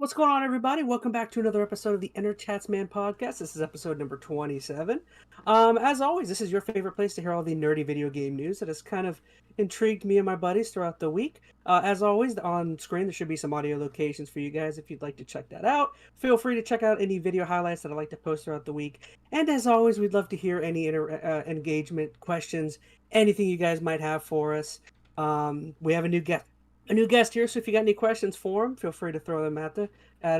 What's going on, everybody? Welcome back to another episode of the ChazmaN podcast. This is episode number 27. As always, this is your favorite place to hear all the nerdy video game news that has kind of intrigued me and my buddies throughout the week. As always, on screen there should be some audio locations for you guys if you'd like to check that out. Feel free to check out any video highlights that I like to post throughout the week. And as always, we'd love to hear any engagement, questions, anything you guys might have for us. We have a new guest here, so if you got any questions for him, feel free to throw them at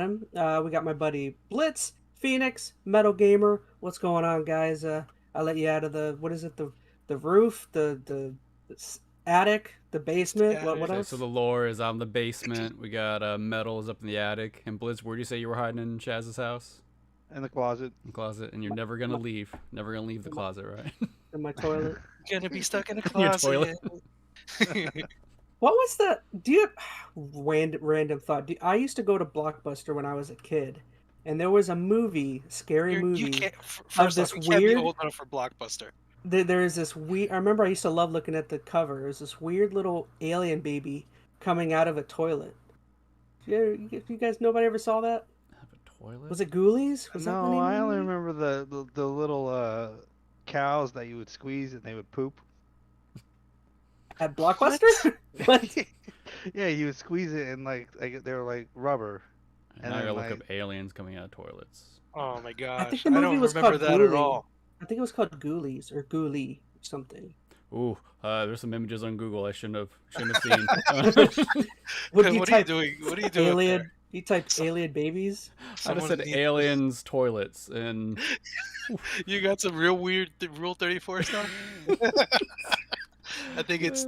him. We got my buddy Blitz, Phoenix, MetalGamer. What's going on, guys? I'll let you out of the roof, the attic, the basement. What else? So the lore is on the basement. We got Metal is up in the attic. And Blitz, where do you say you were hiding in Chaz's house? In the closet. In the closet, and you're never gonna leave. Never gonna leave the closet, right? In my toilet. Gonna be stuck in a In your closet. toilet. What was that? Do you random thought? I used to go to Blockbuster when I was a kid, and there was a movie, scary movie. You can't. First this off, you can't be weird- old enough for Blockbuster. There is this weird. I remember I used to love looking at the cover. There's this weird little alien baby coming out of a toilet. You guys, nobody ever saw that? Have a toilet? Was it Ghoulies? Was that the No, name of I the only movie? remember the little cows that you would squeeze and they would poop. At Blockbuster? What? Yeah, you would squeeze it and like they were like rubber. And now I then, gotta look like- up aliens coming out of toilets. Oh my I gosh! think the movie don't was remember called that Ghoulie. at all. I think it was called Ghoulies or Ghoulie or something. Ooh, there's some images on Google I shouldn't have seen. What you What are you type? doing? What are you doing? Alien. You typed alien babies. I just Someone said needs- aliens toilets, and You got some real weird Rule 34 stuff. I think it's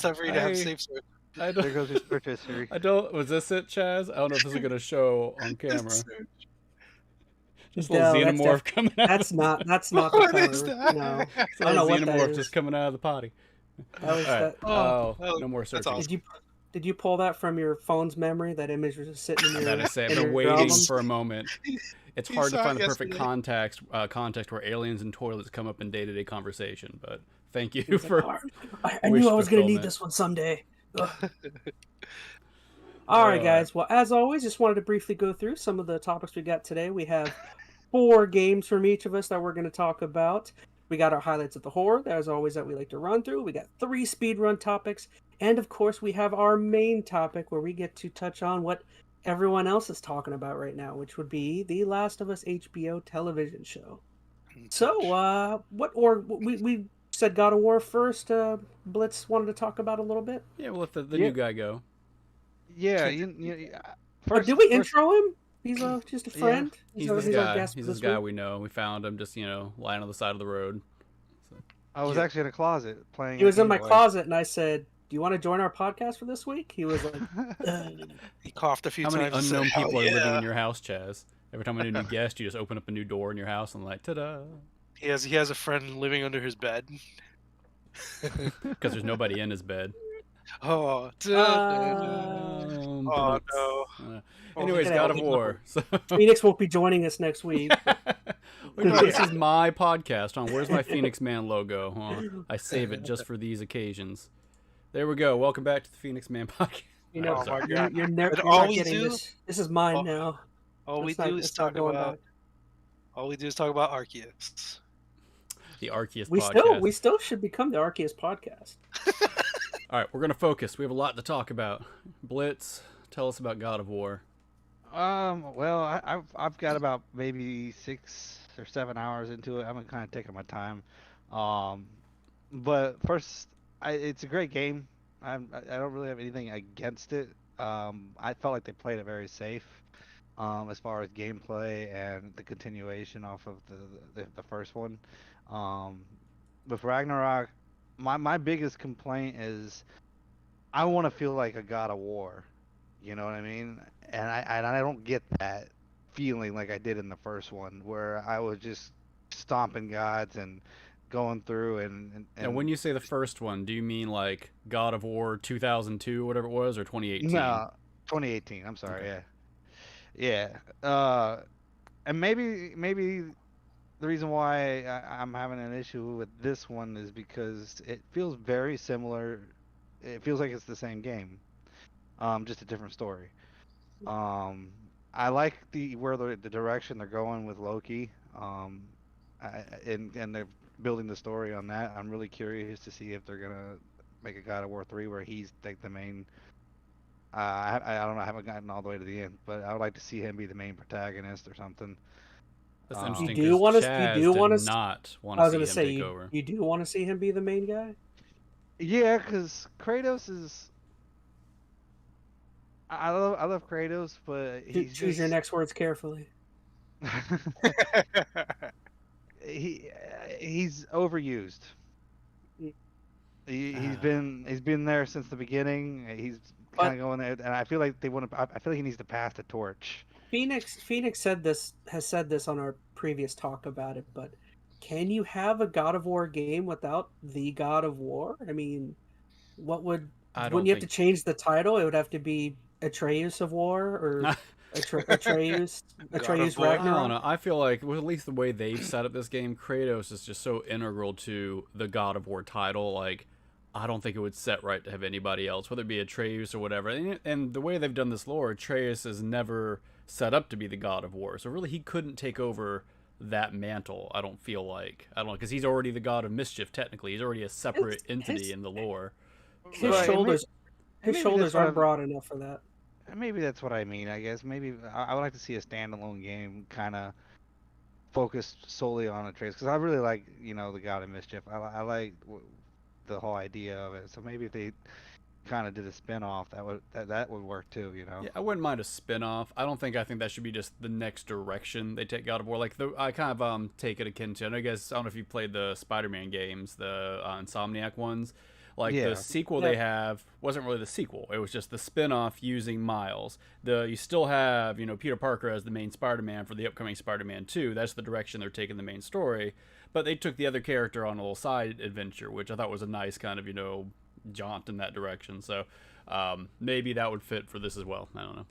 time for you to have safe search. I There don't. goes your search history. I don't. Was this it, Chaz? I don't know if this is gonna show on camera. Just a little No, that's xenomorph coming out. That's not the What cover. is that? No. It's I don't know what that xenomorph is. just coming out of the potty. That was All right. that. Oh, Oh, no more that's searching. awesome. Did you pull that from your phone's memory? That image was just sitting in your. That I say, I've in been your waiting albums? for a moment. It's He hard to saw find it the perfect yesterday. context where aliens and toilets come up in day-to-day conversation. But thank you He's like, for. "Oh, I wish knew I was going to need fulfillment." this one someday. Ugh. All right, guys. Well, as always, just wanted to briefly go through some of the topics we got today. We have 4 games from each of us that we're going to talk about. We got our highlights of the horror, as always, that we like to run through. We got 3 speedrun topics. And, of course, we have our main topic where we get to touch on what everyone else is talking about right now, which would be the Last of Us HBO television show. So, we said God of War first. Blitz wanted to talk about a little bit. Yeah, we'll let the Yeah. new guy go. Yeah, Or did we intro him? He's just a friend. He's our this guy. guest He's for this this guy week. we know. We found him just lying on the side of the road. I was actually in a closet playing. He was a in my Game Boy. closet, and I said, "Do you want to join our podcast for this week?" He was like, He coughed a few How many times. and said, unknown people "Hell are living yeah." in your house, Chaz? Every time I do a new guest, you just open up a new door in your house and like, ta-da! He has a friend living under his bed. Because there's nobody in his bed. Oh, Um, oh but- no. Anyways, look at God that. of War. So... Phoenix won't be joining us next week. This is my podcast. Where's my Phoenix Man logo? I save it just for these occasions. There we go. Welcome back to the Phoenix Man podcast. You know, Oh my you're, God. you're never And you're all not we getting do- this. This is mine Oh, now. All we It's not- do is it's not talk going about. back. All we do is talk about Arceus. The Arceus We podcast. still should become the Arceus podcast. All right, we're gonna focus. We have a lot to talk about. Blitz, tell us about God of War. Well, I've got about maybe 6 or 7 hours into it. I'm kind of taking my time. But first, it's a great game. I don't really have anything against it. I felt like they played it very safe, as far as gameplay and the continuation off of the first one. With Ragnarok, my biggest complaint is I want to feel like a God of War. You know what I mean? And I don't get that feeling like I did in the first one, where I was just stomping gods and going through and And when you say the first one, do you mean like God of War 2002, whatever it was, or 2018? No, 2018. I'm sorry. Okay. Yeah. And maybe the reason why I'm having an issue with this one is because it feels very similar. It feels like it's the same game, just a different story. I like where the direction they're going with Loki. And they're building the story on that. I'm really curious to see if they're gonna make a God of War 3 where he's like the main. I don't know. I haven't gotten all the way to the end, but I would like to see him be the main protagonist or something. That's You interesting Um, do because want to. You Chaz do did want to. not want I to was see gonna him say take you. over. You do want to see him be the main guy. yeah, because Kratos is. I love Kratos, but he's Choose your just next words carefully. he's overused. Mm. He's been there since the beginning. He's kind But of going there, and I feel like they want to. I feel like he needs to pass the torch. Phoenix has said this on our previous talk about it. But can you have a God of War game without the God of War? I mean, what would I wouldn't don't you have to think. change the title? It would have to be Atreus of War or God of Atreus War. I don't Ragnarok. know. I feel like, with at least the way they've set up this game, Kratos is just so integral to the God of War title. Like, I don't think it would set right to have anybody else, whether it be Atreus or whatever. And the way they've done this lore, Atreus is never set up to be the God of War. So really, he couldn't take over that mantle. I don't feel like. I don't know, because he's already the God of Mischief. Technically, he's already a separate entity His in the lore. his So Right, shoulders and his maybe that's shoulders what aren't broad enough for that. maybe that's what I mean. I guess maybe I would like to see a standalone game, kind of focused solely on Atreus, because I really like the God of Mischief. I like the whole idea of it. So maybe if they kind of did a spin-off, that would work too. yeah, I wouldn't mind a spin-off. I think that should be just the next direction they take God of War. Like, I kind of take it akin to, I know you guys, I don't know if you played the Spider-Man games, the Insomniac ones. Like, the Yeah. sequel Yeah. they have wasn't really the sequel. It was just the spin-off using Miles. You still have, Peter Parker as the main Spider-Man for the upcoming Spider-Man 2. That's the direction they're taking the main story. But they took the other character on a little side adventure, which I thought was a nice kind of, jaunt in that direction. So maybe that would fit for this as well. I don't know.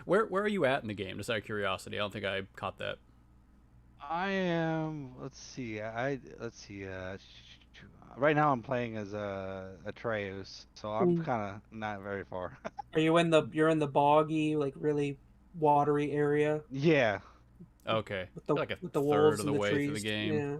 Where are you at in the game? Just out of curiosity. I don't think I caught that. I am. Let's see. Let's see. Right now I'm playing as Atreus, so I'm Mm. kind of not very far. Are you in the you're in the boggy, like really watery area Yeah, Okay. with You're like a with the third wolves of and the the way through the trees? game. Yeah.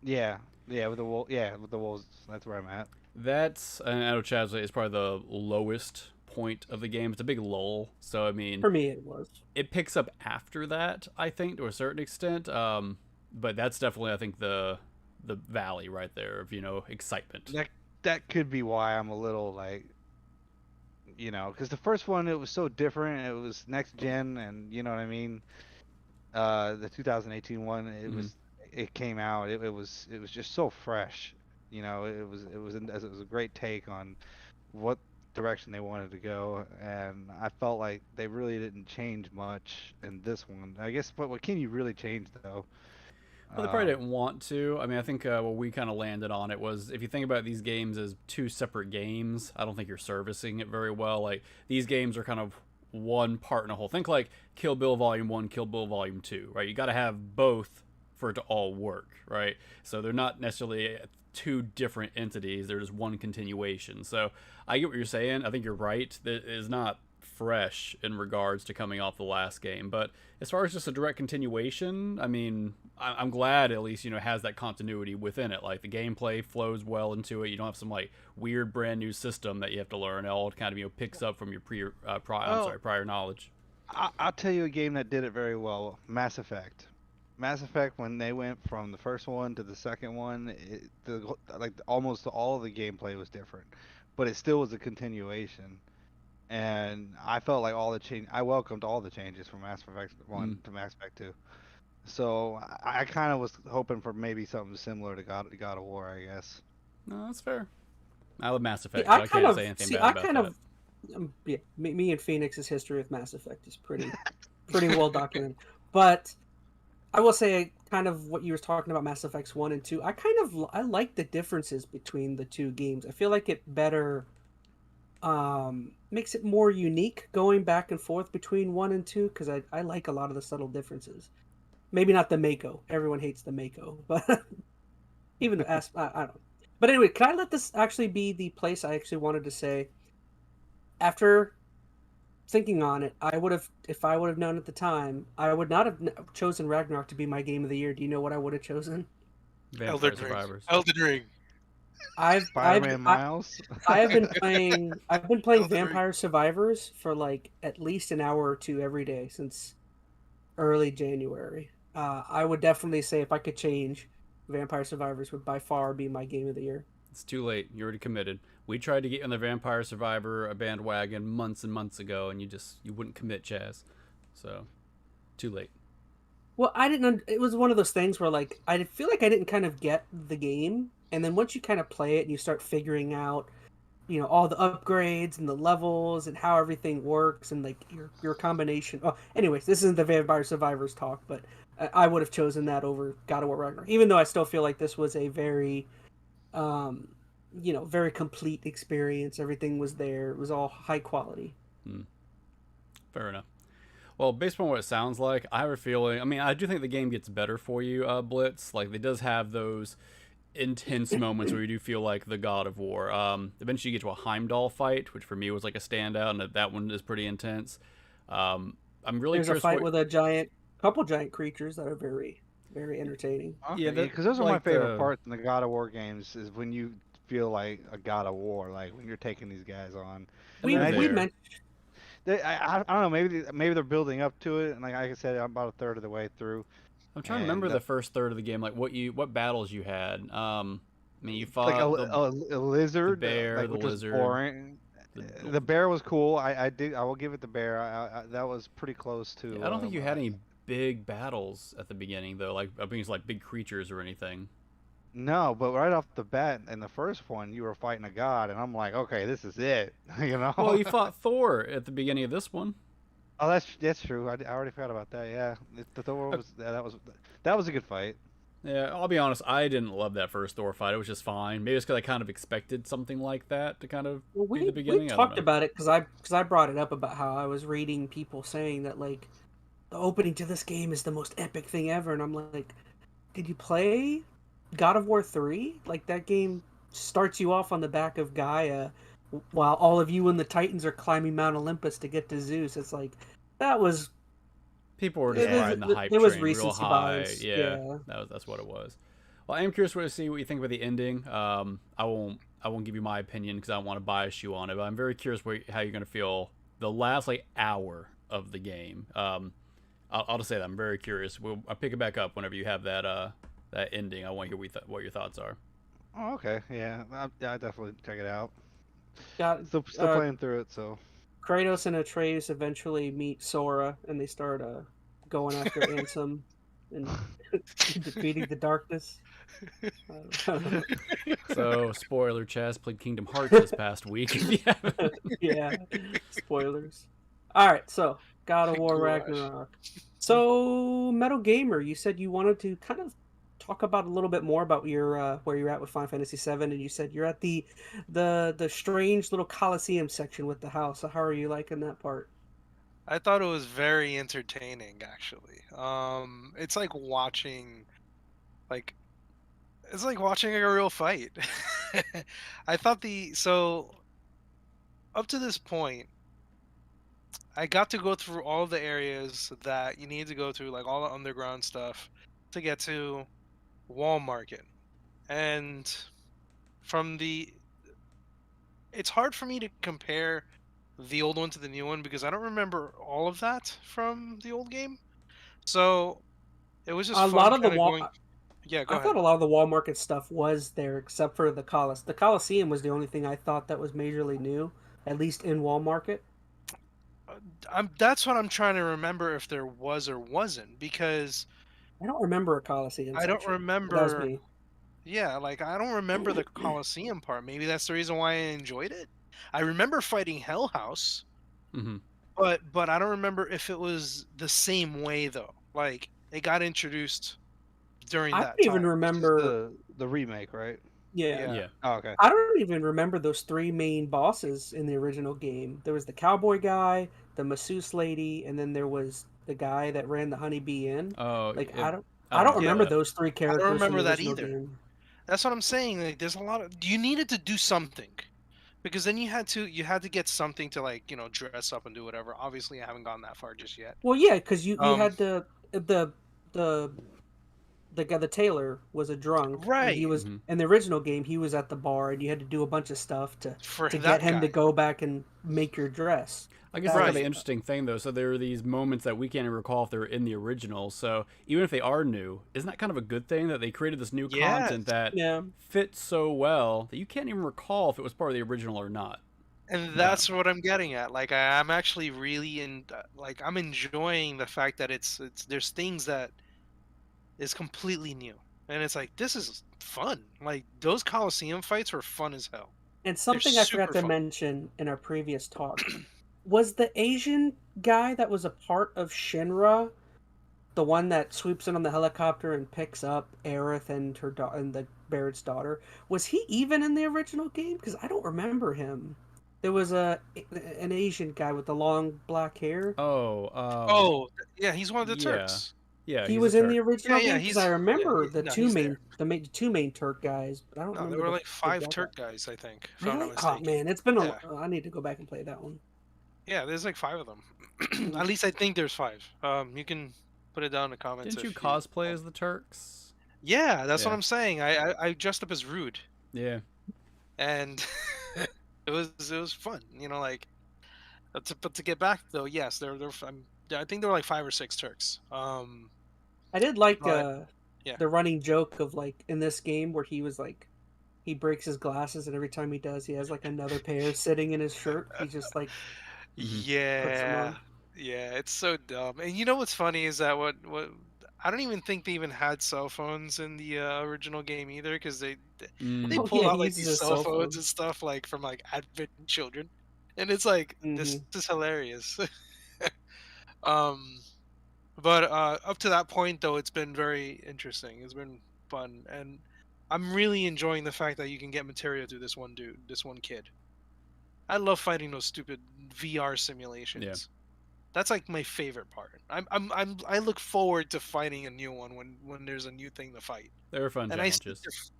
yeah, yeah. With the wolves. That's where I'm at. That's, and I know Chaz is probably the lowest point of the game. It's a big lull. So, I mean, For me it was. it picks up after that, I think, to a certain extent. But that's definitely, I think, the valley right there of, excitement. That could be why I'm a little like, because the first one it was so different. It was next gen, and you know what I mean. The 2018 one, it came out. It was just so fresh. It was a great take on what direction they wanted to go, and I felt like they really didn't change much in this one. I guess what can you really change though? Well, they probably Um, didn't want to. I mean, I think what we kind of landed on it was, if you think about these games as two separate games, I don't think you're servicing it very well. Like, these games are kind of one part in a whole. Think like Kill Bill Volume 1, Kill Bill Volume 2, right? You got to have both for it to all work, right? So they're not necessarily two different entities, they're just one continuation. So I get what you're saying. I think you're right. That is not fresh in regards to coming off the last game. But as far as just a direct continuation, I mean, I'm glad at least, it has that continuity within it. Like, the gameplay flows well into it. You don't have some like weird brand new system that you have to learn. It all kind of picks up from your well, prior knowledge. I'll tell you a game that did it very well. Mass Effect. Mass Effect, when they went from the first one to the second one, almost all of the gameplay was different, but it still was a continuation. And I felt like I welcomed all the changes from Mass Effect 1 to Mass Effect 2. So I kind of was hoping for maybe something similar to God of War, I guess. No, that's fair. I love Mass Effect, Yeah, so I can't say anything bad about that. Yeah, me and Phoenix's history with Mass Effect is pretty well documented. But I will say, kind of what you were talking about, Mass Effects 1 and 2. I like the differences between the two games. I feel like it better makes it more unique going back and forth between 1 and 2, because I like a lot of the subtle differences. Maybe not the Mako. Everyone hates the Mako, but even I don't know. But anyway, can I let this actually be the place I actually wanted to say? After thinking on it, I would have, if I would have known at the time, I would not have chosen Ragnarok to be my game of the year. Do you know what I would have chosen? Vampire Survivors. Elden Ring. I've Spider-Man Miles. I have been playing Elden Ring. Vampire Survivors for like at least an hour or two every day since early January. I would definitely say if I could change, Vampire Survivors would by far be my game of the year. It's too late. You already committed. We tried to get on the Vampire Survivor bandwagon months and months ago, and you wouldn't commit, Chaz. So, too late. Well, I didn't. It was one of those things where like I feel like I didn't kind of get the game, and then once you kind of play it and you start figuring out, all the upgrades and the levels and how everything works and like your combination. Oh, anyways, this isn't the Vampire Survivors talk, but I would have chosen that over God of War Ragnarok, even though I still feel like this was a very, very complete experience. Everything was there. It was all high quality. Fair enough. Well, based on what it sounds like, I have a feeling. I mean, I do think the game gets better for you, Blitz. Like, it does have those intense moments where you do feel like the God of War. Eventually, you get to a Heimdall fight, which for me was like a standout, and that one is pretty intense. I'm really There's curious. a fight with a couple giant creatures that are very, very entertaining. Okay, Yeah, because those are my like favorite parts in the God of War games. Is when you feel like a God of War, like when you're taking these guys on. We mentioned. I don't know. Maybe they're building up to it, and like I said, I'm about a third of the way through. I'm trying to remember the first third of the game, like what battles you had. I mean, you fought like a lizard, the bear, like, the which lizard. Was boring. The bear was cool. I will give it the bear. That was pretty close to. Yeah, I don't think you had any big battles at the beginning though, like against like big creatures or anything. No, but right off the bat in the first one, you were fighting a god, and I'm like, okay, this is it. Well, you fought Thor at the beginning of this one. Oh, that's true. I already forgot about that. Yeah, the Thor was that was a good fight. Yeah, I'll be honest. I didn't love that first Thor fight. It was just fine. Maybe it's because I kind of expected something like that to kind of be the beginning. We talked about it because I brought it up about how I was reading people saying that like the opening to this game is the most epic thing ever, and I'm like, did you play God of War 3? Like that game starts you off on the back of Gaia, while all of you and the Titans are climbing Mount Olympus to get to Zeus. It's like that was. People were just riding the hype train real high. Yeah, that's what it was. Well, I am curious to see what you think about the ending. I won't give you my opinion because I don't want to bias you on it. But I'm very curious how you're going to feel the last hour of the game. I'll just say that I'm very curious. I'll pick it back up whenever you have that ending. I want to hear what your thoughts are. Oh, okay. Yeah, I definitely check it out. Still playing through it, so. Kratos and Atreus eventually meet Sora, and they start going after Ansem and defeating the darkness. So, spoiler, Chaz played Kingdom Hearts this past week. Yeah, spoilers. All right, so God of War Ragnarok. So, Metal Gamer, you said you wanted to kind of talk about a little bit more about your where you're at with Final Fantasy VII, and you said you're at the strange little Coliseum section with the house. So how are you liking that part? I thought it was very entertaining, actually. It's like watching, it's like watching a real fight. I thought up to this point, I got to go through all the areas that you need to go through, like all the underground stuff, to get to Wall Market. And it's hard for me to compare the old one to the new one because I don't remember all of that from the old game. So it was just a lot of the wall. Yeah, go ahead. I thought a lot of the Wall Market stuff was there, except for the Coliseum. The Coliseum was the only thing I thought that was majorly new, at least in Wall Market. That's what I'm trying to remember if there was or wasn't, because I don't remember a Coliseum. I don't remember. That was me. Yeah, like I don't remember the Coliseum part. Maybe that's the reason why I enjoyed it. I remember fighting Hell House, but I don't remember if it was the same way though. Like it got introduced during that. I don't even remember the remake, right? Yeah. Oh, okay. I don't even remember those three main bosses in the original game. There was the cowboy guy, the masseuse lady, and then there was the guy that ran the Honeybee Inn. Oh, like I don't remember those three characters. I don't remember that either. Game. That's what I'm saying. Like, there's a lot of you needed to do something Because then you had to get something to like dress up and do whatever. Obviously, I haven't gone that far just yet. Well, yeah, because you Um, had the the guy, the tailor, was a drunk, and he right was in the original game. He was at the bar, and you had to do a bunch of stuff for to get that him to guy. go back and make your dress. I guess That that's kind of was the interesting thing, though. So there are these moments that we can't even recall if they're in the original. So even if they are new, isn't that kind of a good thing that they created this new Yes, content that yeah. fits so well that you can't even recall if it was part of the original or not? and that's what I'm getting at. Like I'm actually really like I'm enjoying the fact that it's there's things that is completely new, and it's like this is fun. Like those Coliseum fights were fun as hell. And They're something I forgot super to fun. mention in our previous talk was the Asian guy that was a part of Shinra, the one that swoops in on the helicopter and picks up Aerith and and the Barrett's daughter. Was he even in the original game? Because I don't remember him. There was an Asian guy with the long black hair. Oh, Oh, yeah, he's one of the yeah, Turks. yeah, He he's a was in the Turk. original Yeah, game because I remember the no, two he's there. main two main Turk guys, but I don't No, there remember were the like big 5 black guy. Turk guys, I think, if I'm not Really? Oh mistaken. man, it's been Yeah, I need to go back and play that one. yeah, there's like 5 of them. At least I think there's 5. You can put it down in the comments Didn't you if you cosplay want. as the Turks? Yeah, that's what Yeah, I'm saying. I dressed up as Rude, yeah. and it was fun. Like but to get back though, yes, I think there were like 5 or 6 Turks. I did like But yeah. the running joke of like in this game where he was like he breaks his glasses and every time he does he has like another pair sitting in his shirt. He just like Mm-hmm. puts them Yeah, on. yeah, it's so dumb. And you know what's funny is that what I don't even think they even had cell phones in the original game either, because they Mm. Oh pull yeah, out he like uses these his cell cell phones phone. and stuff like from like advent children, and it's like Hmm. this is hilarious. um, but up to that point though, it's been very interesting. It's been fun, and I'm really enjoying the fact that you can get material through this one dude, this one kid. I love fighting those stupid VR Yeah, simulations. That's like my favorite part. I look forward to fighting a new one when there's a new thing to fight. they were fun And I see challenges.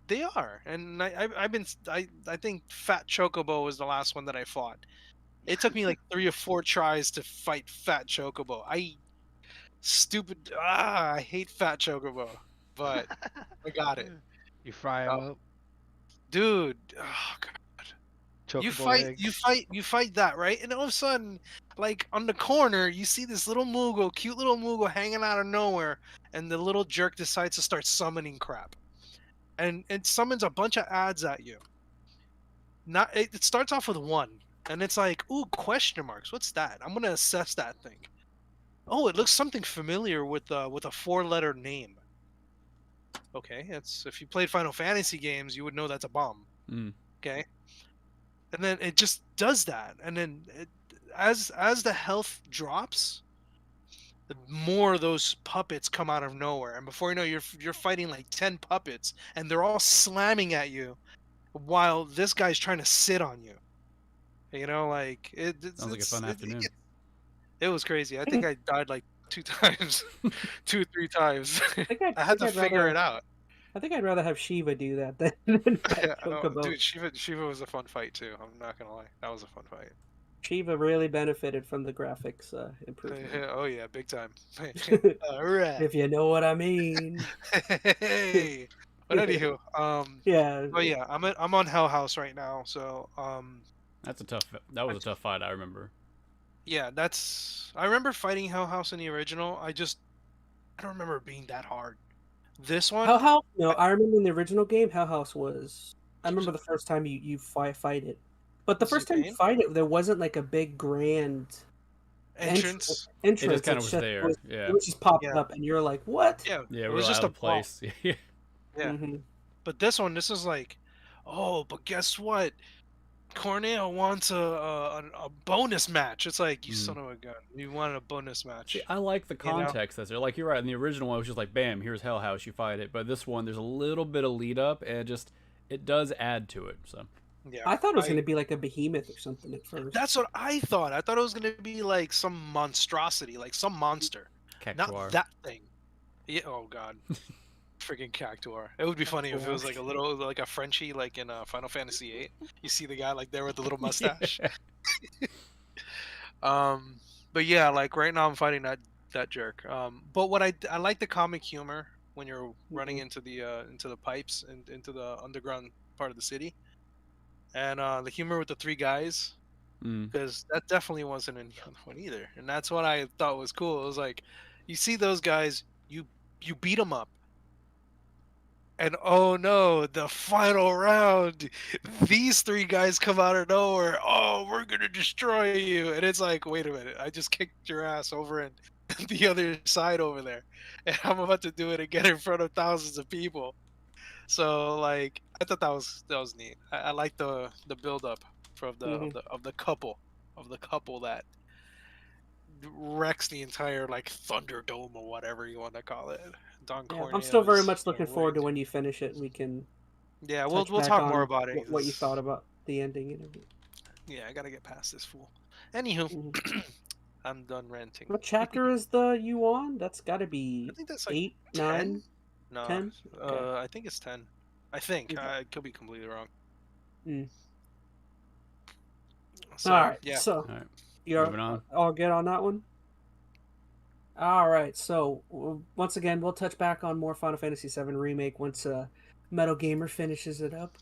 they are. And I think Fat Chocobo was the last one that I fought. It took me like 3 or 4 tries to fight Fat Chocobo. I hate Fat Chocobo, but I got it. You fry Uh, them up, dude, oh god. You chocobo fight, you eggs. fight, you fight that, right? And all of a sudden, like on the corner, you see this little Moogle, cute little Moogle hanging out of nowhere, and the little jerk decides to start summoning crap. And it summons a bunch of ads at you. It starts off with 1, and it's like, ooh, question marks. What's that? I'm gonna assess that thing. Oh, it looks something familiar with a 4-letter name. Okay, it's if you played Final Fantasy games, you would know that's a bomb. Mm. Okay, and then it just does that, and then as the health drops, the more of those puppets come out of nowhere, and before you know, you're fighting like 10 puppets, and they're all slamming at you while this guy's trying to sit on you. Like Sounds like a fun afternoon. it was crazy. I think I died like 2 times, 2 or 3 times. I had to I'd figure rather it out. I think I'd rather have Shiva do that than Fat Yeah, no, Chocobo. dude, Shiva was a fun fight too. I'm not gonna lie, that was a fun fight. Shiva really benefited from the graphics improvement. Oh yeah, big time. All right. If you know what I mean. Hey. But anywho, Yeah. oh yeah, I'm on Hell House right now, so That's a tough. That was a tough fight. I remember. yeah, I remember fighting Hell House in the original. I don't remember it being that hard. This one, Hell House? No, I remember in the original game, Hell House was. I it was remember the first time you fight it, but the was it a first time you pain? fight it, there wasn't like a big grand Entrance. entrance. It just kind of was just there. Yeah. it was just popped Yeah, up, and you're like, "What?" yeah. Yeah, It we was were just out a of ball. place. Yeah. Yeah. Hmm. But this is like, oh, but guess what? Corneo wants a bonus match. It's like, you Mm. son of a gun. You wanted a bonus See, match. I like the You know? context that's there. Like you're right. In the original one, it was just like, bam, here's Hell House, you fight it. But this one, there's a little bit of lead up, and it does add to it. So Yeah. I thought it was going to be like a behemoth or something at first. That's what I thought. I thought it was gonna be like some monstrosity, like some monster. Not Cactuar. that thing. Yeah, oh god. freaking Cactuar. It would be funny if it was like a little, like a Frenchie, like in Final Fantasy VIII. You see the guy like there with the little mustache. But yeah, like right now I'm fighting that jerk. But what I like the comic humor when you're running into the pipes and into the underground part of the city, and the humor with the three guys, because that definitely wasn't in the other one either, and that's what I thought was cool. It was like, you see those guys, you beat them up. And oh no, the final round, these three guys come out of nowhere. Oh, we're gonna destroy you. And it's like, wait a minute, I just kicked your ass over in the other side over there. And I'm about to do it again in front of thousands of people. So like, I thought that was neat. I like the build up from of the couple that wrecks the entire like Thunderdome or whatever you want to call it. Don Corneo I'm still very is much looking forward to when you finish it. We can we'll talk more about it. What you thought about the ending and everything. Yeah, I gotta get past this fool. Anywho, I'm done ranting. What chapter is you on? That's got to be I think that's like 8, 10? 9, No, 10. Okay. I think it's 10. I think I could be completely wrong. So, all right, yeah. So right. You're moving on. All good on that one. All right, so once again, we'll touch back on more Final Fantasy VII Remake once MetalGamer finishes it up.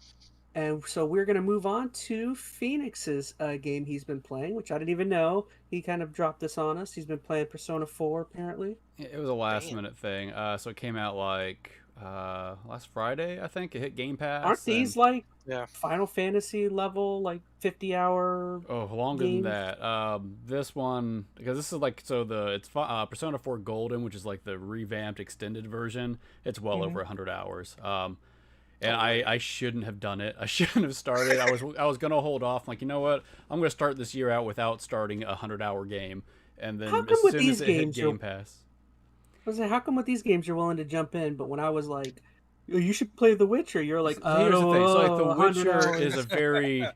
And so we're going to move on to Phoenix's game he's been playing, which I didn't even know. He kind of dropped this on us. He's been playing Persona 4, apparently. It was a last-minute thing. So it came out like last Friday, I think. It hit Game Pass. Aren't these like Final Fantasy level, like 50-hour longer games? than that. This one, because this is like, it's Persona 4 Golden, which is like the revamped extended version. It's well over 100 hours. And I shouldn't have done it. I shouldn't have started. I was gonna hold off. I'm like, you know what? I'm gonna start this year out without starting a 100-hour game, and then as soon as it hit Game Pass. I was like, how come with these games you're willing to jump in, but when I was like, you should play The Witcher, you're like, here's the thing. So like, The Witcher is a very, I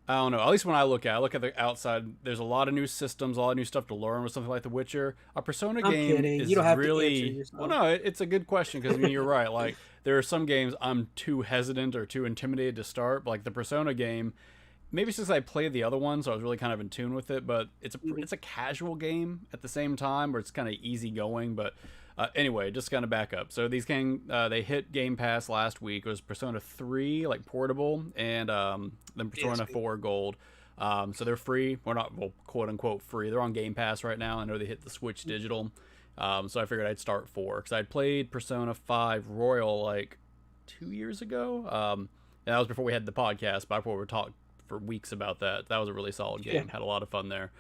don't know. At least when I look at the outside, there's a lot of new systems, a lot of new stuff to learn with something like The Witcher. A Persona game is you don't have really. To answer yourself. Well, no, it's a good question because I mean you're right. Like there are some games I'm too hesitant or too intimidated to start. But, like the Persona game, maybe since I played the other one, so I was really kind of in tune with it. But it's a casual game at the same time, where it's kind of easy going. But anyway, just kind of back up. So these they hit Game Pass last week. It was Persona 3, like portable, and then Persona 4 Gold. So they're free. Well, not quote unquote free. They're on Game Pass right now. I know they hit the Switch digital. So I figured I'd start 4 because I'd played Persona 5 Royal like 2 years ago. And that was before we had the podcast. But before we talked for weeks about that. That was a really solid game. Had a lot of fun there.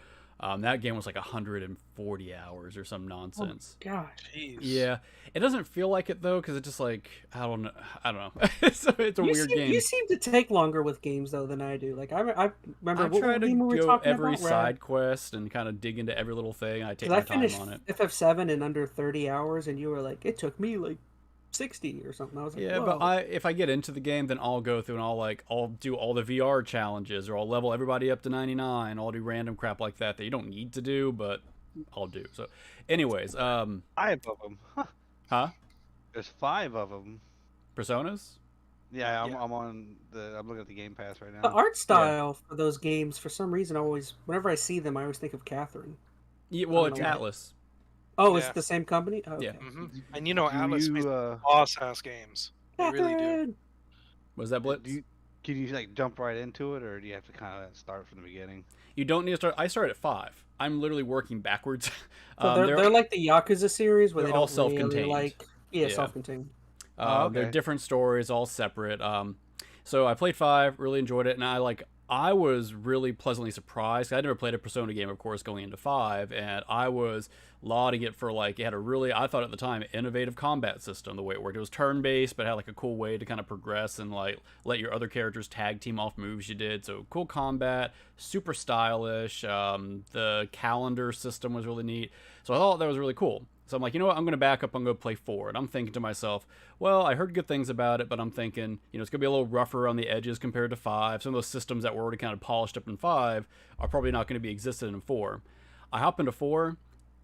That game was like 140 hours or some nonsense. Oh, gosh. Jeez. Yeah. It doesn't feel like it though, because it's just like I don't know. it's a weird game. You seem to take longer with games though than I do. Like I remember I try to go every about? side quest and kind of dig into every little thing. I take my time on it. I finished FF7 in under 30 hours, and you were like, it took me like 60 or something. I was like, yeah, whoa. but if I get into the game, then I'll go through and I'll do all the VR challenges, or I'll level everybody up to 99. I'll do random crap like that you don't need to do, but I'll do. So, anyways, 5 of them. Huh? There's 5 of them. Personas? Yeah, I'm on I'm looking at the Game Pass right now. The art style for those games, for some reason, whenever I see them, I always think of Catherine. Yeah, well, it's Atlas. Oh, it's the same company? Oh, okay. Yeah. Mm-hmm. And Atlas makes boss-ass games. They really do. Was that Blitz? Can you like jump right into it, or do you have to kind of start from the beginning? You don't need to start. I started at 5. I'm literally working backwards. So they're like the Yakuza series, where they're they all don't self-contained. Really self-contained. Okay. They're different stories, all separate. So I played 5, really enjoyed it, and I was really pleasantly surprised. I never played a Persona game, of course, going into 5, and I was lauding it for it had a really, I thought at the time, innovative combat system. The way it worked, it was turn-based, but had like a cool way to kind of progress and let your other characters tag team off moves you did. So cool combat, super stylish. The calendar system was really neat. So I thought that was really cool. So I'm like, you know what? I'm going to back up and go play 4. And I'm thinking to myself, well, I heard good things about it, but I'm thinking, it's going to be a little rougher on the edges compared to 5. Some of those systems that were already kind of polished up in 5 are probably not going to be existent in 4. I hop into 4.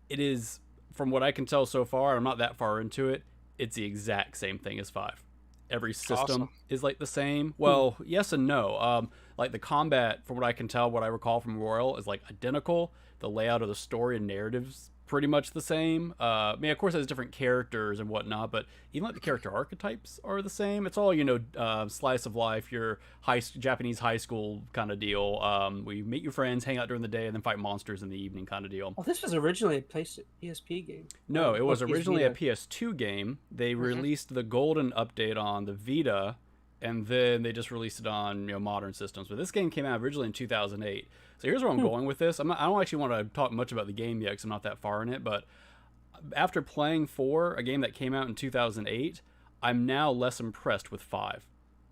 It is, from what I can tell so far, I'm not that far into it, it's the exact same thing as 5. Every system Awesome. is like the same. Well, yes and no. Like the combat, from what I can tell, what I recall from Royal, is like identical. The layout of the story and narratives pretty much the same. I mean, of course, it has different characters and whatnot, but even like the character archetypes are the same. It's all, you know, slice of life, your Japanese high school kind of deal. Where you meet your friends, hang out during the day, and then fight monsters in the evening kind of deal. Oh, this was originally a PSP game. No, it was PS originally a Vita. PS2 game. They released the golden update on the Vita, and then they just released it on, you know, modern systems. But this game came out originally in 2008. So here's where I'm going with this. I don't actually want to talk much about the game yet because I'm not that far in it. But after playing 4, a game that came out in 2008, I'm now less impressed with 5.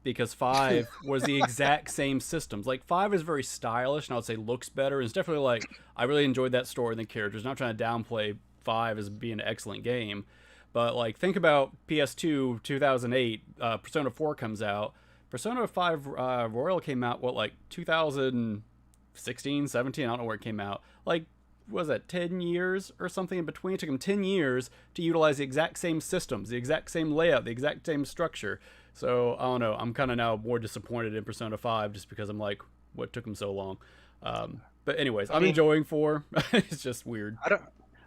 Because 5 was the exact same systems. Like, 5 is very stylish, and I would say looks better. And it's definitely like, I really enjoyed that story and the characters. I'm not trying to downplay 5 as being an excellent game. But, like, think about PS2, 2008, Persona 4 comes out. Persona 5 Royal came out, what, like, 2016, 17? I don't know where it came out. Like, what was that, 10 years or something in between? It took them 10 years to utilize the exact same systems, the exact same layout, the exact same structure. So, I don't know. I'm kind of now more disappointed in Persona 5 just because I'm like, what took them so long? But anyways, I'm enjoying 4. It's just weird.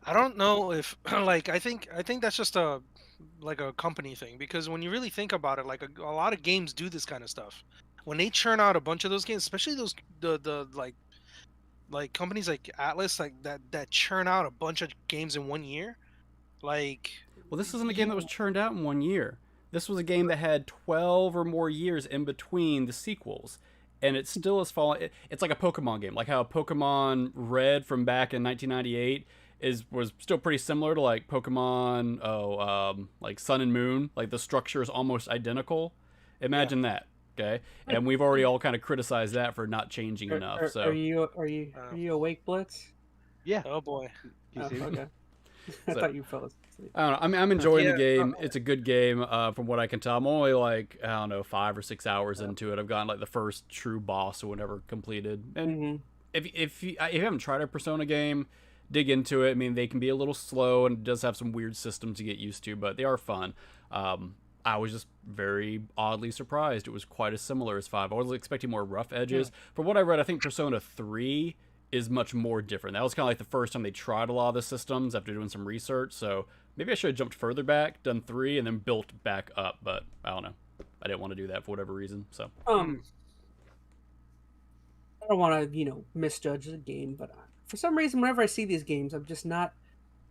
I don't know if like I think that's just a company thing, because when you really think about it, like a lot of games do this kind of stuff. When they churn out a bunch of those games, especially those the like companies like Atlas, like that churn out a bunch of games in 1 year. Like, well, this isn't a game that was churned out in 1 year. This was a game that had 12 or more years in between the sequels, and it still is falling. It's like a Pokemon game, like how Pokemon Red from back in 1998 was still pretty similar to like Pokemon like Sun and Moon. Like the structure is almost identical. Imagine that. Okay, and we've already all kind of criticized that for not changing enough. So are you awake, Blitz? Yeah. oh boy. You see? Okay. I thought you fell asleep. I don't know. I'm enjoying the game. It's a good game, from what I can tell. I'm only like, I don't know, 5 or 6 hours into it. I've gotten like the first true boss or whatever completed. And if you haven't tried a Persona game, dig into it. I mean, they can be a little slow and it does have some weird systems to get used to, but they are fun. I was just very oddly surprised. It was quite as similar as 5. I was expecting more rough edges. From what I read, I think Persona 3 is much more different. That was kind of like the first time they tried a lot of the systems after doing some research. So maybe I should have jumped further back, done 3, and then built back up. But I don't know. I didn't want to do that for whatever reason. So I don't want to, misjudge the game, but for some reason, whenever I see these games, I'm just not.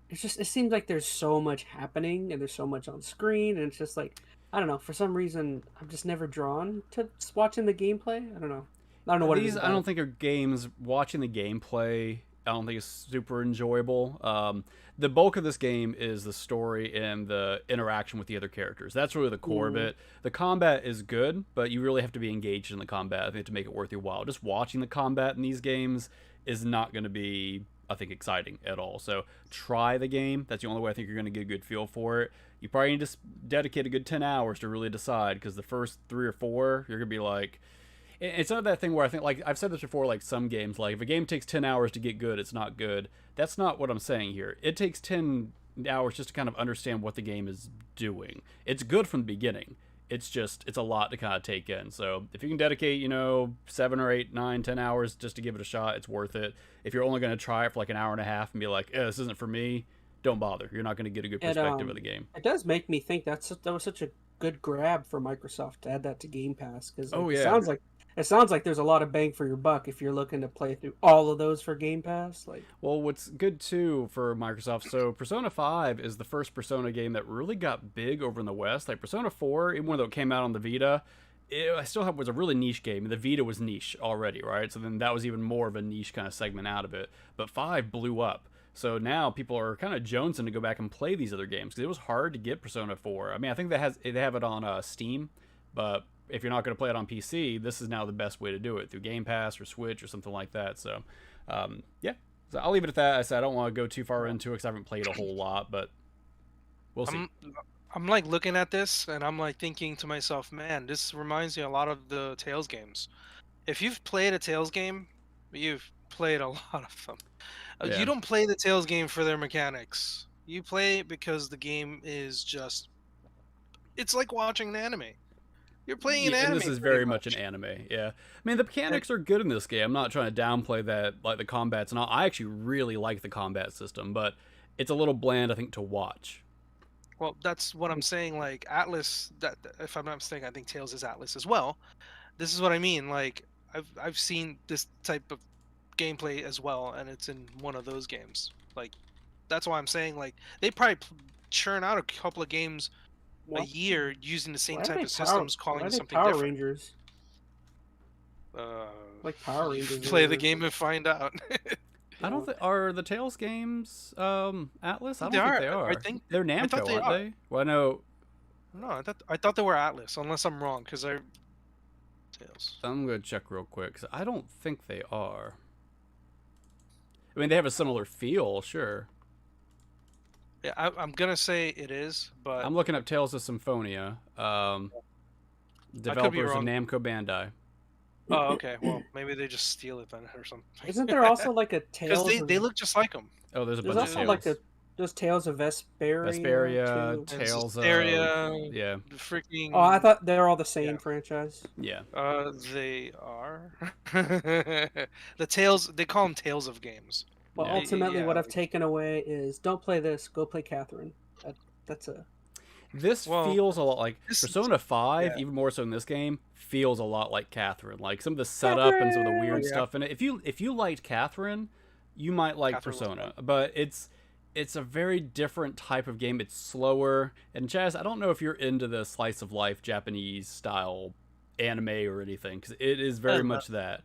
It seems like there's so much happening and there's so much on screen, and it's just like, I don't know. For some reason, I'm just never drawn to watching the gameplay. I don't know. I don't know what it is. I don't think are games. Watching the gameplay, I don't think is super enjoyable. The bulk of this game is the story and the interaction with the other characters. That's really the core of it. The combat is good, but you really have to be engaged in the combat, I think, to make it worth your while. Just watching the combat in these games is not going to be, I think, exciting at all. So try the game. That's the only way I think you're going to get a good feel for it. You probably need to dedicate a good 10 hours to really decide, because the first 3 or 4, you're going to be like... It's not that thing where I think, like, I've said this before, like, some games, like, if a game takes 10 hours to get good, it's not good. That's not what I'm saying here. It takes 10 hours just to kind of understand what the game is doing. It's good from the beginning. It's a lot to kind of take in. So if you can dedicate, 7 or 8, 9, 10 hours just to give it a shot, it's worth it. If you're only going to try it for like an hour and a half and be like, this isn't for me, don't bother. You're not going to get a good perspective of the game. It does make me think that was such a good grab for Microsoft to add that to Game Pass, because it sounds like there's a lot of bang for your buck if you're looking to play through all of those for Game Pass. Well, what's good too for Microsoft, so Persona 5 is the first Persona game that really got big over in the West. Like Persona 4, even though it came out on the Vita, was a really niche game. The Vita was niche already, right? So then that was even more of a niche kind of segment out of it. But 5 blew up. So now people are kind of jonesing to go back and play these other games, because it was hard to get Persona 4. I mean, I think they have it on Steam, but if you're not going to play it on PC, this is now the best way to do it, through Game Pass or Switch or something like that. So, yeah. So I'll leave it at that. I said I don't want to go too far into it because I haven't played a whole lot, but we'll see. I'm like looking at this and I'm like thinking to myself, man, this reminds me a lot of the Tales games. If you've played a Tales game, you've played a lot of them. Yeah. You don't play the Tales game for their mechanics. You play it because the game is just It's like watching an anime. You're playing an Yeah, and anime. this is pretty very much an anime. Yeah, I mean the mechanics are good in this game. I'm not trying to downplay that, like the combats and all. I actually really like the combat system, but it's a little bland, I think, to watch. Well, that's what I'm saying. Like Atlas, that if I'm not mistaken, I think Tails is Atlas as well. This is what I mean. Like I've seen this type of gameplay as well, and it's in one of those games. Like that's why I'm saying like they probably churn out a couple of games a What? year using the same Why are type they of systems, Why calling are it they something Power different. Rangers? Uh, Like Power Rangers. play the game and find out. I don't think are the Tales games Atlas. I don't They think are. they are. I think They're I thought Namco, they aren't are. they? Well, no. No, I thought they were Atlas, unless I'm wrong, because I Tails. I'm gonna check real quick because I don't think they are. I mean, they have a similar feel, sure. Yeah, I'm gonna say it is, but I'm looking up Tales of Symphonia. Developers of wrong. Namco Bandai. oh, okay. Well, maybe they just steal it then or something. Isn't there also like a Because Tales? they look just like them. Oh, there's a There's bunch of also Tales. like there's Tales of Vesperia. Vesperia, too. Tales of Yeah. The freaking. Oh, I thought they were all the same Yeah. franchise. yeah. They are. The Tales. They call them Tales of games. Well, Yeah. ultimately, what Yeah, I've taken away is don't play this. Go play Catherine. That's a. This Well, feels a lot like this is- Persona 5, yeah. even more so in this game, feels a lot like Catherine. Like some of the setup and some of the weird Yeah. stuff in it. If you liked Catherine, you might like Catherine was Persona. But it's a very different type of game. It's slower. And Chaz, I don't know if you're into the slice of life Japanese style anime or anything, because it is very much that.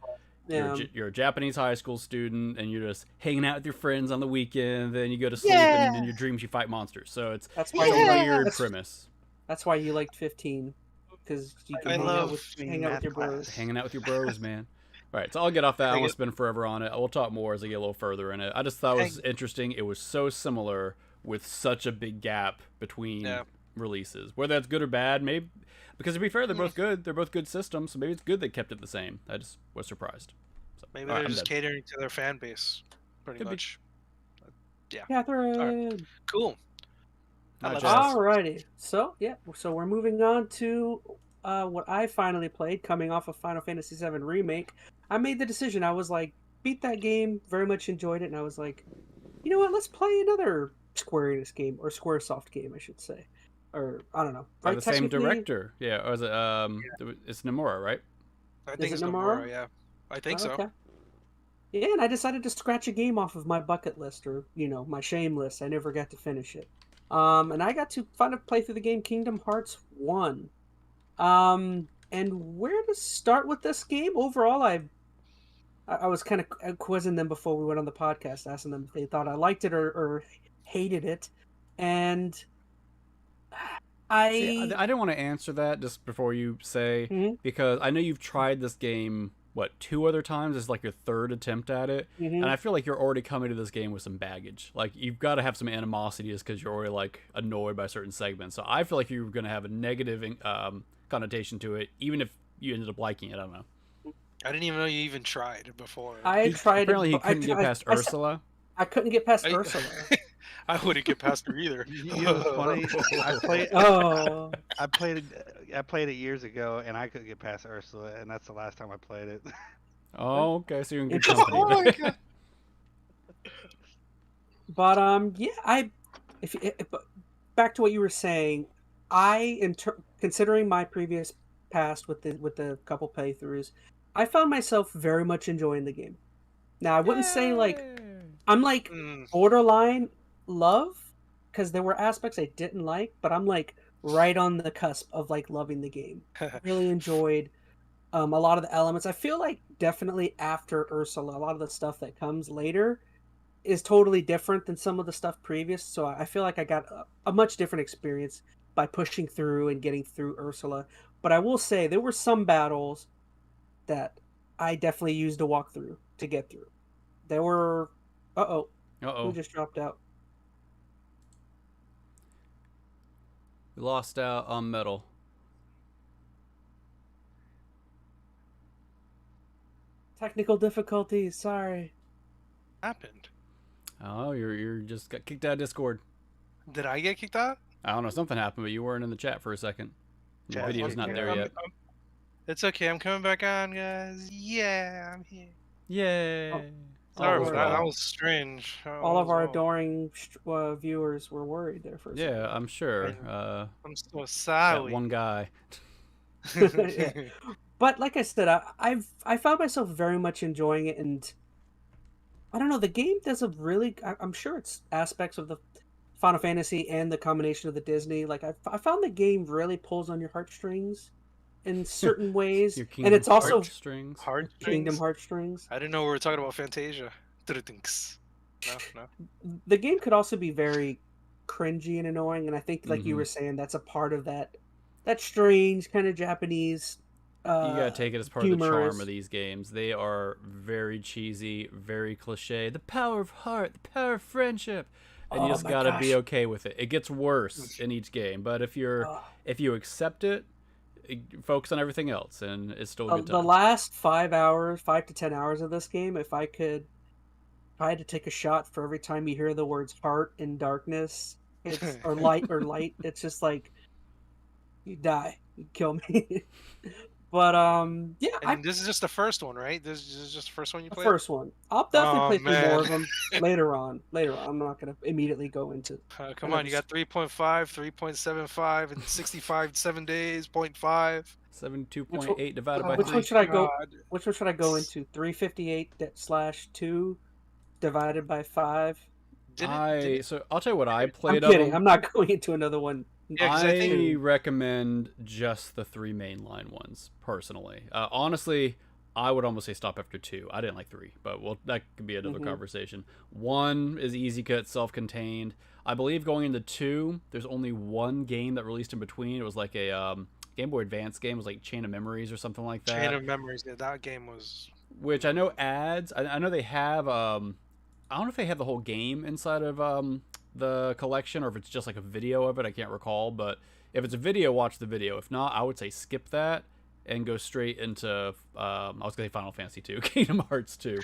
Yeah. You're a Japanese high school student, and you're just hanging out with your friends on the weekend. Then you go to sleep, and in your dreams you fight monsters. So it's That's a why you like, weird premise. That's why you liked 15, because you can I hang love out with being hang out with math your bros. class. Hanging out with your bros, man. All right, so I'll get off that. I Hang won't it- spend forever on it. We'll talk more as I get a little further in it. I just thought it was interesting. It was so similar with such a big gap between releases. Whether that's good or bad, maybe. Because to be fair, they're both good. They're both good systems, so maybe it's good they kept it the same. I just was surprised. So, Maybe all right, they're I'm just done. catering to their fan base, pretty Could be. much. Yeah. Catherine. Cool. Not love just- Alrighty. So so we're moving on to what I finally played, coming off of Final Fantasy VII Remake. I made the decision. I was like, beat that game, very much enjoyed it, and I was like, you know what? Let's play another Square Enix game, or SquareSoft game, I should say, or I don't know. By Right? the same Technically- director. Yeah, or is it it's Nomura, right? I think it it's Nomura? Nomura, yeah. I think Oh, so. okay. Yeah, and I decided to scratch a game off of my bucket list, or my shame list. I never got to finish it. And I got to finally play through the game Kingdom Hearts 1. And where to start with this game? Overall, I was kind of quizzing them before we went on the podcast, asking them if they thought I liked it or hated it. And See, I didn't want to answer that just before you say, Mhm. because I know you've tried this game, 2 other times? It's like your third attempt at it. And I feel like you're already coming to this game with some baggage. Like, you've got to have some animosity just because you're already, like, annoyed by certain segments. So I feel like you're going to have a negative connotation to it, even if you ended up liking it. I don't know. I didn't even know you even tried before. I tried. Apparently he but couldn't get past Ursula. I couldn't get past I- Ursula. I wouldn't get past her either. You know what's funny? Oh, I played it years ago, and I couldn't get past Ursula, and that's the last time I played it. Oh, okay. So you're in good Interesting. company. Oh my god. but yeah, but back to what you were saying, considering my previous past with the couple playthroughs, I found myself very much enjoying the game. Now, I wouldn't say like I'm like Mm, borderline love, because there were aspects I didn't like, but I'm like right on the cusp of like loving the game. Really enjoyed a lot of the elements. I feel like definitely after Ursula, a lot of the stuff that comes later is totally different than some of the stuff previous. So I feel like I got a much different experience by pushing through and getting through Ursula. But I will say there were some battles that I definitely used a walkthrough to get through. There were who just dropped out? We lost out on metal. Technical difficulties, sorry. happened. Oh, you're just got kicked out of Discord. Did I get kicked out? I don't know, something happened, but you weren't in the chat for a second. The video's not there yet. It's okay. I'm coming back on, guys. Yeah, I'm here. Yay! Sorry, that was strange. All of our adoring viewers were worried there for a second. Yeah, I'm sure. I'm so sorry. That one guy. Yeah. But like I said, I found myself very much enjoying it, and I don't know, the game does a really, I'm sure it's aspects of the Final Fantasy and the combination of the Disney. Like I found the game really pulls on your heartstrings in certain ways, and it's also heartstrings. Kingdom heartstrings. I didn't know we were talking about Fantasia. No. The game could also be very cringy and annoying, and I think, like you were saying, that's a part of that strange kind of Japanese. You gotta take it as part of the charm of these games. They are very cheesy, very cliche. The power of heart, the power of friendship, and you just gotta be okay with it. It gets worse in each game, but if you accept it, focus on everything else, and it's still a good time. The last 5 to 10 hours of this game, if I had to take a shot for every time you hear the words heart and darkness, or light, it's just like, you die, you kill me. But yeah. And this is just the first one, right? This is just the first one you played? The first one. I'll definitely play through more of them later on. I'm not gonna immediately go into. Come on, you got 3.5, 3.75, and 65 7 days, 0.5. 72.8 divided by 3. Which one should I go? Which one should I go into? 358/2 divided by 5. So I'll tell you what I played. I'm kidding. I'm not going into another one. Yeah, I recommend just the 3 mainline ones, personally. Honestly, I would almost say stop after 2. I didn't like 3, but that could be another conversation. 1 is easy cut, self-contained. I believe going into 2, there's only one game that released in between. It was like a Game Boy Advance game. It was like Chain of Memories or something like that. Chain of Memories, yeah, that game was... Which I know adds... I know they have... I don't know if they have the whole game inside of... the collection, or if it's just like a video of it. I can't recall, but if it's a video, watch the video. If not, I would say skip that and go straight into I was gonna say Final Fantasy 2, Kingdom Hearts 2.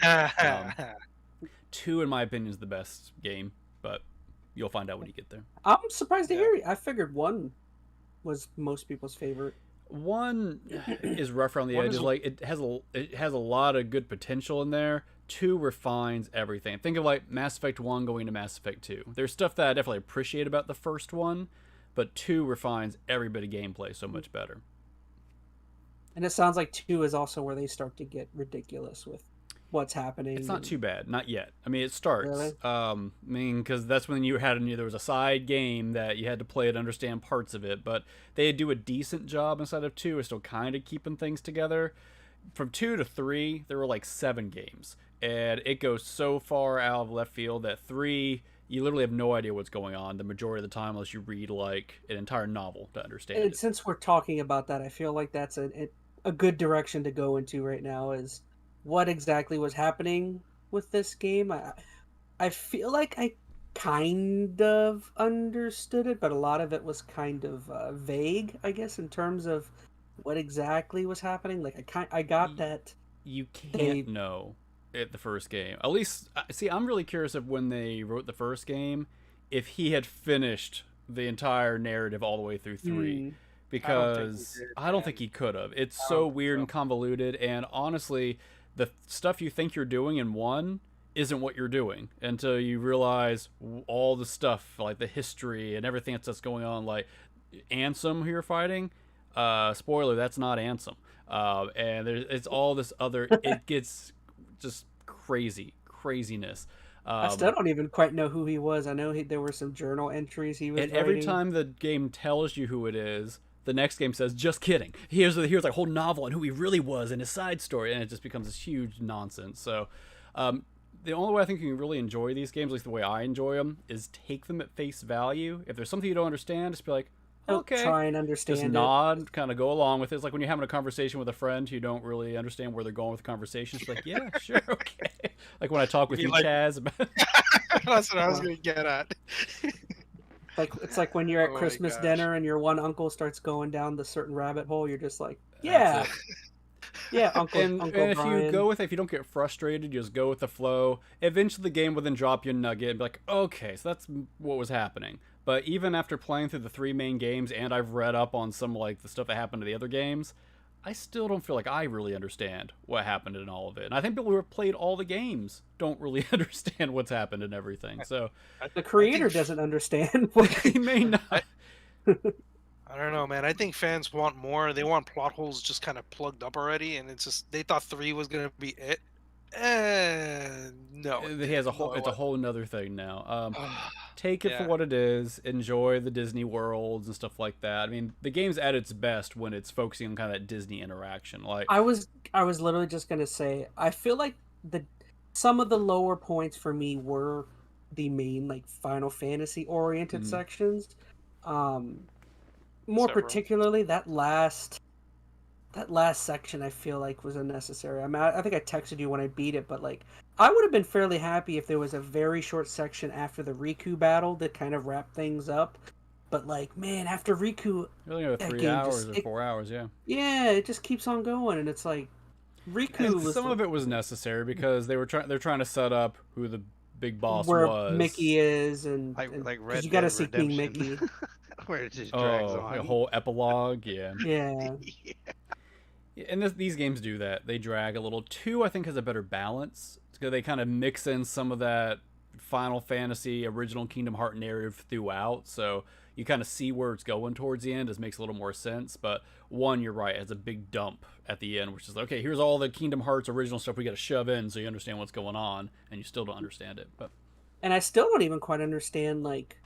2 in my opinion is the best game, but you'll find out when you get there. I'm surprised to hear you. I figured 1 was most people's favorite. 1 is rough around the edges. Like it has a lot of good potential in there. 2 refines everything. Think of like Mass Effect 1 going to Mass Effect 2. There's stuff that I definitely appreciate about the first one, but 2 refines every bit of gameplay so much better. And it sounds like 2 is also where they start to get ridiculous with what's happening. It's not too bad, not yet. I mean, it starts. Really? I mean, because that's when there was a side game that you had to play to understand parts of it, but they do a decent job inside of 2 of still kind of keeping things together. From 2 to 3, there were like 7 games. And it goes so far out of left field that 3, you literally have no idea what's going on the majority of the time unless you read like an entire novel to understand it. Since we're talking about that, I feel like that's a good direction to go into right now, is what exactly was happening with this game. I feel like I kind of understood it, but a lot of it was kind of vague, I guess, in terms of what exactly was happening. Like I got that you can't know at the first game. At least, see, I'm really curious of when they wrote the first game, if he had finished the entire narrative all the way through 3. Because I don't think he could have. It's so weird and convoluted, and honestly, the stuff you think you're doing in 1 isn't what you're doing until you realize all the stuff, like the history and everything that's going on. Like Ansem, who you're fighting, spoiler, that's not Ansem. And it's all this other, it gets just craziness. I still don't even quite know who he was. I know there were some journal entries he was writing. Every time the game tells you who it is, the next game says, just kidding. Here's like a whole novel on who he really was and his side story, and it just becomes this huge nonsense. So the only way I think you can really enjoy these games, at least the way I enjoy them, is take them at face value. If there's something you don't understand, just be like, okay. Try and understand. Just nod, kind of go along with it. It's like when you're having a conversation with a friend who don't really understand where they're going with the conversation. It's like, yeah, sure, okay. Like when I talk with you, Chaz. That's what I was going to get at. It's like when you're at Christmas dinner and your one uncle starts going down the certain rabbit hole. You're just like, yeah. Yeah, Uncle if Brian. you go with it, if you don't get frustrated, you just go with the flow. Eventually the game will then drop you a nugget and be like, okay, so that's what was happening. But even after playing through the 3 main games, and I've read up on some like the stuff that happened to the other games, I still don't feel like I really understand what happened in all of it. And I think people who have played all the games don't really understand what's happened and everything. So the creator doesn't understand. He may not. I don't know, man. I think fans want more. They want plot holes just kind of plugged up already, and it's just they thought 3 was gonna be it. No, He has a whole. It's a whole nother thing now. Take it for what it is. Enjoy the Disney worlds and stuff like that. I mean, the game's at its best when it's focusing on kind of that Disney interaction. Like I was literally just gonna say, I feel like some of the lower points for me were the main like Final Fantasy oriented sections. More particularly that last section I feel like was unnecessary. I mean, I think I texted you when I beat it, but like I would have been fairly happy if there was a very short section after the Riku battle that kind of wrapped things up. But like, man, after Riku, really, 3 hours or 4 hours, yeah. Yeah, it just keeps on going, and it's like Riku. And some of it was necessary because they're trying to set up who the big boss where was. Mickey is, and like Red you got to Dead see King Redemption. Mickey. Where it just drags on. A whole epilogue, yeah. Yeah. And these games do that. They drag a little. 2, I think, has a better balance. Because they kind of mix in some of that Final Fantasy, original Kingdom Hearts narrative throughout. So you kind of see where it's going towards the end. It makes a little more sense. But 1, you're right, has a big dump at the end, which is like, okay, here's all the Kingdom Hearts original stuff we got to shove in so you understand what's going on. And you still don't understand it. And I still don't even quite understand, like,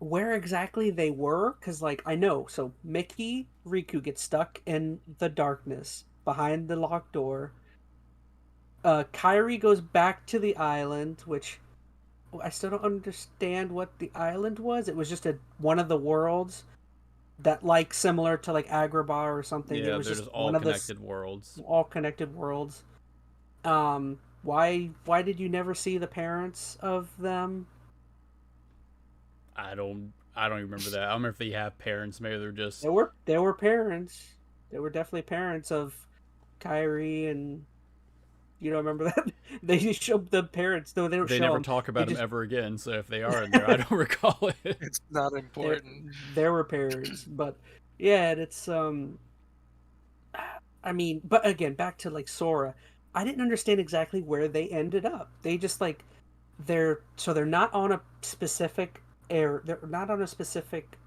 where exactly they were, because like I know, so Mickey, Riku get stuck in the darkness behind the locked door. Kairi goes back to the island, which I still don't understand what the island was. It was just one of the worlds that, like, similar to like Agrabah or something. Yeah, it was just all connected worlds. All connected worlds. Why did you never see the parents of them? I don't even remember that. I don't remember if they have parents. Maybe they're just... There were parents. There were definitely parents of Kairi, and you don't remember that? They showed the parents. No, they don't show them. They never talk about them ever again, so if they are in there, I don't recall it. It's not important. There were parents, but yeah, it's I mean, but again, back to like Sora, I didn't understand exactly where they ended up. They just like they're not on a specific they're not on a specific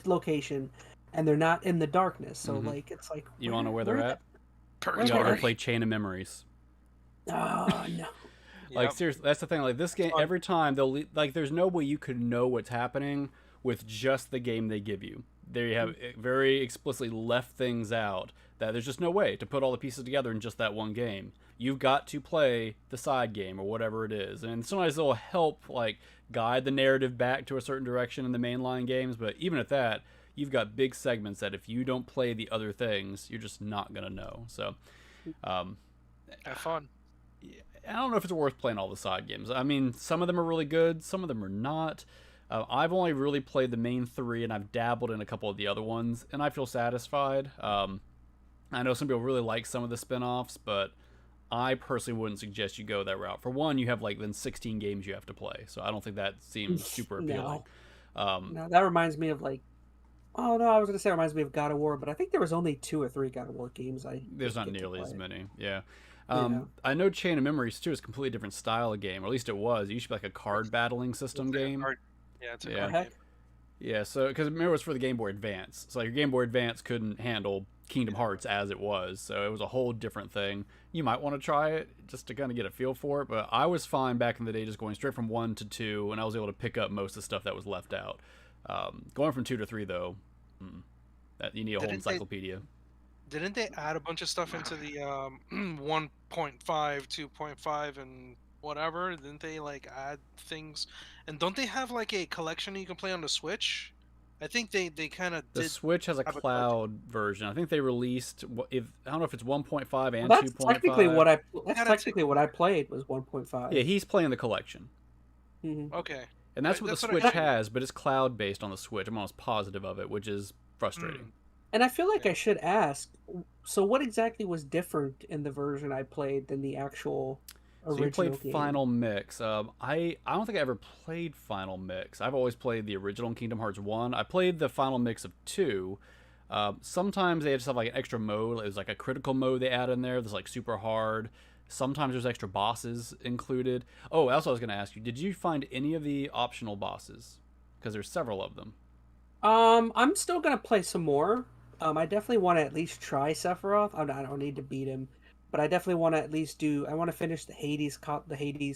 location, and they're not in the darkness. So like it's like, you want to know where they're at? You Purgatory. gotta play Chain of Memories. Oh no. Like seriously, that's the thing. Like this game, every time they'll like, there's no way you could know what's happening with just the game they give you. They have very explicitly left things out that there's just no way to put all the pieces together in just that one game. You've got to play the side game or whatever it is, and sometimes it'll help like guide the narrative back to a certain direction in the mainline games. But even at that, you've got big segments that if you don't play the other things, you're just not gonna know. So, have fun. I don't know if it's worth playing all the side games. I mean, some of them are really good, some of them are not. I've only really played the main 3, and I've dabbled in a couple of the other ones, and I feel satisfied. I know some people really like some of the spin-offs, but I personally wouldn't suggest you go that route. For one, you have like then 16 games you have to play, so I don't think that seems super appealing. No, that reminds me of like, oh no, I was gonna say it reminds me of God of War, but I think there was only 2 or 3 God of War games. There's not nearly as many. Yeah. I know Chain of Memories too is a completely different style of game, or at least it was. It used to be like a card battling system game. Yeah, it's a card game. Yeah, so because remember it was for the Game Boy Advance, so like your Game Boy Advance couldn't handle Kingdom Hearts as it was, so it was a whole different thing. You might want to try it just to kind of get a feel for it, but I was fine back in the day just going straight from 1 to 2, and I was able to pick up most of the stuff that was left out. Going from 2 to 3 though, that you need a whole encyclopedia. Didn't they add a bunch of stuff into the 1.5, 2.5, and whatever? Didn't they like add things? And don't they have like a collection you can play on the Switch? I think they kind of did. The Switch has a cloud version. I think they released. I don't know if it's 1.5 and 2.5. That's technically what I played was 1.5. Yeah, he's playing the collection. Okay. And that's what the Switch has, but it's cloud based on the Switch. I'm almost positive of it, which is frustrating. And I feel like I should ask, so what exactly was different in the version I played than the actual So you played game. Final Mix. I don't think I ever played Final Mix. I've always played the original Kingdom Hearts 1. I played the Final Mix of 2. Sometimes they just have like an extra mode. It was like a critical mode they add in there that's like super hard. Sometimes there's extra bosses included. Oh, also I was going to ask you, did you find any of the optional bosses? Because there's several of them. I'm still gonna play some more. I definitely want to at least try Sephiroth. I don't need to beat him, but I definitely want to at least do. I want to finish the Hades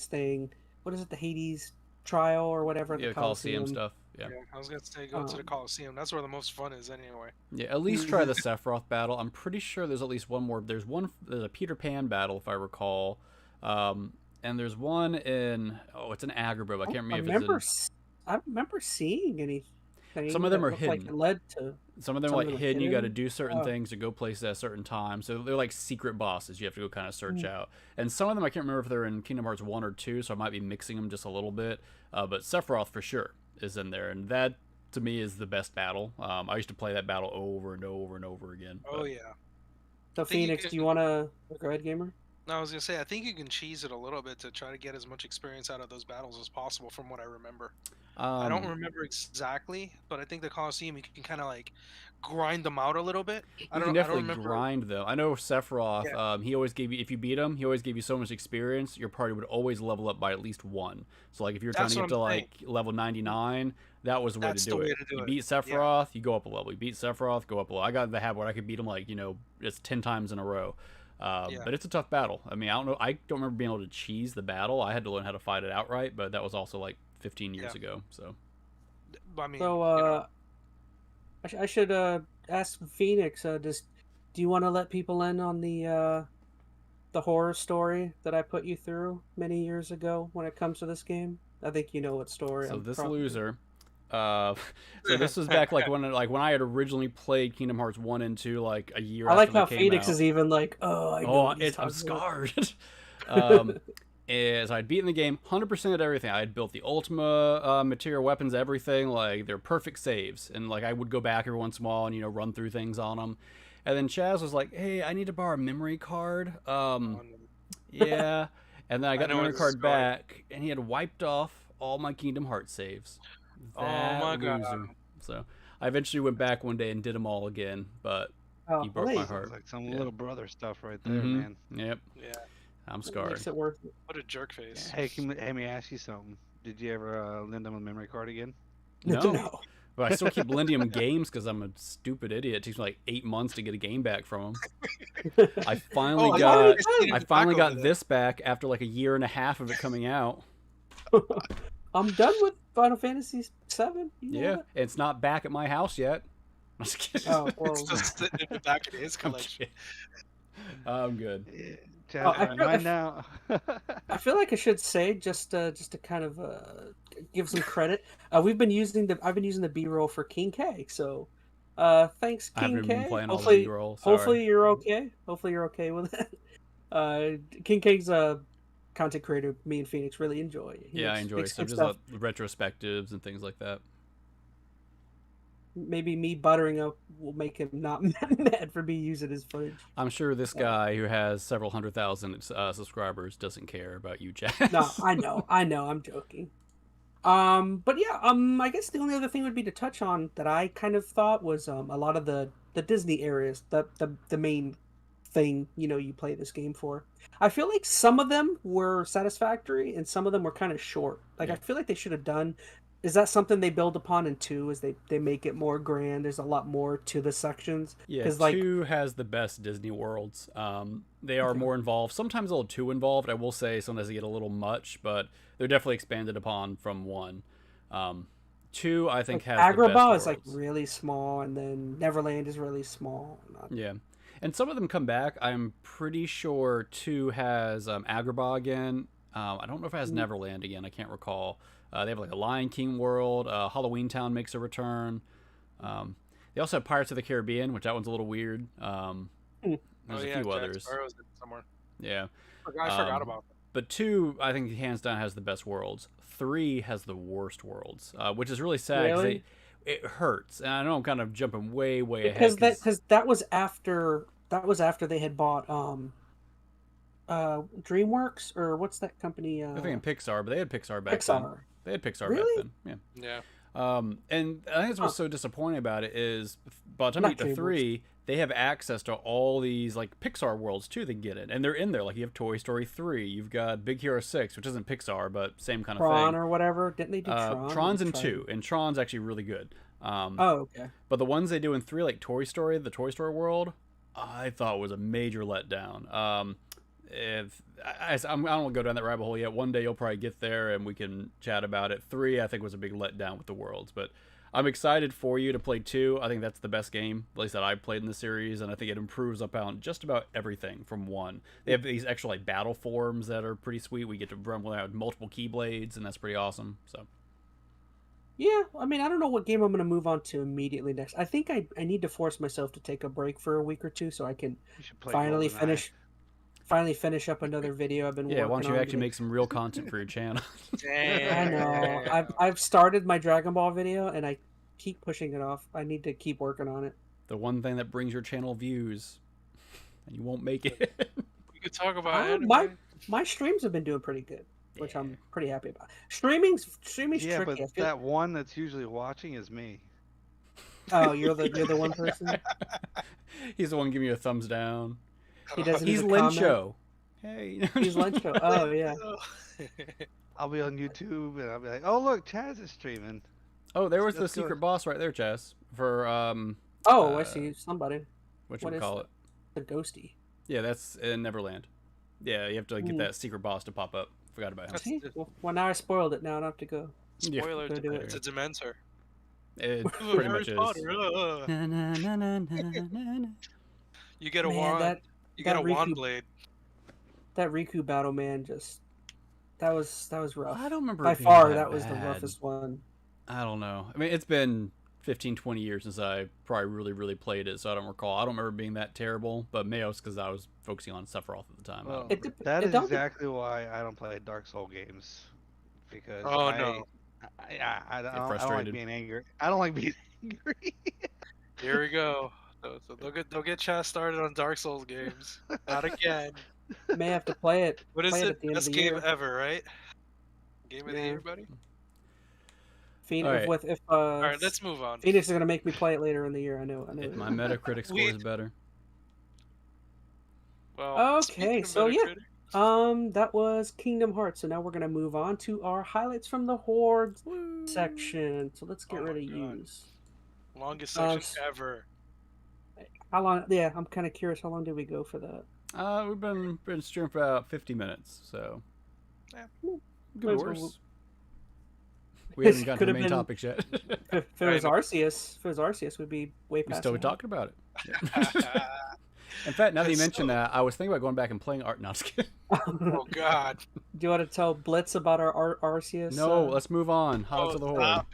thing. What is it? The Hades trial or whatever. Yeah, The Coliseum stuff. Yeah. I was gonna say go to the Coliseum. That's where the most fun is, anyway. Yeah, at least try the Sephiroth battle. I'm pretty sure there's at least one more. There's a Peter Pan battle, if I recall, and there's one in. Oh, it's an Agrabah. I can't remember. I remember seeing anything. Some of them are hidden. Like it led to. Some of them are like hidden. You got to do certain things to go places at a certain time. So they're like secret bosses. You have to go kind of search out. And some of them I can't remember if they're in Kingdom Hearts 1 or 2. So I might be mixing them just a little bit. But Sephiroth for sure is in there, and that to me is the best battle. I used to play that battle over and over and over again. Oh yeah. So Phoenix, do you want to go ahead, gamer? No, I was gonna say I think you can cheese it a little bit to try to get as much experience out of those battles as possible, from what I remember. I don't remember exactly, but I think the Coliseum you can kind of like grind them out a little bit. I don't definitely grind them. I know Sephiroth. Yeah. He always gave you, if you beat him, he always gave you so much experience. Your party would always level up by at least 1. So like if you're trying to get to like level 99, that was the way to do it. You beat Sephiroth, you go up a level. You beat Sephiroth, go up a level. I got the habit where I could beat him like just 10 times in a row. But it's a tough battle. I mean, I don't know. I don't remember being able to cheese the battle. I had to learn how to fight it outright, but that was also like 15 years ago. So, I mean, I should ask Phoenix. Do you want to let people in on the horror story that I put you through many years ago when it comes to this game? I think you know what story. So this loser. So this was back like when I had originally played Kingdom Hearts 1 and 2 like a year. I like how Phoenix is even like, I'm scarred. Is I'd beaten the game 100% of everything. I had built the Ultima material weapons, everything. Like they're perfect saves, and like I would go back every once in a while and run through things on them. And then Chaz was like, "Hey, I need to borrow a memory card." Yeah. And then I got the memory card back, and he had wiped off all my Kingdom Hearts saves. That my God. So I eventually went back one day and did them all again, but he broke my heart. Like some little brother stuff right there, man. Yep. Yeah. I'm scarred. Makes it worth it. What a jerk face. Hey, let me ask you something. Did you ever lend him a memory card again? No. But I still keep lending him games because I'm a stupid idiot. It takes me like 8 months to get a game back from him. I finally got this back after like a year and a half of it coming out. I'm done with Final Fantasy VII. It's not back at my house yet. I'm just kidding. Oh, well. It's just sitting in the back of his collection. I'm good. Now. I feel like I should say just to kind of give some credit. I've been using the B-roll for King K. So thanks, King K. Hopefully you're okay. Hopefully you're okay with it. King K's a content creator me and Phoenix really enjoy. I enjoy it. So just like retrospectives and things like that. Maybe me buttering up will make him not mad for me using his footage. I'm sure this guy who has several 100,000 subscribers doesn't care about you, Chaz. No, I know, I'm joking. But yeah, I guess the only other thing would be to touch on that I kind of thought was a lot of the Disney areas, the main thing you play this game for. I feel like some of them were satisfactory and some of them were kind of short. Like I feel like they should have done. Is that something they build upon in 2? Is they make it more grand? There's a lot more to the sections. Yeah, 2 has the best Disney worlds. They are more involved. Sometimes a little too involved. I will say sometimes they get a little much, but they're definitely expanded upon from 1. 2, I think, has the best Agrabah worlds. is like really small, and then Neverland is really small. Yeah. And some of them come back. I'm pretty sure 2 has Agrabah again. I don't know if it has Neverland again. I can't recall. They have like a Lion King world. Halloween Town makes a return. They also have Pirates of the Caribbean, which that one's a little weird. There's a few others. Somewhere. Yeah. I forgot about that. But 2, I think, hands down has the best worlds. 3 has the worst worlds, which is really sad. Really? It hurts. And I know I'm kind of jumping way ahead. Because that was after they had bought DreamWorks, or what's that company? I think in Pixar, but they had Pixar back then. Pixar. They had Pixar back Really? then. Yeah. Yeah. And I think that's what's so disappointing about it is by the time Not you get to DreamWorks. 3, they have access to all these like Pixar worlds too. They can get in, and they're in there. Like you have Toy Story 3, you've got Big Hero 6, which isn't Pixar, but same kind of Tron thing. or whatever. Didn't they do Tron? Tron's in 2, and Tron's actually really good. Oh, okay. But the ones they do in 3, like Toy Story, the Toy Story world, I thought was a major letdown. If I don't want to go down that rabbit hole yet. One day you'll probably get there and we can chat about it. 3, I think, was a big letdown with the worlds, but I'm excited for you to play 2. I think that's the best game, at least that I've played in the series, and I think it improves upon just about everything from 1. They have these extra like battle forms that are pretty sweet. We get to run with multiple keyblades, and that's pretty awesome. So. Yeah, I mean, I don't know what game I'm going to move on to immediately next. I think I need to force myself to take a break for a week or two so I can finally finish up another video I've been working on. Yeah, why don't you actually make some real content for your channel? I know. I've started my Dragon Ball video and I keep pushing it off. I need to keep working on it. The one thing that brings your channel views, and you won't make it. We could talk about my streams have been doing pretty good, which I'm pretty happy about. Streaming's yeah, tricky. but that one that's usually watching is me. Oh, you're the one person. He's the one giving you a thumbs down. He doesn't. He's Lencho. Hey. He's Lencho. Oh yeah. I'll be on YouTube and I'll be like, "Oh look, Chaz is streaming." Oh, there was the secret boss right there, Chaz. For I see somebody. What you call it? The ghosty. Yeah, that's in Neverland. Yeah, you have to get that secret boss to pop up. Forgot about him. See? Well, now I spoiled it. Now I don't have to go. Spoiler, do it. it's a Dementor. It pretty much is. You get a wand. You get a wand blade. That Riku battle, man, that was rough. I don't remember. By far, that was the roughest one. I don't know. I mean, it's been 15, 20 years since I probably really played it, so I don't recall. I don't remember being that terrible, but maybe it's because I was focusing on Sephiroth at the time. Well, that is exactly why I don't play Dark Soul games, because I don't like being angry. I don't like being angry. Here we go. So they'll get Chaz started on Dark Souls games. Not again. May have to play it. What is it? Best game year. ever, right? Game of the year, buddy. Phoenix, all right, let's move on. Phoenix is gonna make me play it later in the year. I know. If my Metacritic score is better. Well, okay, so yeah, that was Kingdom Hearts. So now we're gonna move on to our highlights from the Horde section. So let's get rid of use. Longest section ever. How long? Yeah, I'm kind of curious. How long did we go for that? We've been streaming for about 50 minutes, so good worse. We haven't gotten to the main topics yet. If it was Arceus, we'd be way past. We'd still be talking about it. Yeah. In fact, now that you mentioned that, I was thinking about going back and playing art. No, just kidding. Oh God! Do you want to tell Blitz about our Arceus? No, let's move on. Highlights of the Horde.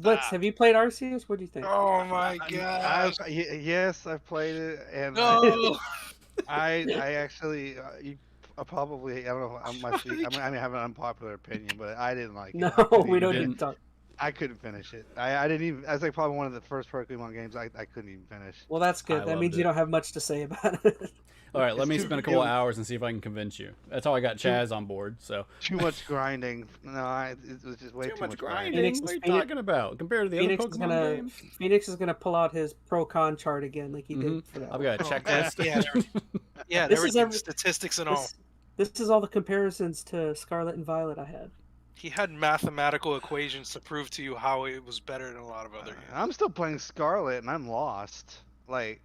Blitz, have you played Arceus? What do you think? Oh my God! Yes, I've played it, and no. I actually, probably, I don't know. I have an unpopular opinion, but I didn't like it. No, we don't need to talk. I couldn't finish it. I didn't even. I was like probably one of the first Pokemon games I couldn't even finish. Well, that's good. That means you don't have much to say about it. All right, let me spend a couple of hours and see if I can convince you. That's how I got Chaz on board. So too much grinding. No, it was just way too much grinding. What are you talking about compared to the other Pokemon games? Phoenix is gonna pull out his pro-con chart again, like he did for that. I've got a checklist. Yeah, there were statistics and all. This is all the comparisons to Scarlet and Violet I had. He had mathematical equations to prove to you how it was better than a lot of other games. I'm still playing Scarlet and I'm lost. Like,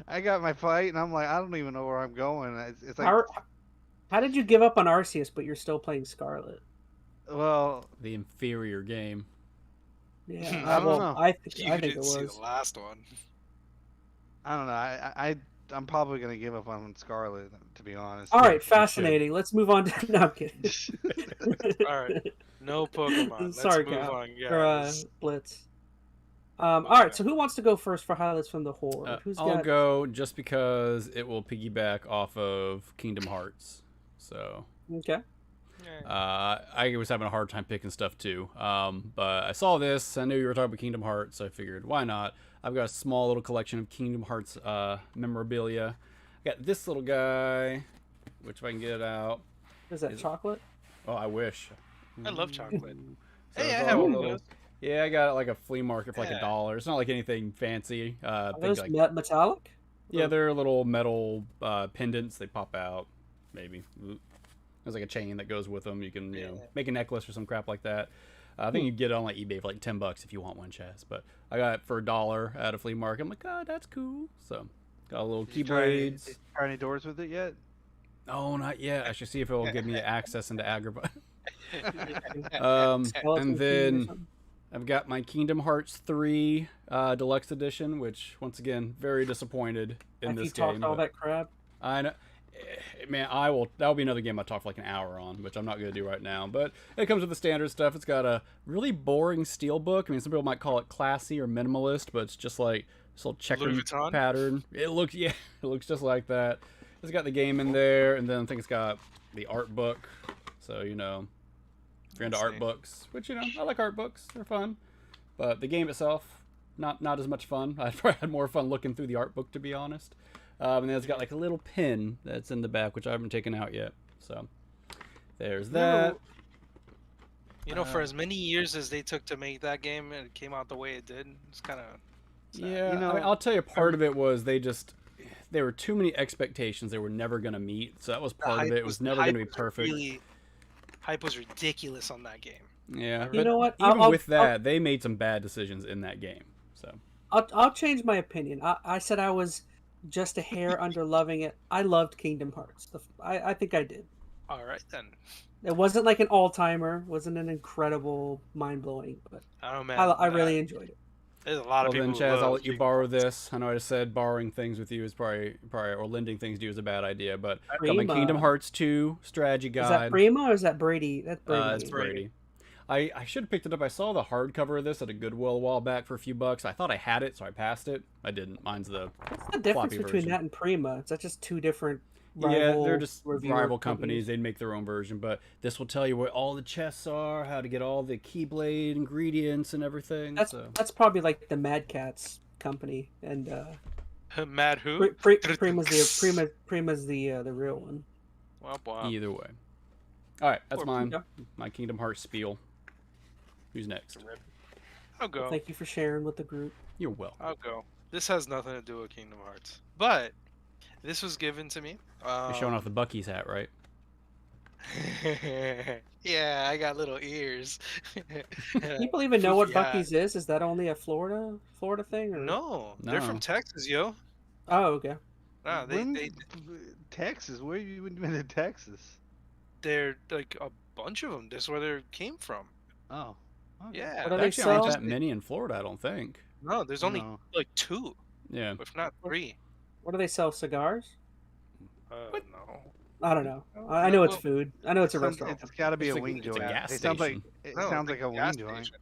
I got my fight and I'm like, I don't even know where I'm going. It's like, how did you give up on Arceus, but you're still playing Scarlet? Well, the inferior game. Yeah, I don't know. I think it was see the last one. I don't know. I'm probably gonna give up on Scarlet, to be honest. All right, fascinating. Let's move on to. No, I'm kidding. All right, no Pokemon. Sorry, Let's move on, or, Blitz. All right, so who wants to go first for highlights from the Horde? I'll go just because it will piggyback off of Kingdom Hearts. So. Okay. I was having a hard time picking stuff too, but I saw this. I knew you were talking about Kingdom Hearts, so I figured why not. I've got a small little collection of Kingdom Hearts memorabilia. Got this little guy, which if I can get it out. Is that chocolate? Oh, I wish. I love chocolate. So Hey, it's I have all one of little- those. Yeah, I got it like a flea market for like Yeah. $1. It's not like anything fancy. Are Things those like metallic? yeah, they're little metal pendants. They pop out. Maybe there's like a chain that goes with them. You can make a necklace or some crap like that. I think you can get it on like eBay for like $10 if you want one, Chaz. But I got it for $1 at a flea market. I'm like, oh, that's cool. So got a little keyblades. Did you try any doors with it yet? Oh, not yet. I should see if it will give me access into Agrabah. Skeleton And key or then something? I've got my KingdomHearts 3 Deluxe Edition, which once again very disappointed in Have this you talked game. all but that crap? I know, man. I will. That'll be another game I talk for like an hour on, which I'm not going to do right now. But it comes with the standard stuff. It's got a really boring steel book. I mean, some people might call it classy or minimalist, but it's just like this little checkered Vuitton? pattern. It looks it looks just like that. It's got the game in there, and then I think it's got the art book. So if you're into art books, which I like art books. They're fun, but the game itself, not as much fun. I've probably had more fun looking through the art book, to be honest. And then it's got like a little pin that's in the back, which I haven't taken out yet. So there's that. For as many years as they took to make that game, and it came out the way it did. It's kind of Yeah, I mean, I'll tell you, part of it was there were too many expectations they were never going to meet. So that was part of it. It was never going to be perfect. Hype was ridiculous on that game. Yeah, You know what? Even with that, they made some bad decisions in that game. So I'll change my opinion. I said I was just a hair under loving it. I loved Kingdom Hearts. I think I did. All right then. It wasn't like an all-timer. Wasn't an incredible, mind-blowing, but Oh man, I really enjoyed it. There's a lot of people. Then, who Chaz, love I'll let you Kingdom borrow Hearts. this. I know I just said borrowing things with you is probably or lending things to you is a bad idea, but I got my Prima. Kingdom Hearts 2 strategy guide. Is that Prima or is that Brady? That's Brady. It's Brady. I should have picked it up. I saw the hardcover of this at a Goodwill a while back for a few bucks. I thought I had it, so I passed it. I didn't. Mine's the What's the difference floppy between version. that and Prima? Is that just two different Yeah, they're just reviewer rival companies. They'd make their own version, but this will tell you where all the chests are, how to get all the Keyblade ingredients and everything. That's probably like the Mad Catz company, and Mad who? Prima's the real one. Wow. Either way. All right, that's Or mine. Prima. My Kingdom Hearts spiel. Who's next? I'll go. Thank you for sharing with the group. You're welcome. I'll go. This has nothing to do with Kingdom Hearts, but this was given to me. You're showing off the Bucky's hat, right? Yeah, I got little ears. People even know what Yeah. Bucky's is? Is that only a Florida thing? Or... No, they're No. from Texas, yo. Oh, okay. No, Texas? Where you been in Texas? they're like a bunch of them. That's where they came from. Oh. Okay. Yeah. What do they Actually, aren't sell? that many in Florida, I don't think. No, there's only No. like 2, Yeah. if not 3. What do they sell? Cigars? What? No. I don't know. I know it's food. I know it's a restaurant. It's got to be It's a like- wing it's a joint. gas It sounds like station. it No, sounds it's like a gas wing joint. station.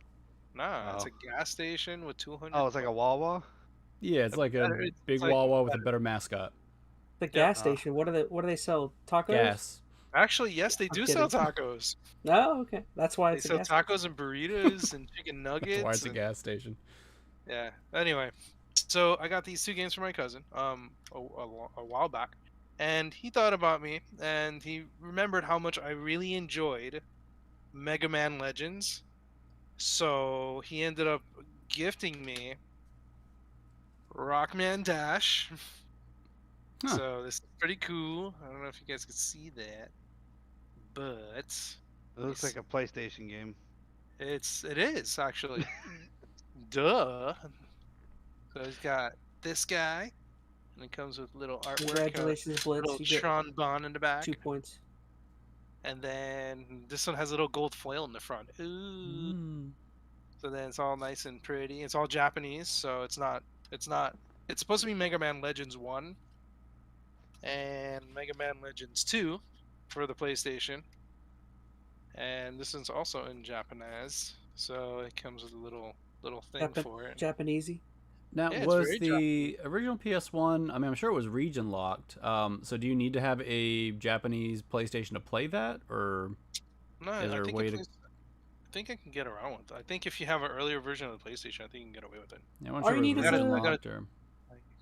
Nah, it's Oh. a gas station with 200. Oh, it's like a Wawa. Yeah, it's like a It's big like Wawa with a better mascot. The gas station. What do they sell? Tacos? Gas. Actually, yes, they I'm do sell kidding. tacos. No, okay. That's why They it's a sell gas. tacos and burritos and chicken nuggets. That's why it's a and- gas station. Yeah. Anyway, so I got these 2 games for my cousin a while back, and he thought about me, and he remembered how much I really enjoyed Mega Man Legends. So he ended up gifting me Rockman Dash. Huh. So this is pretty cool. I don't know if you guys could see that, but It looks like a PlayStation game. it is actually. Duh. So he's got this guy, and it comes with little artwork. Congratulations, Blitz. Little You get Tron Bon in the back, 2 points. and then this one has a little gold foil in the front. Ooh. Mm. So then it's all nice and pretty. It's all Japanese, so it's not. It's supposed to be Mega Man Legends 1 and Mega Man Legends 2 for the PlayStation. And this one's also in Japanese, so it comes with a little thing for it. Japanesey. Now, Yeah, it's was very the original PS1, I mean, I'm sure it was region locked. So do you need to have a Japanese PlayStation to play that? Or No, is there I a think, way it to... plays- I think I can get around with it. I think if you have an earlier version of the PlayStation, I think you can get away with it. Yeah, I'm All sure you it was need is region a- locked or...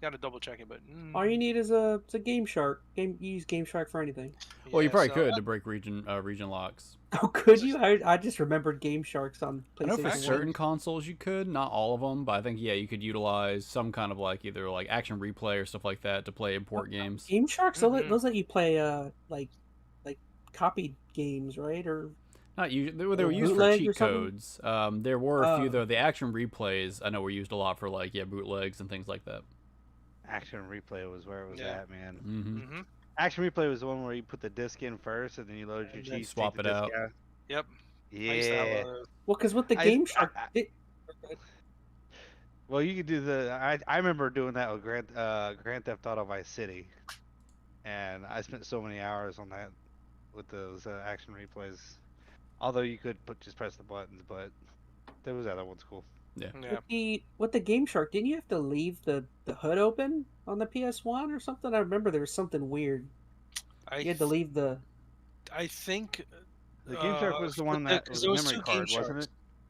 Gotta double check it, but All you need is a Game Shark. You use Game Shark for anything. Well, you yeah, probably so, could to break region locks. Oh, could you? I just remembered Game Sharks on I know for PlayStation 1. certain consoles you could, not all of them, but I think you could utilize some kind of like either like action replay or stuff like that to play import games. Game Sharks, those let you play like copied games, right? Or not they were used for cheat codes. There were a few though. Oh. The action replays I know were used a lot for like bootlegs and things like that. Action replay was where it was at, man. Mm-hmm. Action replay was the one where you put the disc in first, and then you load your cheats, swap take the it disc out. Yep. Yeah. Well, because with the Game Shark, well, you could do I remember doing that with Grand Theft Auto Vice City, and I spent so many hours on that with those action replays. Although you could just press the buttons, but there was other ones cool. Yeah. With the Game Shark, didn't you have to leave the hood open on the PS1 or something? I remember there was something weird. You had to leave the. I think the Game Shark was the one that was a memory card, wasn't it?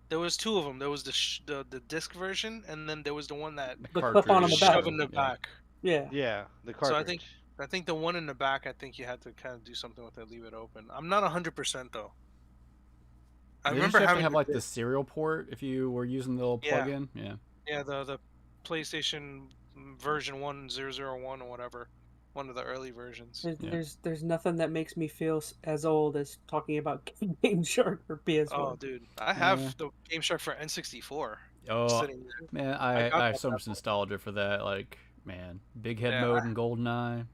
There was two of them. There was the disc version, and then there was the one that the clip on the back. Shove in the back. Yeah. Yeah, the cartridge. So I think the one in the back, I think you had to kind of do something with it, leave it open. I'm not 100% though. I remember having to have like the serial port if you were using the little plug-in. Yeah. Yeah, the PlayStation version 1001 or whatever, one of the early versions. There's nothing that makes me feel as old as talking about Game Shark for PS1. Oh, dude, I have the Game Shark for N64. Oh man, I have so much nostalgia for that. Like, man, big head mode and GoldenEye.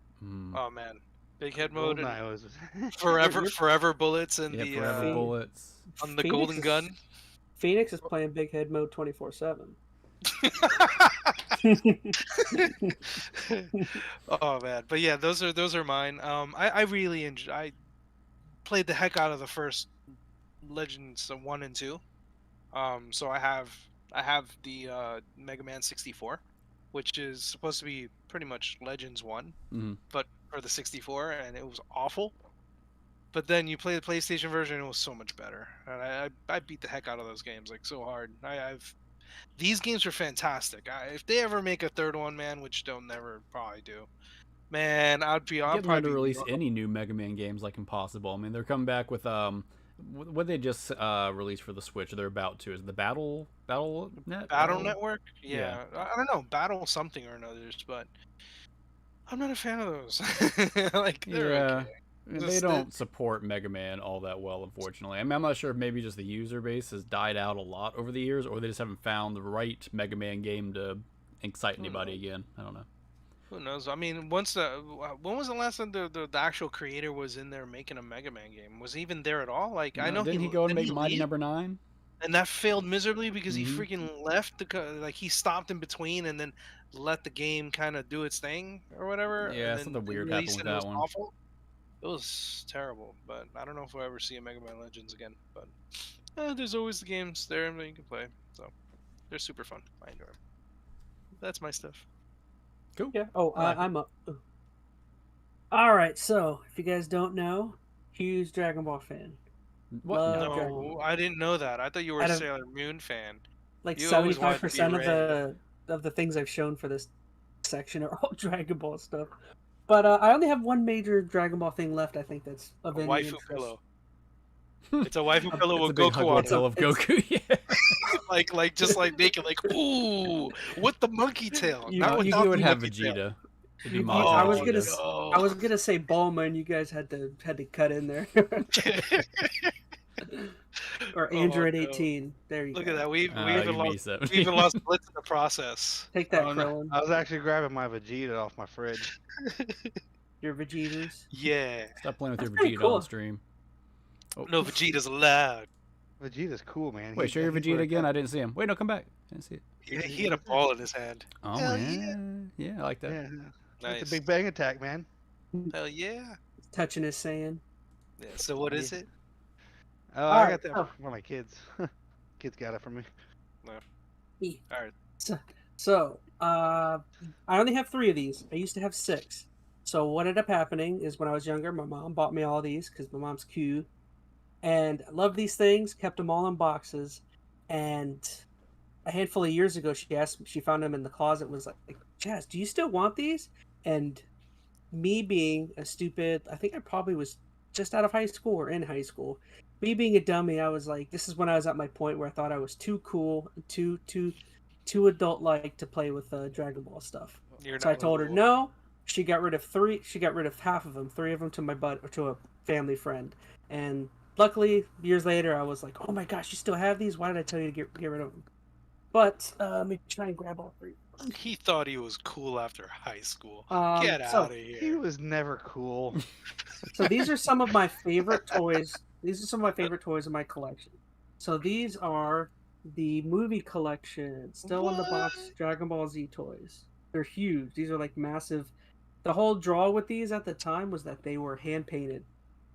Oh man, big head mode and was... forever bullets and the forever bullets on the golden gun. Phoenix is playing big head mode 24/7. Oh man, but yeah, those are mine. I really I played the heck out of the first Legends 1 and 2. So I have the Mega Man 64, which is supposed to be pretty much Legends 1, but for the 64, and it was awful. But then you play the PlayStation version, it was so much better, and I beat the heck out of those games like so hard. These games are fantastic. If they ever make a third one, man, which they'll never probably do, man, I'd probably to release any new Mega Man games like impossible. I mean, they're coming back with what they just released for the Switch. They're about to is the Battle Network. Yeah, I don't know, Battle something or another's, but I'm not a fan of those. Like they're okay. They don't support Mega Man all that well, unfortunately. I mean, I'm not sure if maybe just the user base has died out a lot over the years, or they just haven't found the right Mega Man game to excite anybody again. I don't know. Who knows? I mean, when was the last time the actual creator was in there making a Mega Man game? Was he even there at all? Like, I know didn't he go and make Mighty Number 9? And that failed miserably because he freaking left he stopped in between and then let the game kind of do its thing or whatever. Yeah, something weird happened with that one. Awful. It was terrible, but I don't know if we'll ever see a Mega Man Legends again. But there's always the games there that you can play, so they're super fun. I enjoy them. That's my stuff. Cool. Yeah. Oh, I'm up. Ooh. All right. So, if you guys don't know, huge Dragon Ball fan. What? No, I didn't know that. I thought you were a Sailor Moon fan. Like 75% of the things I've shown for this section are all Dragon Ball stuff. But I only have one major Dragon Ball thing left. I think that's of any waifu interest. pillow. It's a waifu pillow with Goku on it. Of Goku, yeah. like just like naked, like ooh, with the monkey tail. You would have Vegeta. I was gonna say Bulma, and you guys had to cut in there. Or Android 18. There you go. Look at that. We even lost Blitz in the process. Take that, Krillin. I was actually grabbing my Vegeta off my fridge. Your Vegetas? Yeah. Stop playing with your Vegeta on stream. Oh. No, Vegeta's allowed. Vegeta's cool, man. Wait, show your Vegeta again? I didn't see him. Wait, no, come back. I didn't see it. Yeah, he had a ball in his hand. Oh, man. Yeah, I like that. Yeah. Nice. It's a big bang attack, man. Hell yeah. Touching his sand. Yeah, so what is it? Oh, I got that for my kids. Kids got it from me. No. All right. So, I only have 3 of these. I used to have 6. So what ended up happening is when I was younger, my mom bought me all these because my mom's cute. And I loved these things, kept them all in boxes. And a handful of years ago, she found them in the closet, was like Chaz, do you still want these? And me being a stupid, I think I probably was just out of high school or in high school. Me being a dummy, I was like, this is when I was at my point where I thought I was too cool, too adult-like to play with Dragon Ball stuff. So I told her no. She got rid of 3. She got rid of half of them, 3 of them to to a family friend. And luckily, years later, I was like, oh my gosh, you still have these? Why did I tell you to get rid of them? But let me try and grab all 3. He thought he was cool after high school. Get So out of here. He was never cool. So these are some of my favorite toys. These are some of my favorite toys in my collection. So these are the movie collection, still in the box, Dragon Ball Z toys. They're huge. These are like massive. The whole draw with these at the time was that they were hand painted,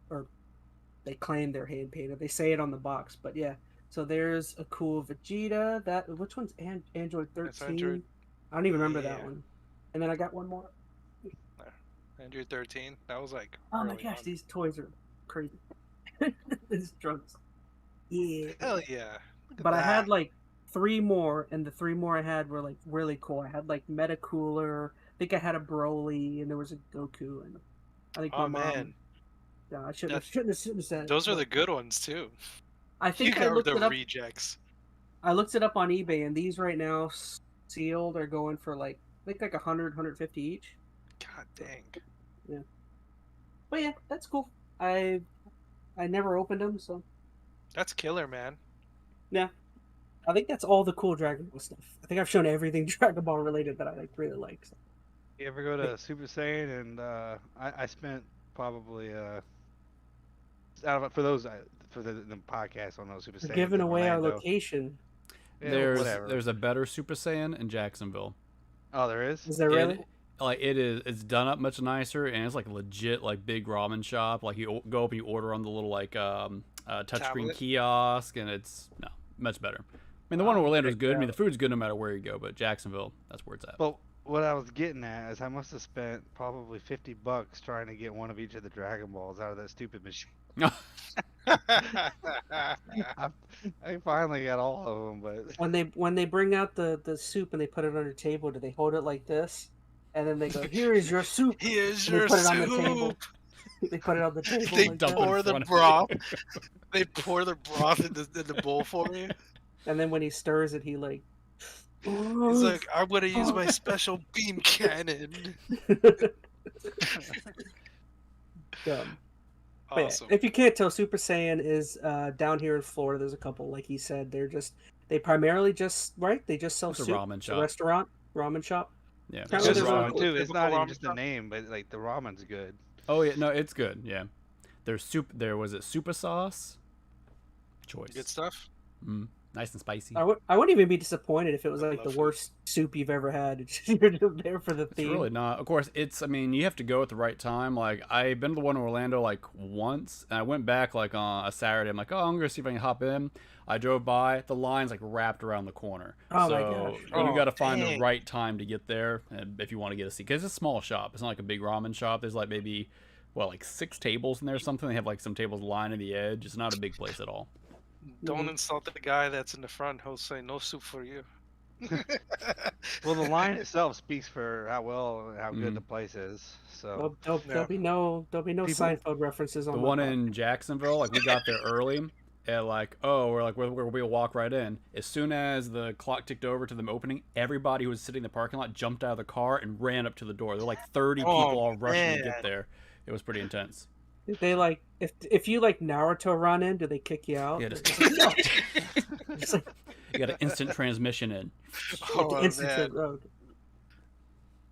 or they claimed they're hand painted. They say it on the box, but yeah. So there's a cool Vegeta. Which one's Android 13? I don't even remember that one. And then I got one more. Android 13. That was like. Oh my gosh, these toys are crazy. These drugs. Yeah. Hell yeah. But I had like 3 more, and the 3 more I had were like really cool. I had like Metacooler. I think I had a Broly, and there was a Goku, and I think my mom. Man. Yeah, I shouldn't have said. Those are the good ones too. I think I looked it up. Rejects. I looked it up on eBay, and these right now sealed are going for like I think like 100, 150 each. God dang. Yeah. But yeah, that's cool. I never opened them, so. That's killer, man. Yeah. I think that's all the cool Dragon Ball stuff. I think I've shown everything Dragon Ball related that I like really like. So. You ever go to Super Saiyan? And I spent probably for the podcast on those Super Saiyans. We're giving away our location. Yeah, there's a better Super Saiyan in Jacksonville. Oh, there is? Is there really? It's done up much nicer, and it's like legit like big ramen shop. Like you go up and you order on the little like touchscreen kiosk, and it's much better. I mean, the one in Orlando is good. I mean, the food's good no matter where you go, but Jacksonville, that's where it's at. Well, what I was getting at is I must have spent probably $50 trying to get one of each of the Dragon Balls out of that stupid machine. I finally got all of them, but when they bring out the soup and they put it on your table, do they hold it like this? And then they go, "Here is your soup." Here's your soup. On the table. They put it on the table. They pour the broth. They pour the broth in the bowl for you. And then when he stirs it, he like. He's like, "I'm gonna use my special beam cannon." Dumb. Awesome. Yeah, if you can't tell, Super Saiyan is down here in Florida. There's a couple, like he said. They primarily just they just sell soup. Ramen shop. A restaurant, ramen shop. Yeah, it's just ramen too. It's not even just the name, but like the ramen's good. Oh yeah, no, it's good. Yeah, there's soup. There was it super sauce. Choice. Good stuff. Nice and spicy. I wouldn't even be disappointed if it was like the worst soup you've ever had. You're just there for the theme. It's really not. Of course, I mean, you have to go at the right time. Like, I've been to the one in Orlando like once, and I went back like on a Saturday. I'm like, oh, I'm gonna see if I can hop in. I drove by. The line's like wrapped around the corner. Oh so my gosh! You got to find the right time to get there, and if you want to get a seat, because it's a small shop. It's not like a big ramen shop. There's like maybe like 6 tables in there or something. They have like some tables lining the edge. It's not a big place at all. Don't insult the guy that's in the front. He'll say no soup for you. Well, the line itself speaks for how good the place is. So there'll be no Seinfeld references on the one in Jacksonville. Like we got there early, and like we'll walk right in. As soon as the clock ticked over to them opening, everybody who was sitting in the parking lot jumped out of the car and ran up to the door. There were like 30 people all rushing to get there. It was pretty intense. They like if you like Naruto run in, do they kick you out? Yeah, you got an instant transmission in. Oh, instant road.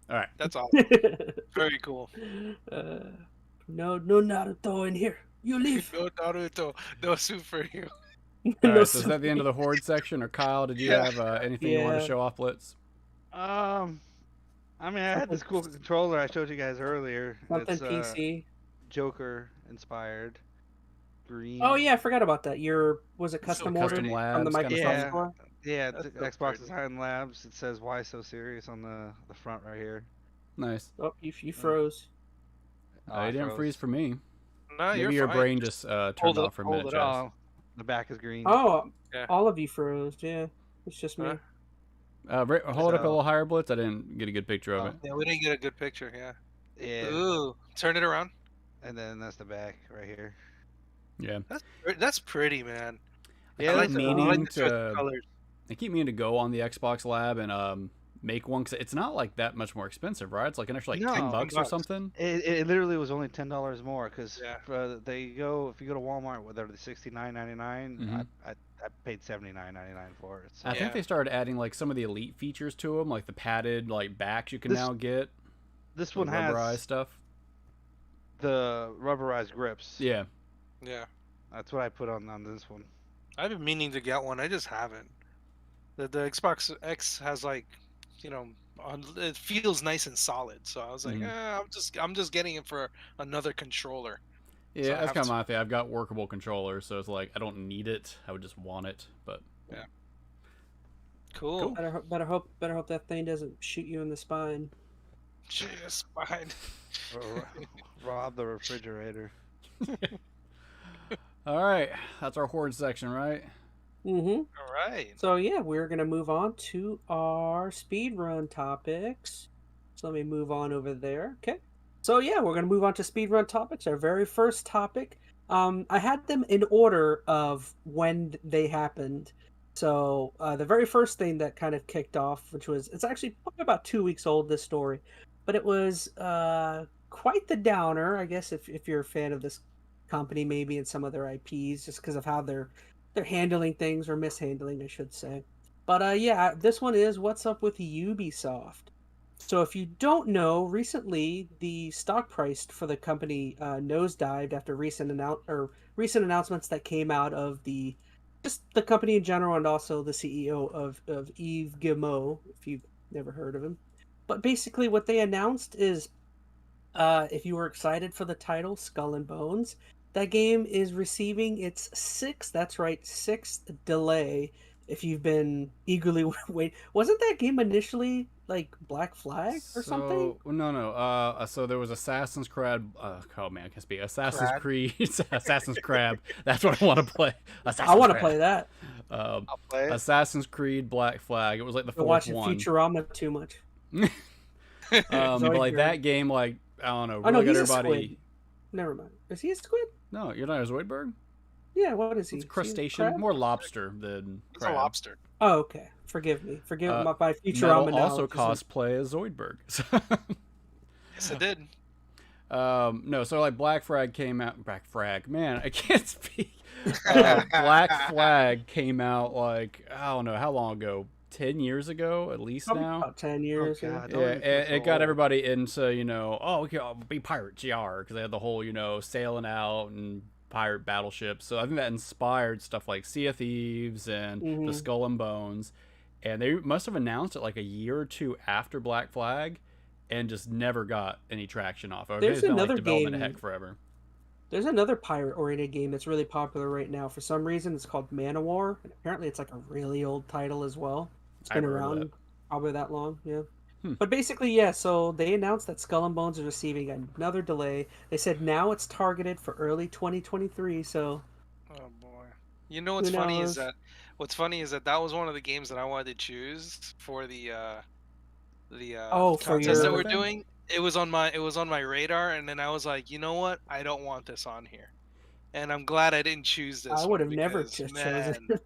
All right, that's all. Very cool. No Naruto in here. You leave. No Naruto. No soup for you. All right, so is that the end of the Horde section, or Kyle? Did you have anything you want to show off, Blitz? I mean, I had this cool controller I showed you guys earlier. Something PC. Joker inspired. Green. Oh yeah, I forgot about that. Was it custom ordered from the Microsoft store? Yeah, Xbox Design Labs. It says "Why so serious" on the front right here. Nice. Oh, you froze. You didn't freeze for me. No, maybe your brain just turned off for a minute. Oh, the back is green. Oh, all of you froze. Yeah, it's just me. Hold it up a little higher, Blitz. I didn't get a good picture of it. Yeah, we didn't get a good picture. Yeah. Yeah. Ooh, turn it around. And then that's the back right here. Yeah. That's pretty, man. Yeah, I like that's the, I like the choice of colors. I keep meaning to go on the Xbox Lab and make one, because it's not like that much more expensive, right? It's like an extra like $10 or something. It literally was only $10 more because Yeah. if you go to Walmart, whether it's $69.99, I paid $79.99 for it. So. I think they started adding like some of the elite features to them, like the padded like backs you can now get. This one has rubberized stuff. The rubberized grips. Yeah. Yeah. That's what I put on this one. I've been meaning to get one. I just haven't. The Xbox X has like, you know, it feels nice and solid. So I was like, I'm just getting it for another controller. Yeah, so that's kind of my thing. I've got workable controllers, so it's like I don't need it. I would just want it, but yeah. Cool. Better hope that thing doesn't shoot you in the spine. Shoot you in the spine. Rob the refrigerator. All right, that's our horde section, right? Mm-hmm. All right. So yeah, we're gonna move on to our speedrun topics. So let me move on over there. Okay. So yeah, we're gonna move on to speedrun topics. Our very first topic. I had them in order of when they happened. So the very first thing that kind of kicked off, it's actually probably about 2 weeks old, this story, but it was quite the downer, I guess, if you're a fan of this company, maybe, and some of their IPs, just because of how they're handling things, or mishandling, I should say. But yeah, this one is what's up with Ubisoft. So if you don't know, recently the stock price for the company nosedived after recent announcements that came out of the company in general, and also the CEO of Yves Guillemot, if you've never heard of him. But basically what they announced is, if you were excited for the title Skull and Bones, that game is receiving its sixth delay. If you've been eagerly waiting, wasn't that game initially like Black Flag or something? No. So there was Assassin's Creed. Oh man, I can't speak. Assassin's Creed. Assassin's Crab. That's what I want to play. I want to play that. I'll play it. Assassin's Creed Black Flag. It was like the fourth watching one. Futurama too much. But like that game, like I don't know. Really he's everybody. A squid. Never mind. Is he a squid? No, you're not a Zoidberg? Yeah, what is he? It's crustacean, more lobster than crab. It's a lobster. Oh, okay. Forgive me. My Futurama Metal also cosplay as Zoidberg. Yes, it did. No, so like Black Flag came out. Man, I can't speak. Black Flag came out like, I don't know, how long ago? 10 years ago, at least. Probably now. About 10 years. Oh, God, Yeah, it got everybody into, okay, I'll be pirates, because they had the whole, sailing out and pirate battleships. So I think that inspired stuff like Sea of Thieves and the Skull and Bones. And they must have announced it like a year or two after Black Flag and just never got any traction off. There's another development game. Heck forever. There's another pirate-oriented game that's really popular right now. For some reason, it's called Man of War, and apparently it's like a really old title as well. It's been around probably that long, yeah. But basically, yeah, so they announced that Skull and Bones is receiving another delay. They said now it's targeted for early 2023, so... Oh, boy. You know what's funny is that... that was one of the games that I wanted to choose for the contest that we're doing. It was on my radar, and then I was like, you know what? I don't want this on here. And I'm glad I didn't choose this. I would have never chosen it.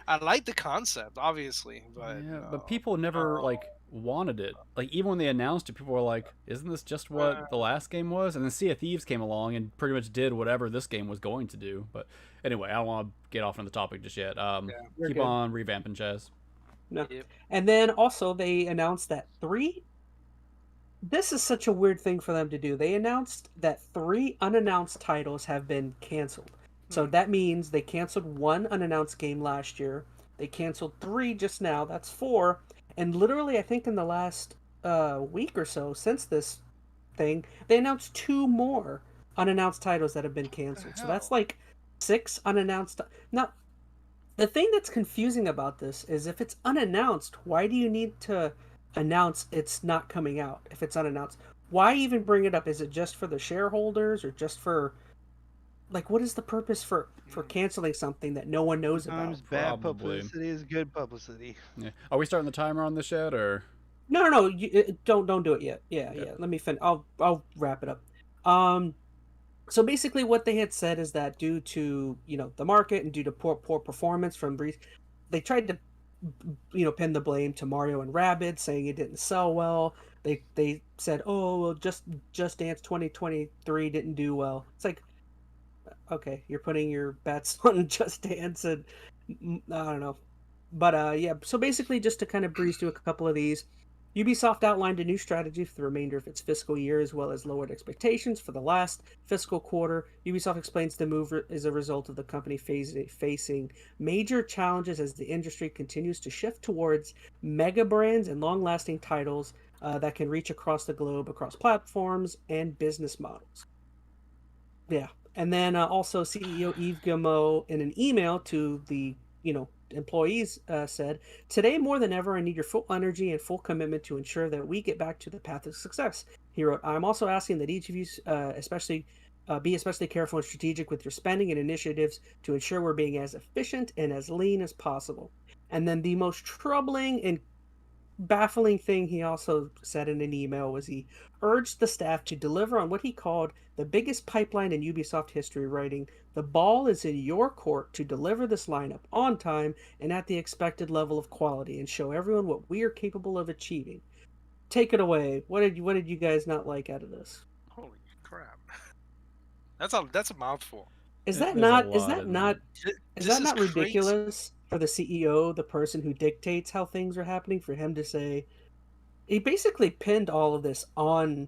I like the concept, obviously, but but people never wanted it. Like even when they announced it, people were like, "Isn't this just what the last game was?" And then Sea of Thieves came along and pretty much did whatever this game was going to do. But anyway, I don't want to get off on the topic just yet. Keep on revamping, Chaz. No. Yep. And then also they announced that this is such a weird thing for them to do. They announced that 3 unannounced titles have been canceled. So that means they canceled 1 unannounced game last year. They canceled 3 just now. That's 4. And literally, I think in the last week or so since this thing, they announced 2 more unannounced titles that have been canceled. So that's like 6 unannounced. Now, the thing that's confusing about this is if it's unannounced, why do you need to announce it's not coming out if it's unannounced? Why even bring it up? Is it just for the shareholders or just for... like, what is the purpose for canceling something that no one knows Sometimes about? bad Probably. publicity is good publicity. Yeah. Are we starting the timer on this yet, or? No. Don't do it yet. Yeah, Okay. yeah. Let me finish. I'll wrap it up. So basically, what they had said is that due to the market and due to poor performance from Breeze, they tried to pin the blame to Mario and Rabbids, saying it didn't sell well. They said, oh well, Just Dance 2023 didn't do well. It's like, okay, you're putting your bets on Just Dance, and I don't know. But yeah, so basically, just to kind of breeze through a couple of these, Ubisoft outlined a new strategy for the remainder of its fiscal year, as well as lowered expectations for the last fiscal quarter. Ubisoft explains the move is a result of the company facing major challenges as the industry continues to shift towards mega brands and long-lasting titles that can reach across the globe, across platforms and business models. Yeah. And then also CEO Yves Guillemot, in an email to the employees, said, "Today more than ever, I need your full energy and full commitment to ensure that we get back to the path of success." He wrote, "I'm also asking that each of you be especially careful and strategic with your spending and initiatives to ensure we're being as efficient and as lean as possible." And then the most troubling and baffling thing he also said in an email was he urged the staff to deliver on what he called the biggest pipeline in Ubisoft history, writing, "The ball is in your court to deliver this lineup on time and at the expected level of quality and show everyone what we are capable of achieving." Take it away. What did you guys not like out of this? Holy crap. That's a mouthful. Is that There's a not lot of them. is This that is not crazy. ridiculous for the CEO, the person who dictates how things are happening, for him to say he basically pinned all of this on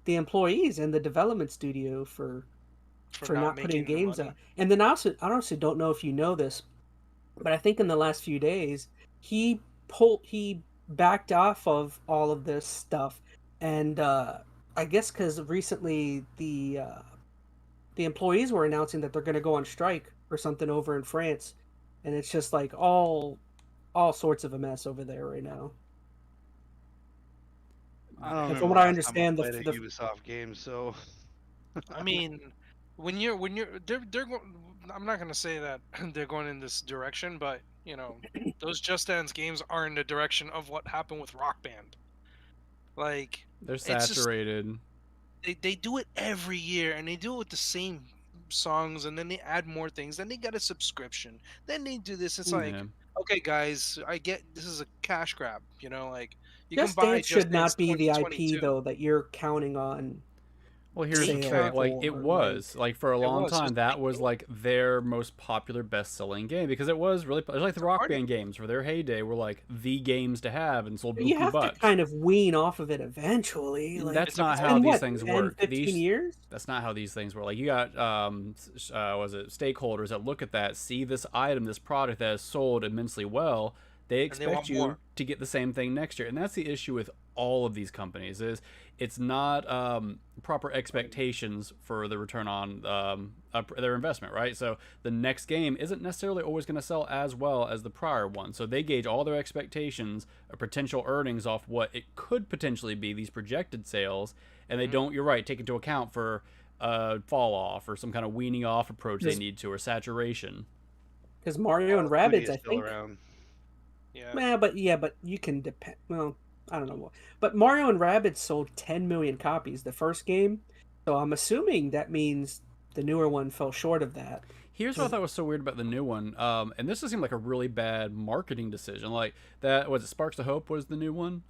the employees and the development studio for not putting making the games money. out. And then I also don't know if you know this, but I think in the last few days he backed off of all of this stuff, and I guess because recently the employees were announcing that they're going to go on strike or something over in France, and it's just like all sorts of a mess over there right now. I don't And remember from the what I last time I understand, played a Ubisoft game, so I mean, when you're they're going. I'm not gonna say that they're going in this direction, but those Just Dance games are in the direction of what happened with Rock Band. Like, They're it's just saturated. they do it every year, and they do it with the same songs, and then they add more things. Then they get a subscription. Then they do this. It's like, Yeah. okay, guys, I get this is a cash grab. Like you can Just buy Dance Just should Dance not be the IP 2022. though that you're counting on Well, here's the They sales thing. count. Like, it for. was like for a It long was. It was time a that big was deal. like their most popular best-selling game because it was really. It was like the Rock party. Band games for their heyday were like the games to have and sold You buku have to bucks. kind of wean off of it eventually. Like, That's not it's how been these what, things 10, work. 15 years? That's not how these things work. Like, you got was it stakeholders that look at that, see this item, this product that is sold immensely well, they And they want expect you more. to get the same thing next year. And that's the issue with all of these companies is it's not proper expectations for the return on their investment, right? So the next game isn't necessarily always going to sell as well as the prior one. So they gauge all their expectations of potential earnings off what it could potentially be, these projected sales, and they don't, you're right, take into account for fall off or some kind of weaning off approach they need to, or saturation. Because Mario and Call of Duty Rabbids, is I still think. around. Yeah. But you can depend. Well, I don't know what. But Mario and Rabbids sold 10 million copies the first game, so I'm assuming that means the newer one fell short of that. Here's what I thought was so weird about the new one, and this just seemed like a really bad marketing decision. Like, that was it, Sparks of Hope was the new one.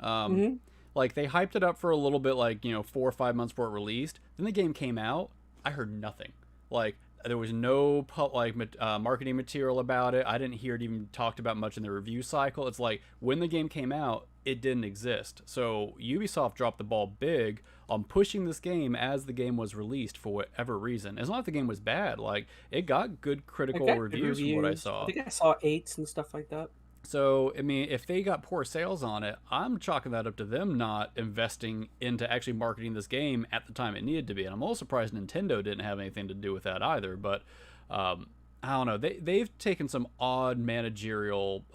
Like, they hyped it up for a little bit, like 4 or 5 months before it released. Then the game came out. I heard nothing. Like, there was no marketing material about it. I didn't hear it even talked about much in the review cycle. It's like when the game came out, it didn't exist. So Ubisoft dropped the ball big on pushing this game as the game was released for whatever reason. It's not like the game was bad. Like, it got good critical reviews from what I saw. I think I saw 8s and stuff like that. So, I mean, if they got poor sales on it, I'm chalking that up to them not investing into actually marketing this game at the time it needed to be. And I'm a little surprised Nintendo didn't have anything to do with that either. But I don't know. They've taken some odd managerial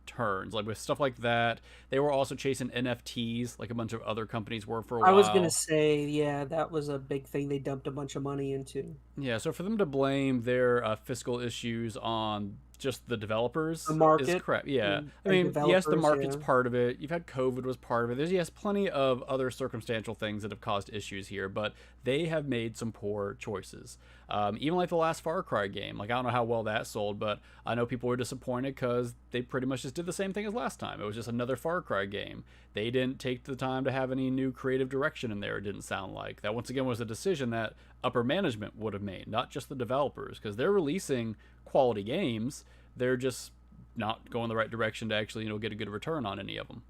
turns, like with stuff like that. They were also chasing NFTs, like a bunch of other companies were for a while. I was gonna say, yeah, that was a big thing they dumped a bunch of money into. Yeah, so for them to blame their fiscal issues on just the The developers is market, crap. Yeah, and I mean, yes, the developers, market's yeah. part of it. You've had COVID was part of it. There's yes, plenty of other circumstantial things that have caused issues here, but they have made some poor choices. Even like the last Far Cry game, like I don't know how well that sold, but I know people were disappointed because they pretty much just did the same thing as last time. It was just another Far Cry game. They didn't take the time to have any new creative direction in there. It didn't sound like that. Once again, was a decision that upper management would have made, not just the developers, because they're releasing quality games. They're just not going the right direction to actually, get a good return on any of them.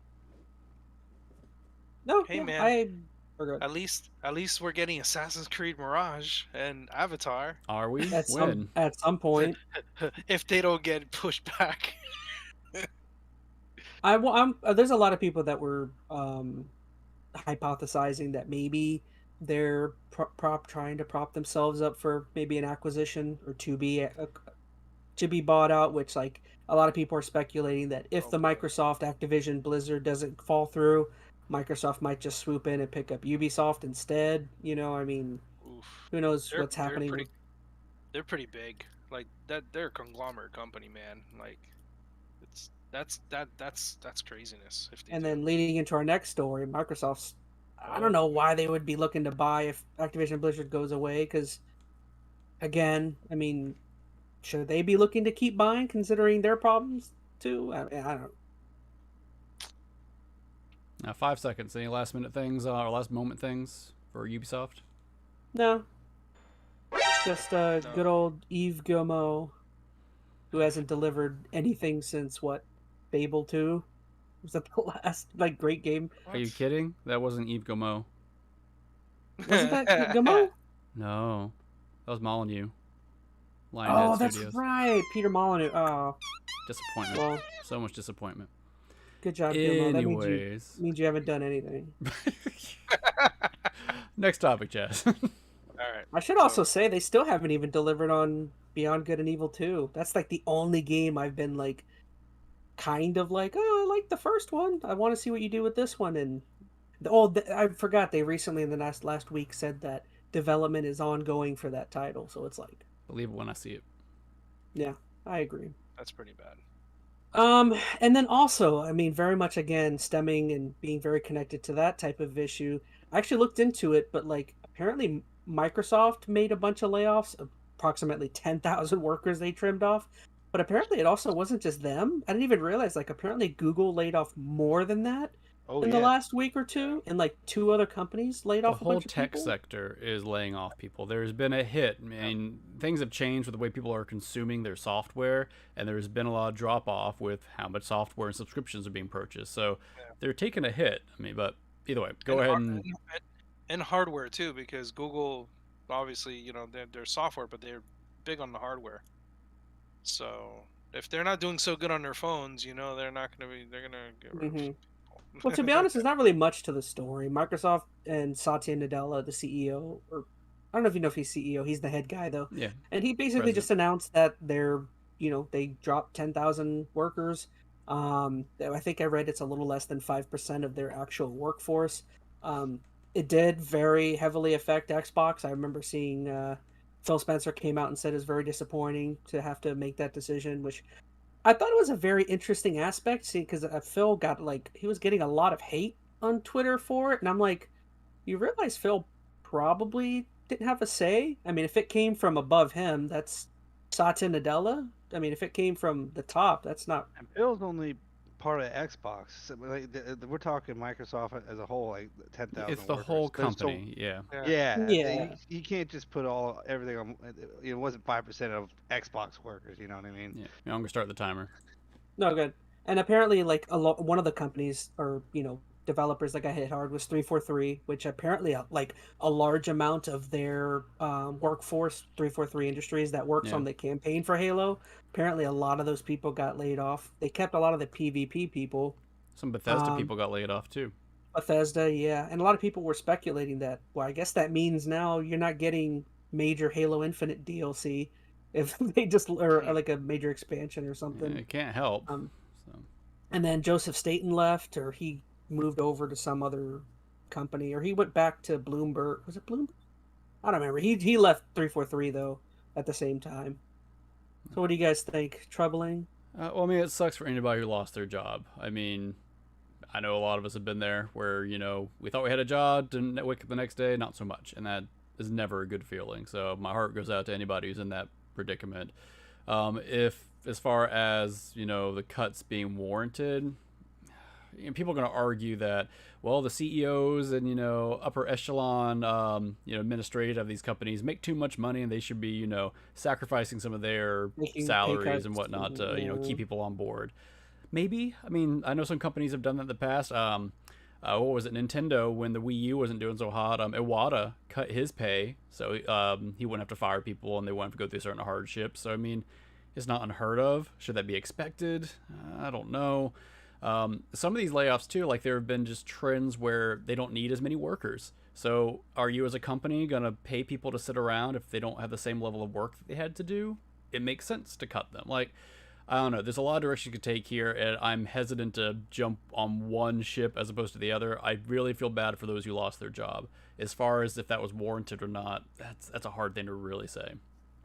No, Hey yeah, man, I at least we're getting Assassin's Creed Mirage and Avatar. Are we? at When? some point. If they don't get pushed back. There's a lot of people that were hypothesizing that maybe they're trying to prop themselves up for maybe an acquisition or to be bought out. Which, like, a lot of people are speculating that if the Microsoft, Activision, Blizzard doesn't fall through, Microsoft might just swoop in and pick up Ubisoft instead. I mean, Oof. who knows what's happening? They're pretty big. Like that, they're a conglomerate company, man. Like, that's craziness. If they And do. then leading into our next story, Microsoft's. I don't know why they would be looking to buy if Activision Blizzard goes away. Because, again, I mean, should they be looking to keep buying considering their problems too? I don't. Now, 5 seconds. Any last minute things or last moment things for Ubisoft? No. It's just good old Yves Guillemot, who hasn't delivered anything since what, Fable 2? Was that the last great game? Are you kidding? That wasn't Yves Guillemot. Wasn't that Guillemot? No, that was Molyneux. Oh, that's Studios. right, Peter Molyneux. Oh, Disappointment. well, So much disappointment. good job, Guillemot. That Anyways, means you haven't done anything. next topic, Chaz. All right. I should also say they still haven't even delivered on Beyond Good and Evil 2. That's like the only game I've been like, kind of like, oh, I like the first one. I want to see what you do with this one. And I forgot they recently in the last week said that development is ongoing for that title. So it's like, Believe it when I see it. yeah, I agree. That's pretty bad. And then also, I mean, very much again stemming and being very connected to that type of issue. I actually looked into it, but like apparently Microsoft made a bunch of layoffs, approximately 10,000 workers they trimmed off. But apparently it also wasn't just them. I didn't even realize, like, apparently Google laid off more than that in the last week or two, and like 2 other companies laid off a bunch of people. The whole tech sector is laying off people. There's been a hit. I mean, things have changed with the way people are consuming their software, and there's been a lot of drop off with how much software and subscriptions are being purchased. So they're taking a hit. I mean, but either way, go ahead and hardware too, because Google, obviously, they're software, but they're big on the hardware. So if they're not doing so good on their phones, they're not going to be. They're going to get rid of people. Well, to be honest, there's not really much to the story. Microsoft and Satya Nadella, the CEO, or I don't know if he's CEO. He's the head guy though. Yeah. And he basically just announced that they dropped 10,000 workers. I think I read it's a little less than 5% of their actual workforce. It did very heavily affect Xbox. I remember seeing Phil Spencer came out and said it's very disappointing to have to make that decision, which I thought it was a very interesting aspect, see, because Phil got he was getting a lot of hate on Twitter for it, and I'm like, you realize Phil probably didn't have a say? I mean, if it came from above him, that's Satya Nadella. I mean, if it came from the top, that's not. And Phil's only part of Xbox. So, we're talking Microsoft as a whole, like 10,000. It's the whole company. Yeah. You can't just put everything on. It wasn't 5% of Xbox workers. You know what I mean? Yeah. I'm gonna start the timer. No good. And apparently, like one of the companies or developers that got hit hard was 343, which apparently a large amount of their workforce, 343 Industries that works on the campaign for Halo. Apparently, a lot of those people got laid off. They kept a lot of the PvP people. Some Bethesda people got laid off too. Bethesda, yeah, and a lot of people were speculating that. Well, I guess that means now you're not getting major Halo Infinite DLC if they just or like a major expansion or something. It can't help. So. And then Joseph Staten left, or he moved over to some other company, or he went back to Bloomberg. Was it Bloomberg? I don't remember. He left 343 though at the same time. So what do you guys think? Troubling? Well, I mean, it sucks for anybody who lost their job. I mean, I know a lot of us have been there where, you know, we thought we had a job, didn't wake up the next day, not so much. And that is never a good feeling. So my heart goes out to anybody who's in that predicament. If, as far as, you know, the cuts being warranted, you know, people are going to argue that, well, the CEOs and, you know, upper echelon, you know, administrative of these companies make too much money and they should be, you know, sacrificing some of their salaries and whatnot to, you know, keep people on board. Maybe. I mean, I know some companies have done that in the past. What was it? Nintendo, when the Wii U wasn't doing so hot, Iwata cut his pay, so he wouldn't have to fire people and they wouldn't have to go through certain hardships. So, I mean, it's not unheard of. Should that be expected? I don't know. Some of these layoffs, too, like there have been just trends where they don't need as many workers. So, are you as a company going to pay people to sit around if they don't have the same level of work that they had to do? It makes sense to cut them. Like, I don't know. There's a lot of direction you could take here, and I'm hesitant to jump on one ship as opposed to the other. I really feel bad for those who lost their job. As far as if that was warranted or not, that's a hard thing to really say.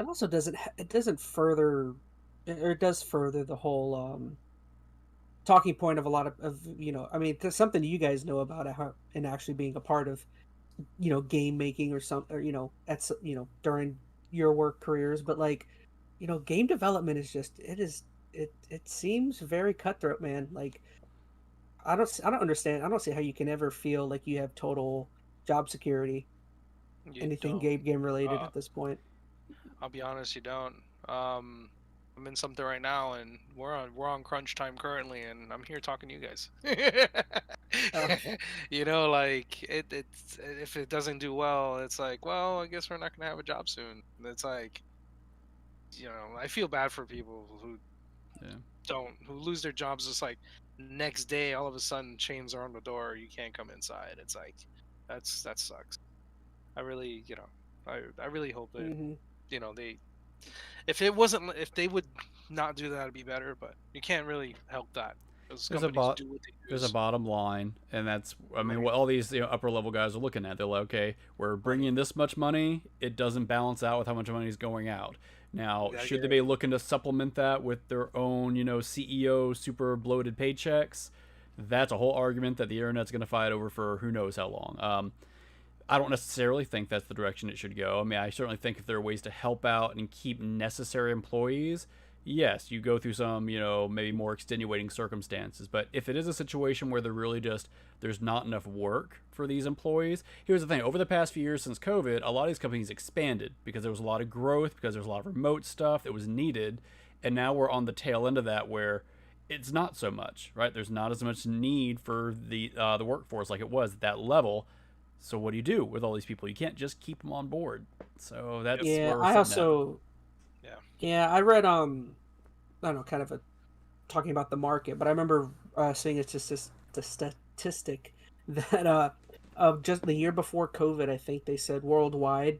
It also doesn't further, or it does further the whole talking point of a lot of you know. I mean, there's something you guys know about how, and actually being a part of, you know, game making or something, or you know, at you know during your work careers, but like, you know, game development is just it seems very cutthroat, man. Like I don't understand. I don't see how you can ever feel like you have total job security. Anything game related at this point. I'll be honest, you don't. I'm in something right now, and we're on crunch time currently, and I'm here talking to you guys. You know, like it's if it doesn't do well, it's like, well, I guess we're not gonna have a job soon. It's like, you know, I feel bad for people who who lose their jobs. It's like next day, all of a sudden, chains are on the door. You can't come inside. It's like that sucks. I really, you know, I really hope that you know if they would not do that, it'd be better. But you can't really help that. There's a bottom line, and that's, I mean, what all these, you know, upper level guys are looking at. They're like, okay, we're bringing in this much money. It doesn't balance out with how much money is going out. Now, should they be looking to supplement that with their own, you know, CEO super bloated paychecks? That's a whole argument that the internet's going to fight over for who knows how long. I don't necessarily think that's the direction it should go. I mean, I certainly think if there are ways to help out and keep necessary employees, yes, you go through some, you know, maybe more extenuating circumstances. But if it is a situation where there's not enough work for these employees, here's the thing. Over the past few years since COVID, a lot of these companies expanded because there was a lot of growth, because there was a lot of remote stuff that was needed. And now we're on the tail end of that where it's not so much, right? There's not as much need for the workforce like it was at that level. So what do you do with all these people? You can't just keep them on board. So that's where we're I read I don't know, kind of talking about the market, but I remember seeing it's just the statistic that of just the year before COVID, I think they said worldwide,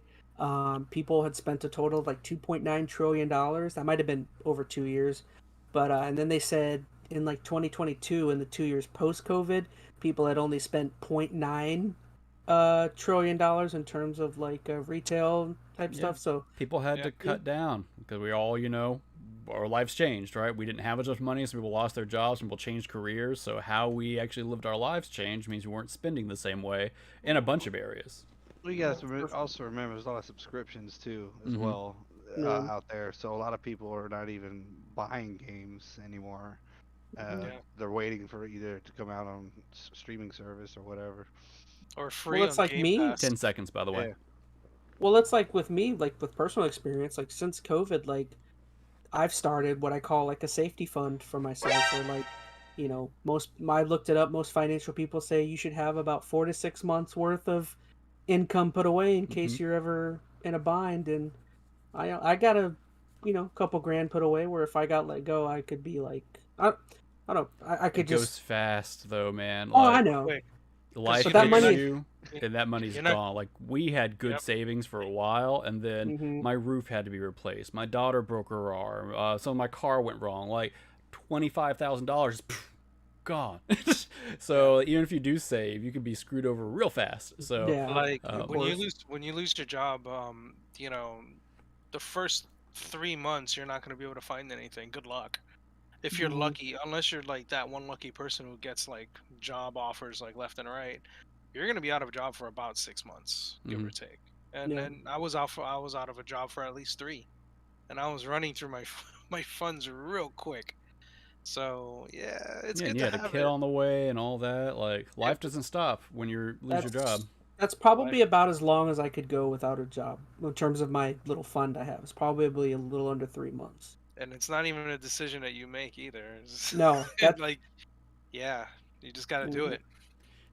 people had spent a total of like $2.9 trillion. That might have been over 2 years, but and then they said in like 2022, in the 2 years post COVID, people had only spent $0.9 trillion in terms of like retail type stuff. So people had to cut down because we all, you know, our lives changed, right? We didn't have as much money, so people lost their jobs and people changed careers. So how we actually lived our lives changed means we weren't spending the same way in a bunch of areas. We got to also remember there's a lot of subscriptions too as well out there. So a lot of people are not even buying games anymore. They're waiting for either to come out on streaming service or whatever. Or free. Well, it's like me. Pass. 10 seconds, by the way. Yeah. Well, it's like with me, like with personal experience, like since COVID, like I've started what I call like a safety fund for myself. Or like, you know, I looked it up. Most financial people say you should have about 4 to 6 months worth of income put away in case you're ever in a bind. And I got a, you know, couple grand put away where if I got let go, I could be like, I don't know, I could it goes fast though, man. Oh, I know. life that hits money- you, and that money's you're not- gone. Like, we had good Yep. savings for a while, and then Mhm. my roof had to be replaced. My daughter broke her arm. Some of my car went wrong. Like, $25,000 gone. So even if you do save, you can be screwed over real fast. So Yeah. Like of when you course. lose your job, you know, the first 3 months you're not going to be able to find anything. Good luck. If you're Mhm. lucky, unless you're like that one lucky person who gets like job offers like left and right, you're going to be out of a job for about 6 months, give or take. And Yeah. then I was out of a job for at least 3, and I was running through my my funds real quick. So yeah, it's yeah, and good you to had a have kid it. on the way and all that. Like, life Yep. doesn't stop when you lose your job. That's probably about as long as I could go without a job in terms of my little fund I have. It's probably a little under 3 months. And it's not even a decision that you make either. It's No, that like, yeah, you just got to do Mhm. it.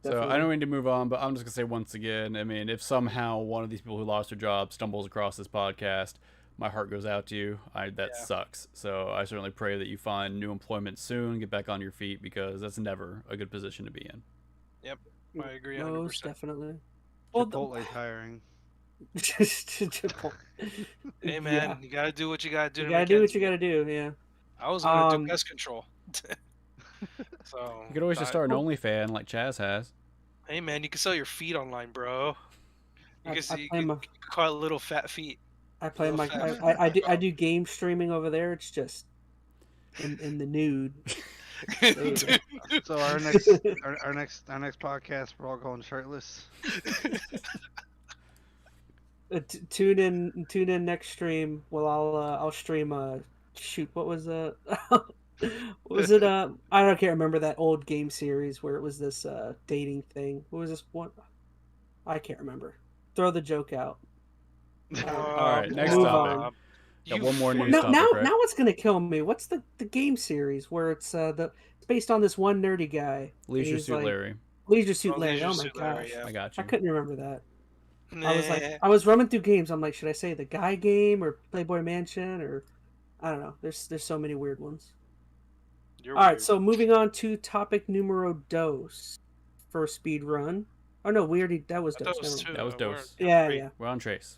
So I Definitely. don't need to move on, but I'm just gonna say once again, I mean, if somehow one of these people who lost their job stumbles across this podcast, my heart goes out to you. That Yeah. sucks. So I certainly pray that you find new employment soon, get back on your feet, because that's never a good position to be in. Yep, I agree most 100%. definitely. Well, Chipotle's hiring. Hey Yeah. man, you got to do what you got to do You to gotta make do what ends you meet. gotta do. Yeah. I was gonna do Um, pest control. So You could always just I- start an OnlyFans like Chaz has. Hey man, you can sell your feet online, bro. You I can play my call it little fat feet. I play Little my fat feet. I do game streaming over there. It's just in the nude. There you go. So our next podcast, we're all going shirtless. Tune in next stream. Well, I'll stream shoot. What was what was it? I don't can't remember that old game series where it was this dating thing. What was this one? I can't remember. Throw the joke out. All right, next move topic. on. Got one more news Now, topic, right? now what's gonna kill me? What's the game series where it's it's based on this one nerdy guy? and Leisure he's Suit like- Larry. Leisure Suit Oh, Larry. Leisure Oh my Suit gosh, Larry, yeah. I got I you. couldn't remember that. I was like, Nah. I was running through games. I'm like, should I say the Guy game or Playboy Mansion or I don't know. There's so many weird ones. You're All right, weird. so moving on to topic numero dos for speed run. Oh no, we already that was I dos. thought it was Never mind. two. That was We're- dose. Yeah, three. yeah. We're on trace.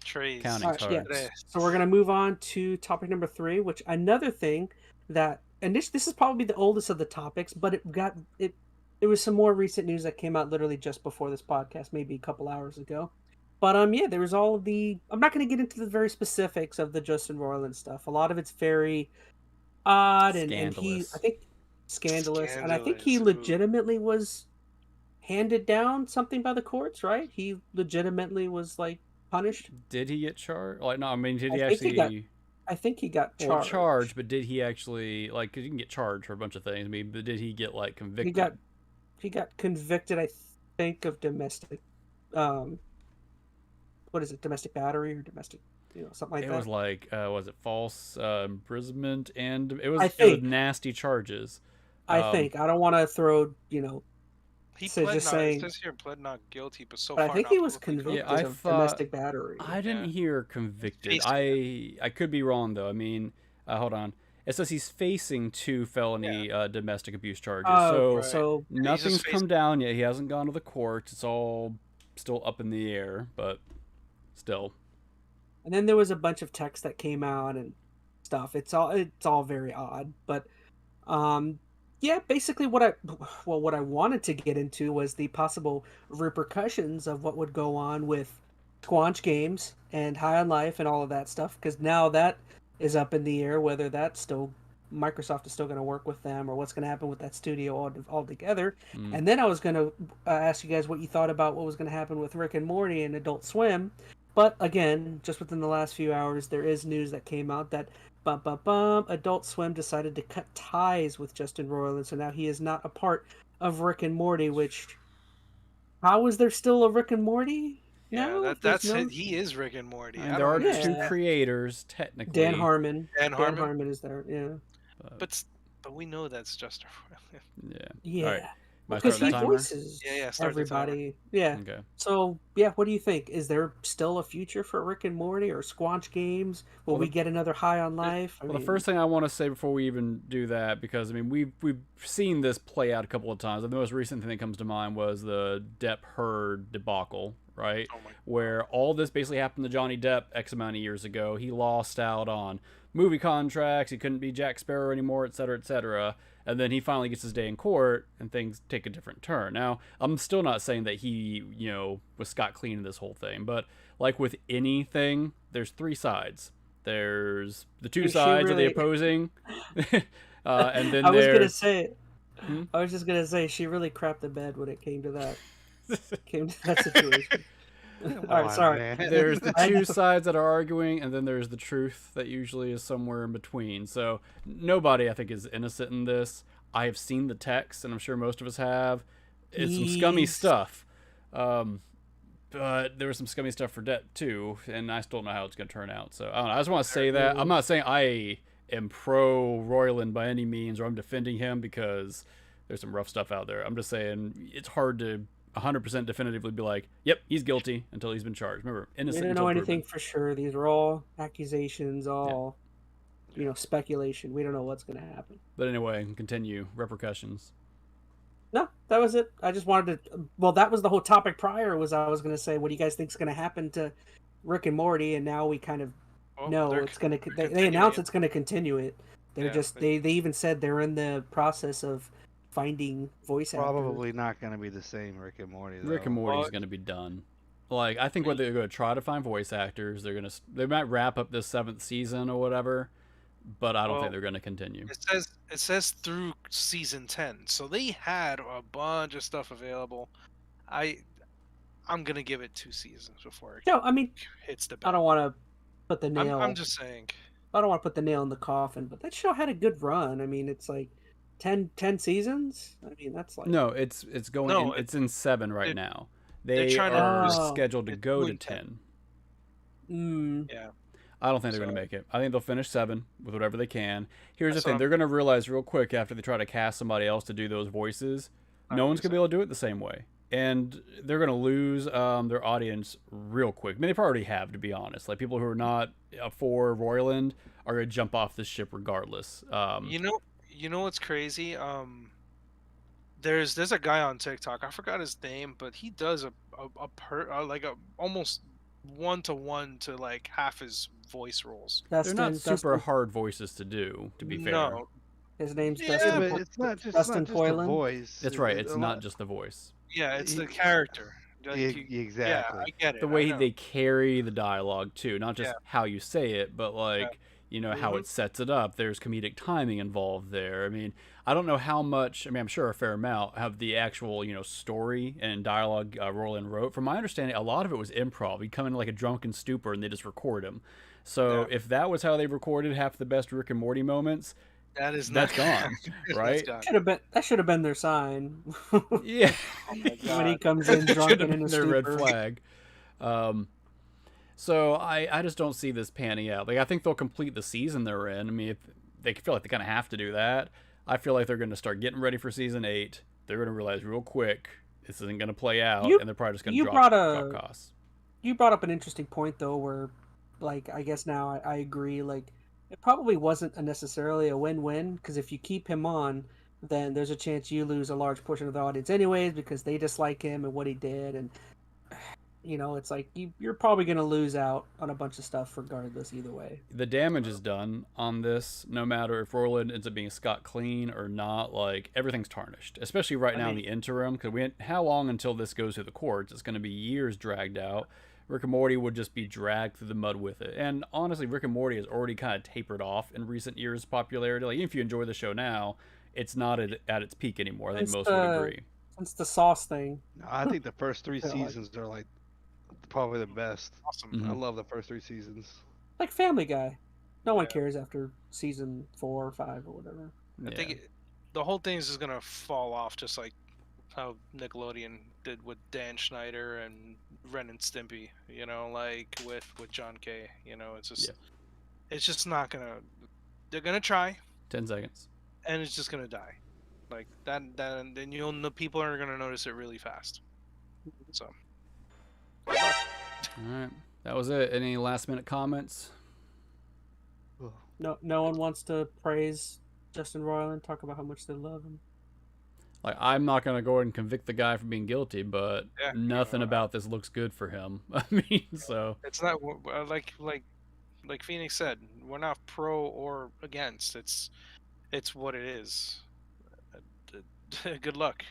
Trays. Counting. All right, yeah. Today. So we're gonna move on to topic number 3, which another thing that and this is probably the oldest of the topics, but it was some more recent news that came out literally just before this podcast, maybe a couple hours ago. But yeah, there was all of the. I'm not going to get into the very specifics of the Justin Roiland stuff. A lot of it's very odd and he, Scandalous. I think, scandalous, and I think he Scandalous, ooh. legitimately was handed down something by the courts, right? He legitimately was like punished. Did he get charged? Like, no, I mean, did I he think he actually? I think he got Well, charged. charged, but did he actually, like, because you can get charged for a bunch of things. I mean, but did he get, like, convicted? He got convicted, I think, of domestic, what is it, domestic battery or domestic, something like It that. was like, was it false imprisonment? And it was, I it was think. nasty charges. I think I don't want to throw, He So pled just not. saying- It says here pled not guilty, but so but I far think not he was publicly convicted Yeah, I of thought- domestic battery. I didn't Yeah. hear convicted. Facing I could be wrong though. I mean, hold on. It says he's facing 2 felony domestic abuse charges. Oh, so so nothing's just come down yet. He hasn't gone to the courts. It's all still up in the air, but still. and then there was a bunch of text that came out and stuff. It's all very odd, but yeah, basically what I wanted to get into was the possible repercussions of what would go on with Squanch Games and High on Life and all of that stuff, because now that is up in the air whether that's still Microsoft is still going to work with them or what's going to happen with that studio altogether. Mm. And then I was going to ask you guys what you thought about what was going to happen with Rick and Morty and Adult Swim. But again, just within the last few hours, there is news that came out that Adult Swim decided to cut ties with Justin Roiland, so now he is not a part of Rick and Morty. Which, how is there still a Rick and Morty? Yeah, No, that's no... it. He is Rick and Morty. And I there are don't 2 Yeah. creators technically. Dan Harmon. Dan Harmon? is there. Yeah. But we know that's Justin Roiland. Yeah. Yeah. All right. Am I Because starting he the timer? voices Yeah, start the timer. everybody. Yeah. Okay. So yeah, what do you think? Is there still a future for Rick and Morty or Squanch Games? Will we get another High on Life? The first thing I want to say before we even do that, because I mean we've seen this play out a couple of times. The most recent thing that comes to mind was the Depp Heard debacle, right? Oh my God. Where all this basically happened to Johnny Depp X amount of years ago. He lost out on movie contracts. He couldn't be Jack Sparrow anymore, et cetera, et cetera. And then he finally gets his day in court, and things take a different turn. Now, I'm still not saying that he, was scot clean in this whole thing, but like with anything, there's three sides. There's the two sides of the opposing, and then I was there. gonna say, I was just gonna say, she really crapped the bed when it came to that. Situation. All right, sorry. Man. There's the two sides that are arguing, and then there's the truth that usually is somewhere in between. So nobody, I think, is innocent in this. I have seen the text, and I'm sure most of us have. It's some scummy stuff. But there was some scummy stuff for Depp too, and I still don't know how it's going to turn out. So I don't know. I just want to say that. I'm not saying I am pro Roiland by any means, or I'm defending him, because there's some rough stuff out there. I'm just saying it's hard to 100% definitively be like, yep, he's guilty until he's been charged. Remember, innocent. We don't know anything for sure. These are all accusations, all speculation. We don't know what's going to happen. But anyway, continue. Repercussions. No, that was it. I just wanted to. Well, that was the whole topic prior. Was I was going to say, what do you guys think is going to happen to Rick and Morty? And now we kind of know it's going to. They announced it's going to continue it. They're they even said they're in the process of finding voice actors. Probably not going to be the same Rick and Morty, though. Rick and Morty's going to be done. Like, I think what they're going to try to find voice actors. They might wrap up this 7th season or whatever, but I don't think they're going to continue. It says through season 10, so they had a bunch of stuff available. I'm going to give it 2 seasons before it hits the bed. I don't want to put the nail. I'm just saying. I don't want to put the nail in the coffin, but that show had a good run. I mean, it's like 10 seasons. I mean, that's like no, it's going. No, it's in 7 right now. They are scheduled to go to 10. Yeah. I don't think they're going to make it. I think they'll finish 7 with whatever they can. Here's the thing. They're going to realize real quick after they try to cast somebody else to do those voices, no one's going to be able to do it the same way. And they're going to lose their audience real quick. I mean, they probably already have, to be honest. Like, people who are not for Roiland are going to jump off this ship regardless. You know what's crazy? There's a guy on TikTok. I forgot his name, but he does a almost 1-to-1 to like half his voice roles. They're not super hard voices to do, to be fair. No. His name's Dustin. But it's not just the voice. That's right. It's not just the voice. Yeah, it's the character. Exactly. Yeah, I get it. The way they carry the dialogue too, not just how you say it, but like how it sets it up. There's comedic timing involved there. I mean, I don't know how much. I mean, I'm sure a fair amount have the actual story and dialogue Roiland wrote. From my understanding, a lot of it was improv. He'd come in like a drunken stupor and they just record him. So if that was how they recorded half the best Rick and Morty moments, that's gone, right? That should have been their sign. Yeah. Oh my God. When he comes in drunken in a their stupor. red flag. So I just don't see this panning out. Like, I think they'll complete the season they're in. I mean, if they feel like they kind of have to do that, I feel like they're going to start getting ready for season 8. They're going to realize real quick this isn't going to play out, and they're probably just going to drop costs. You brought up an interesting point, though, where, like, I guess now I agree. Like, it probably wasn't necessarily a win-win, because if you keep him on, then there's a chance you lose a large portion of the audience anyways, because they dislike him and what he did, and it's like you're probably going to lose out on a bunch of stuff regardless either way. The damage is done on this, no matter if Roiland ends up being scot clean or not. Like, everything's tarnished, especially right now in the interim, because how long until this goes through the courts? It's going to be years dragged out. Rick and Morty would just be dragged through the mud with it. And honestly, Rick and Morty has already kind of tapered off in recent years' popularity. Like, even if you enjoy the show now, it's not at its peak anymore. I think most would agree. Since the Sauce thing. No, I think the first 3 seasons are like probably the best. Awesome. Mm-hmm. I love the first 3 seasons. Like Family Guy. No one cares after season 4 or 5 or whatever. I think the whole thing is just gonna fall off, just like how Nickelodeon did with Dan Schneider and Ren and Stimpy. Like with John Kay. It's just not gonna. They're gonna try. 10 seconds. And it's just gonna die. Like that, then people are gonna notice it really fast. So. All right, that was it. Any last minute comments? No one wants to praise Justin Roiland, talk about how much they love him. Like, I'm not gonna go ahead and convict the guy for being guilty, but Yeah, nothing about this looks good for him. I mean, so it's not like Phoenix said, we're not pro or against. It's what it is. Good luck,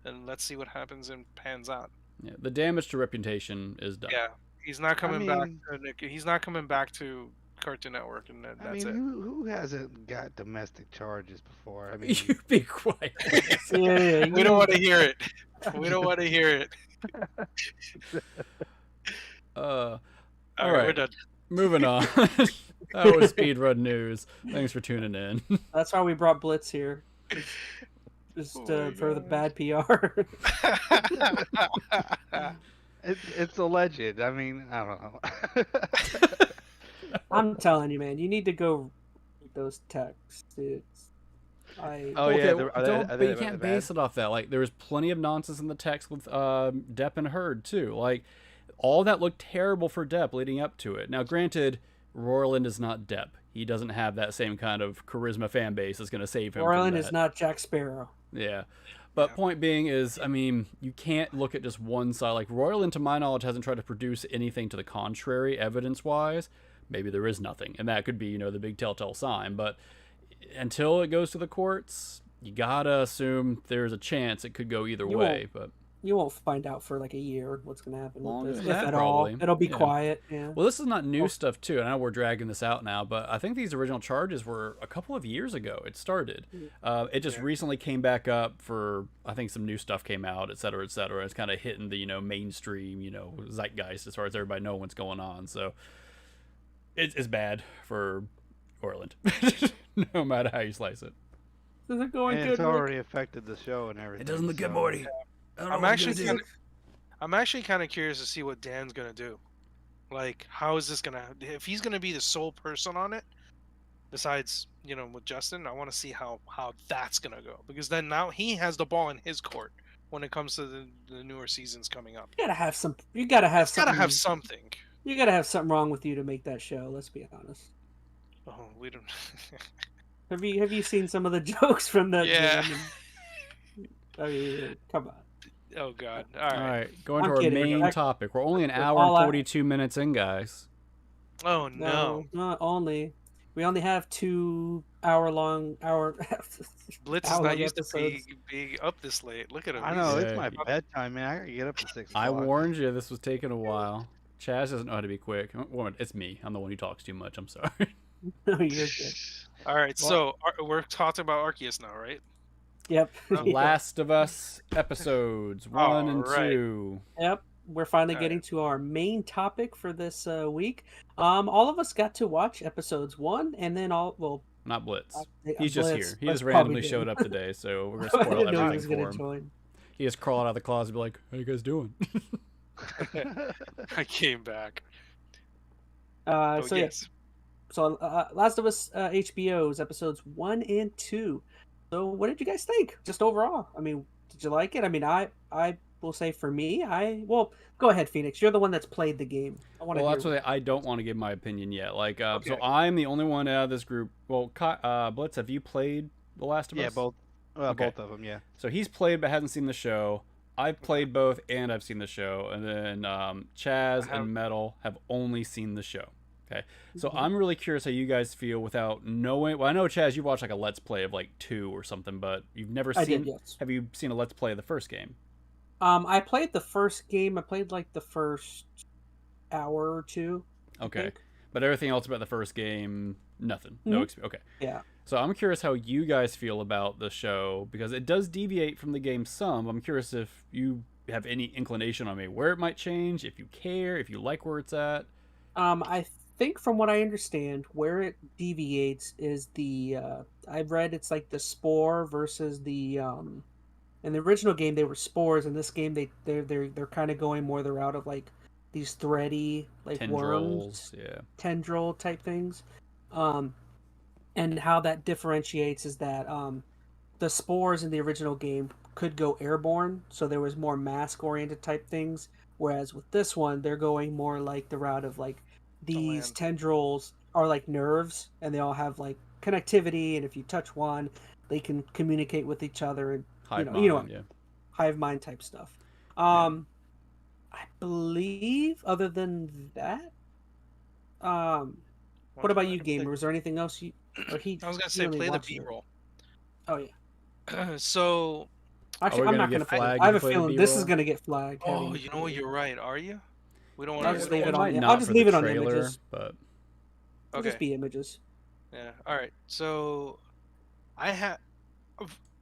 and let's see what happens and pans out. yeah, the damage to reputation is done. Yeah, he's not coming back. He's not coming back to Cartoon Network, and that's it. Who hasn't got domestic charges before? I mean, You be quiet. Yeah, we don't want to hear it. We don't want to hear it. All right, right, we're done. Moving on. That was Speedrun News. Thanks for tuning in. That's why we brought Blitz here. Just for the bad PR. it's alleged. I mean, I don't know. I'm telling you, man, you need to go read those texts. Okay, but you can't base it off that. Like, there was plenty of nonsense in the text with Depp and Hurd too. Like, all that looked terrible for Depp leading up to it. Now, granted, Roiland is not Depp. He doesn't have that same kind of charisma fan base that's going to save him. Roiland is not Jack Sparrow. Yeah. But point being is, I mean, you can't look at just one side. Like, Roiland, to my knowledge, hasn't tried to produce anything to the contrary, evidence-wise. Maybe there is nothing. And that could be, the big telltale sign. But until it goes to the courts, you gotta assume there's a chance it could go either way. But you won't find out for like a year what's going to happen with this, if at all. It'll be quiet. Yeah. Well, this is not new stuff too. And I know we're dragging this out now, but I think these original charges were a couple of years ago. It started. It just recently came back up for, I think some new stuff came out, et cetera, et cetera. It's kind of hitting the mainstream zeitgeist as far as everybody knowing what's going on. So it's bad for Roiland, no matter how you slice it. Is it going good? It's already affected the show and everything. It doesn't look good, Morty. I'm actually kind of curious to see what Dan's gonna do. Like, how is this gonna? If he's gonna be the sole person on it, besides with Justin, I want to see how that's gonna go, because then now he has the ball in his court when it comes to the newer seasons coming up. You gotta have some. You gotta have something. You gotta have something wrong with you to make that show. Let's be honest. Oh, we don't. Have you seen some of the jokes from that? Yeah. I mean, come on. Oh God! All right. Going to our main topic. We're only an hour and 42 minutes in, guys. Oh no! Not only. We only have 2 hour-long. Blitz is not used to being up this late. Look at him. I know, it's my bedtime, man. I gotta get up at 6 o'clock. I warned you this was taking a while. Chaz doesn't know how to be quick. It's me. I'm the one who talks too much. I'm sorry. No, you're good. All right, so we're talking about Arceus now, right? Yep. Last of Us episodes 1 and 2. Yep. We're finally getting to our main topic for this week. All of us got to watch episodes 1, and then not Blitz. He's Blitz, just here. He just randomly showed up today, so we're gonna spoil everything for him. He just crawled out of the closet and be like, "How you guys doing?" I came back. Yes. So Last of Us HBO's episodes 1 and 2. So what did you guys think? Just overall. I mean, did you like it? I mean, I will say for me, go ahead, Phoenix. You're the one that's played the game. That's why I don't want to give my opinion yet. Like, so I'm the only one out of this group. Well, Blitz, have you played The Last of Us? Yeah, both. Both of them, yeah. So he's played but hasn't seen the show. I've played both and I've seen the show. And then Chaz and Metal have only seen the show. Okay, so I'm really curious how you guys feel without knowing. Well, I know, Chaz, you watched like a Let's Play of like 2 or something, but you've never seen. I did, yes. Have you seen a Let's Play of the first game? I played the first game. I played like the first hour or 2. Okay, but everything else about the first game, nothing. No experience. Okay. Yeah. So I'm curious how you guys feel about the show, because it does deviate from the game some. I'm curious if you have any inclination on maybe where it might change, if you care, if you like where it's at. I think from what I understand, where it deviates is the I've read it's like the spore versus the in the original game they were spores. In this game they're kind of going more the route of like these thready like tendrils, worms, tendril type things. And how that differentiates is that the spores in the original game could go airborne, so there was more mask-oriented type things. Whereas with this one, they're going more like the route of like these land. tendrils are like nerves, and they all have like connectivity. And if you touch one, they can communicate with each other, and Hive you know, mind, yeah. hive mind type stuff. Yeah. I believe, other than that, what One about time I you, can play. gamer? Was there anything else you or I was gonna he say only play the watched it? B-roll. Oh yeah. So, Are we Actually, I'm gonna not get gonna play it. flagged I if have you a play the feeling this is B-roll? gonna get flagged. oh, you know what? You're right. Are you? We don't want I'll to. just Yeah, leave it it on. might Yeah, I'll not just for the leave it on trailer, images. but It'll just Okay. be images. Yeah. All right. So, I had.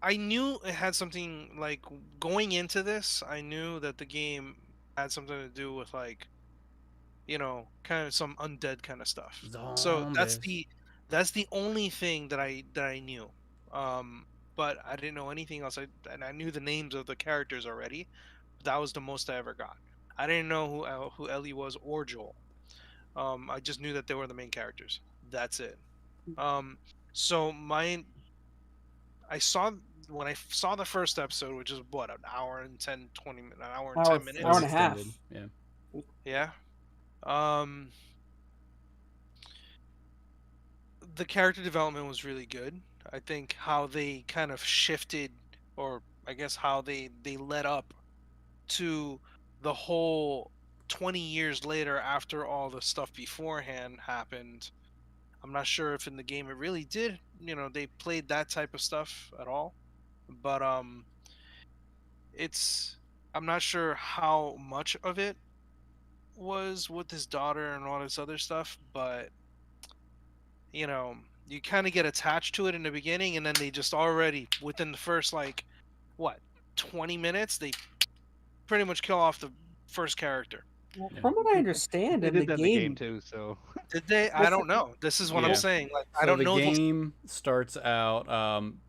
I knew it had something like going into this. I knew that the game had something to do with like, kind of some undead kind of stuff. So zombies. that's the only thing that I knew. Um, but I didn't know anything else. And I knew the names of the characters already. That was the most I ever got. I didn't know who Ellie was or Joel. I just knew that they were the main characters. That's it. Um, so I saw when I saw the first episode, which is what, an hour and 10, 20 minutes, an hour and Hour, 10 It hour was and minutes. a half. extended. Yeah. Yeah. Um, the character development was really good. I think how they kind of shifted, or I guess how they led up to the whole 20 years later after all the stuff beforehand happened. I'm not sure if in the game it really did, they played that type of stuff at all. But it's I'm not sure how much of it was with his daughter and all this other stuff, but you know, you kind of get attached to it in the beginning, and then they just already within the first like what 20 minutes they pretty much kill off the first character. Well, Yeah. from what I understand They in the did that in the game game, too, so Did they? well, I don't know. This is what I'm Yeah. saying. Like I So don't the know these. game starts out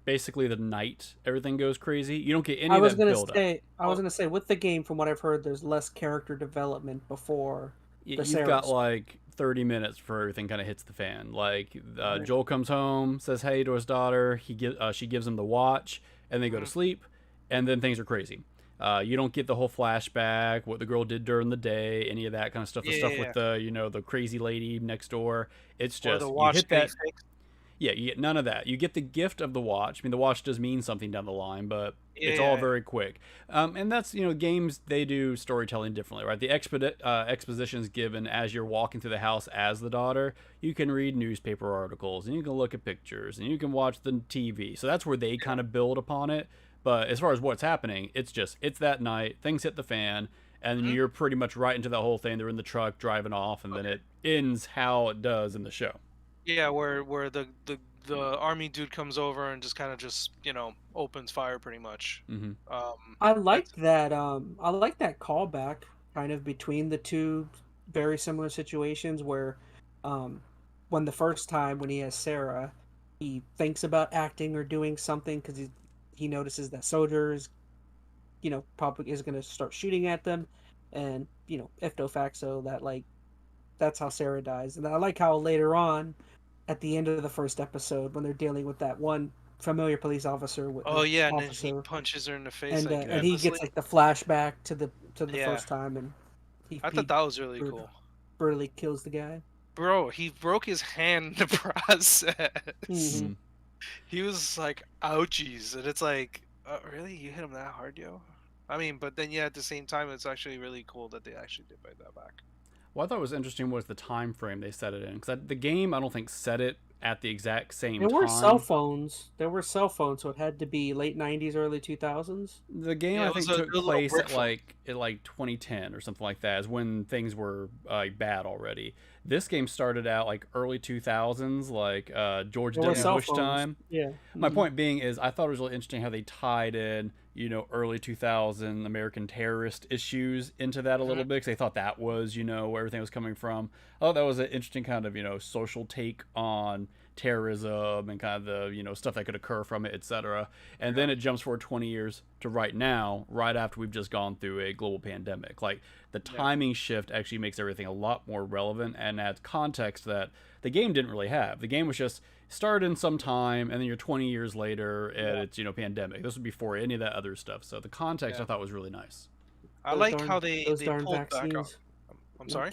basically the night everything goes crazy. You don't get any I of was that gonna build up. say, with the game, from what I've heard, there's less character development before the You've got Sarahs. like 30 minutes before everything kind of hits the fan. Like Right. Joel comes home, says hey to his daughter. She gives him the watch, and they go to sleep, and then things are crazy. You don't get the whole flashback, what the girl did during the day, any of that kind of stuff. The stuff Yeah, with the crazy lady next door. It's or the just you watch hit getting that. fixed. Yeah, you get none of that. You get the gift of the watch. I mean, the watch does mean something down the line, but it's all Yeah, very quick. And that's, games, they do storytelling differently, right? The exposition is given as you're walking through the house as the daughter. You can read newspaper articles, and you can look at pictures, and you can watch the TV. So that's where they kind of build upon it. But as far as what's happening, it's that night, things hit the fan, and Mhm. you're pretty much right into the whole thing. They're in the truck driving off, and then Okay. it ends how it does in the show. Yeah, where the army dude comes over and just kind of just opens fire pretty much. Mm-hmm. I That's like that. I like that callback, kind of between the two very similar situations where, um, when the first time when he has Sarah, he thinks about acting or doing something because he notices that soldiers, probably is going to start shooting at them, and ifto facto that like that's how Sarah dies. And I like how later on, at the end of the first episode, when they're dealing with that one familiar police officer with oh yeah, and then he officer, punches her in the face like and he endlessly. gets like the flashback to the Yeah, first time, and he I thought that was really cool. brutally kills the guy. Bro, he broke his hand in the process. Hmm. Mm-hmm. He was like, ouchies. And it's like, really? You hit him that hard, yo? I mean, but then, yeah, at the same time, it's actually really cool that they actually did bite that back. What I thought was interesting was the time frame they set it in, because the game I don't think set it at the exact same There were cell time. phones. There were cell phones, so it had to be late '90s, early 2000s. The game Yeah, I it was think a took little place brick at phone. like 2010 or something like that, is when things were bad already. This game started out like early 2000s, like George There were W. cell Bush phones. time. Yeah. My Mhm. point being is, I thought it was really interesting how they tied in, early 2000 American terrorist issues into that a little bit, because they thought that was, where everything was coming from. I thought that was an interesting kind of, social take on terrorism and kind of the, you know, stuff that could occur from it, etc. And then it jumps forward 20 years to right now, right after we've just gone through a global pandemic. Like, the timing shift actually makes everything a lot more relevant and adds context that the game didn't really have. The game was just started in some time, and then you're 20 years later, and it's, you know, pandemic. This was before any of that other stuff. So the context I thought was really nice. I like how they darn pulled back on. vaccines. I'm sorry.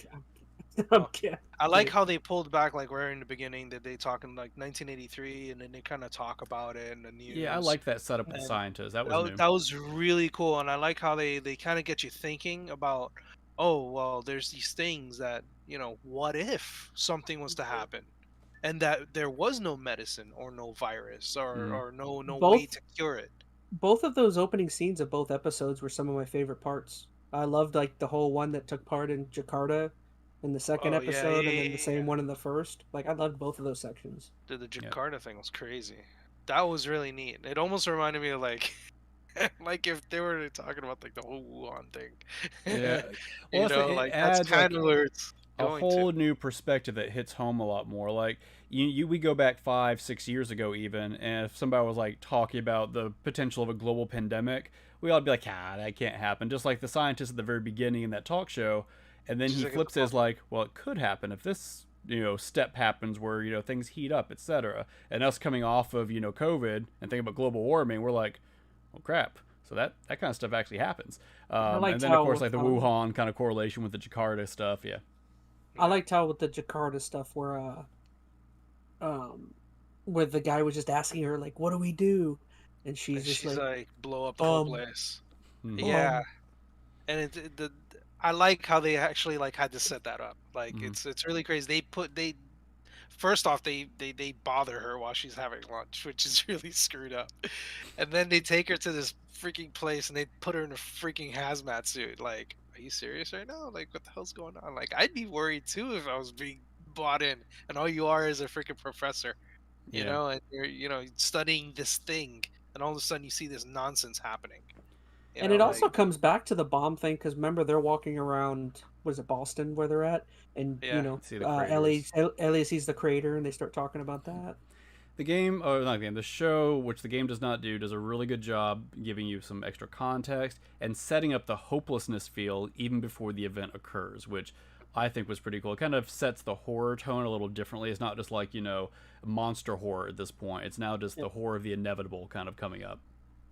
Okay. I like how they pulled back, like where in the beginning that they talk in like 1983, and then they kind of talk about it in the news. Yeah, I liked that setup with the scientists. That was new. That was really cool, and I like how they kind of get you thinking about, oh well, there's these things that, you know, what if something was to happen, and that there was no medicine or no virus or no way to cure it. Both of those opening scenes of both episodes were some of my favorite parts. I loved like the whole one that took part in Jakarta in the second episode, and then the same one in the first. Like, I loved both of those sections. The Jakarta thing was crazy. That was really neat. It almost reminded me of like like if they were talking about like the whole Wuhan thing. Yeah. Well, you know, like that's kind of where it's a whole new perspective that hits home a lot more. Like, we go back 5-6 years ago even, and if somebody was like talking about the potential of a global pandemic, we all be like, that can't happen. Just like the scientist at the very beginning in that talk show, and then he flips it as like, well, it could happen if this, you know, step happens where, you know, things heat up, etc. And us coming off of, you know, COVID and thinking about global warming, we're like, oh crap. So that kind of stuff actually happens. And then of course like the Wuhan kind of correlation with the Jakarta stuff. Yeah. I liked how with the Jakarta stuff where the guy was just asking her like, "What do we do?" And she's like, "Blow up the whole place." Yeah, and I like how they actually like had to set that up. Like it's really crazy. First off, they bother her while she's having lunch, which is really screwed up. And then they take her to this freaking place and they put her in a freaking hazmat suit. Like, are you serious right now? Like, what the hell's going on? Like, I'd be worried too if I was being bought in and all you are is a freaking professor, you know, and you're, you know, studying this thing, and all of a sudden you see this nonsense happening. And it also comes back to the bomb thing, because remember they're walking around, was it Boston where they're at, and you know, Ellie sees the crater and they start talking about that. The game, or not the game, the show, which the game does not do, does a really good job giving you some extra context and setting up the hopelessness feel even before the event occurs, which I think was pretty cool. It kind of sets the horror tone a little differently. It's not just like, you know, monster horror at this point. It's now just the horror of the inevitable kind of coming up.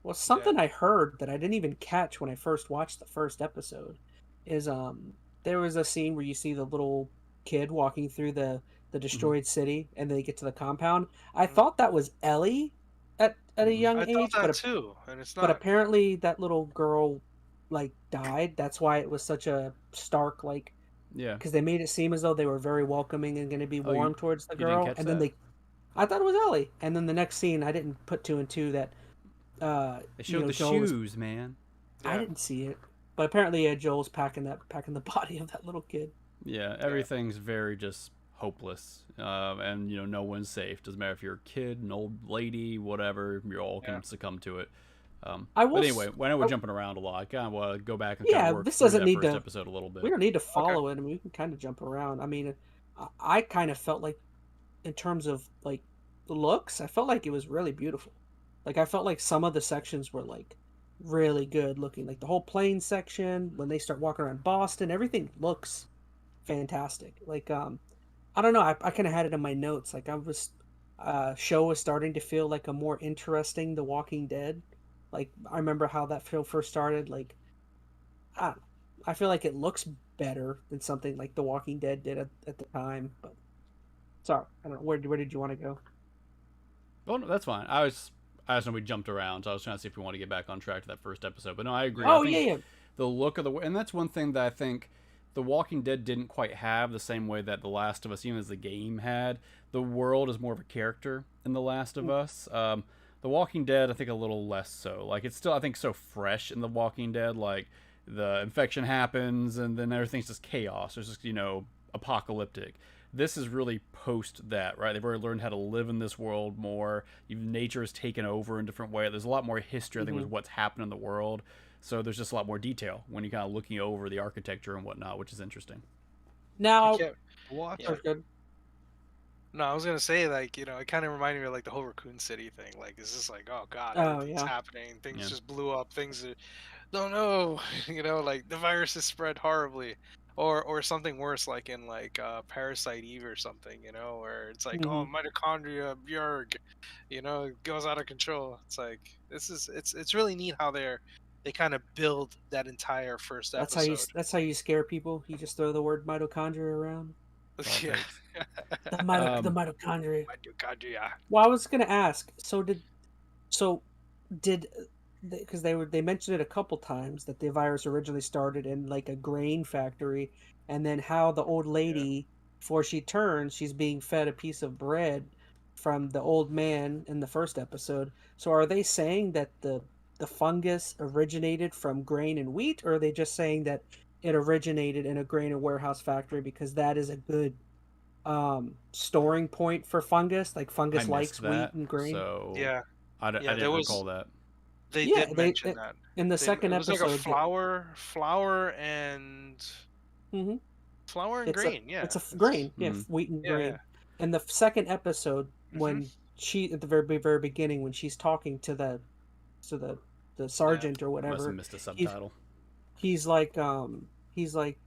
Well, something I heard that I didn't even catch when I first watched the first episode is there was a scene where you see the little kid walking through the destroyed city, and they get to the compound. I thought that was Ellie at a young age, thought that too, and it's not. But apparently that little girl like died. That's why it was such a stark like. Yeah. Because they made it seem as though they were very welcoming and going to be warm towards the girl, and then I thought it was Ellie, and then the next scene I didn't put two and two that. They showed the shoes, man. I didn't see it, but apparently Joel's packing the body of that little kid. Yeah, everything's very just hopeless, and you know, no one's safe. Doesn't matter if you're a kid, an old lady, whatever. You all can succumb to it. But anyway, I know we're jumping around a lot. I kind of want to go back and kind of work this through doesn't that need first to, episode a little bit. We don't need to follow it. I mean, we can kind of jump around. I mean, I kind of felt like, in terms of like the looks, I felt like it was really beautiful. Like, I felt like some of the sections were like really good looking. Like the whole plane section, when they start walking around Boston, everything looks fantastic. Like, I don't know. I kind of had it in my notes. Like, show was starting to feel like a more interesting The Walking Dead. Like, I remember how that show first started. Like, I feel like it looks better than something like The Walking Dead did at the time. But sorry, I don't know. Where did you want to go? Well, no, that's fine. I just know we jumped around, so I was trying to see if we want to get back on track to that first episode. But no, I agree. Oh, I think yeah. The look of and that's one thing that I think The Walking Dead didn't quite have the same way that The Last of Us, even as the game had. The world is more of a character in The Last of Us. The Walking Dead, I think, a little less so. Like, it's still, I think, so fresh in The Walking Dead. Like, the infection happens, and then everything's just chaos. It's just, you know, apocalyptic. This is really post that, right? They've already learned how to live in this world more. Nature has taken over in a different way. There's a lot more history, I think, with what's happened in the world. So there's just a lot more detail when you're kind of looking over the architecture and whatnot, which is interesting. Now, watch. good. No, I was gonna say, like, it kind of reminded me of like the whole Raccoon City thing. Like, it's just like, oh God, Oh everything's yeah. happening. Things Yeah. just blew up. Things are, no, no, like the virus is spread horribly, or something worse, like in like Parasite Eve or something. Where it's like, oh, Hmm. mitochondria, Bjorg, it goes out of control. It's like it's really neat how they kind of build that entire first episode. That's how you scare people. You just throw the word mitochondria around. That's all it Yeah, takes. The Um, mitochondria. mitochondria. Well, I was gonna ask. So did because they mentioned it a couple times that the virus originally started in like a grain factory, and then how the old Yeah. lady, before she turns, she's being fed a piece of bread from the old man in the first episode. So are they saying that the fungus originated from grain and wheat, or are they just saying that it originated in a grain and warehouse factory because that is a good storing point for fungus? Like I fungus missed likes wheat that, and grain. so Yeah, I yeah. There didn't was recall that. They Yeah, did mention that. in the second It was like a episode. Mhm. flour and It's a grain. Yeah, grain, yeah, Mm. wheat and yeah, yeah. grain. And the second episode, Hmm. when she at the very beginning, when she's talking to the Yeah. sergeant or Must have whatever, missed a he's subtitle. he's like he's like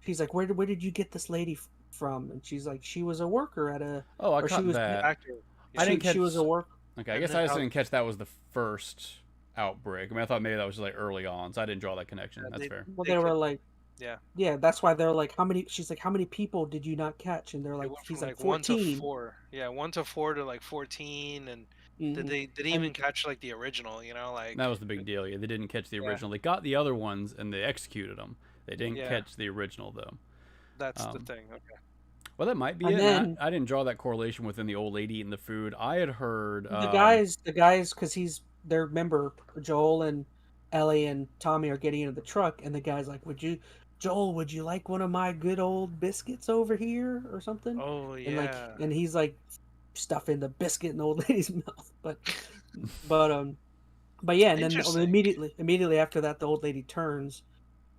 she's like, where did you get this lady from? And she's like, she was a worker at a Oh, I or she caught was that. Factory. I Yeah. didn't she catch. was a work. Okay, I And guess then I just how didn't catch that was the first outbreak. I mean, I thought maybe that was just like early on, so I didn't draw that connection. That's they fair. Well, they they were could. like, Yeah. yeah, that's why they're like, how many? She's like, how many people did you not catch? And they're It like, went he's from like like 1 to 4. 14. Yeah, 1 to 4 to like 14, and did Hmm. they And even catch like the original? That was the big deal. Yeah, they didn't catch the Yeah, original. They got the other ones and they executed them. They didn't yeah. catch the original though. That's the Um, thing. Okay. well, that might be and it. And then I didn't draw that correlation within the old lady eating the food. I had heard. the guys, because they're remember Joel and Ellie and Tommy are getting into the truck, and the guy's like, Joel, would you like one of my good old biscuits over here or something? Oh And like, yeah. and he's like stuffing the biscuit in the old lady's mouth, but but yeah, and then Interesting. immediately after that, the old lady turns.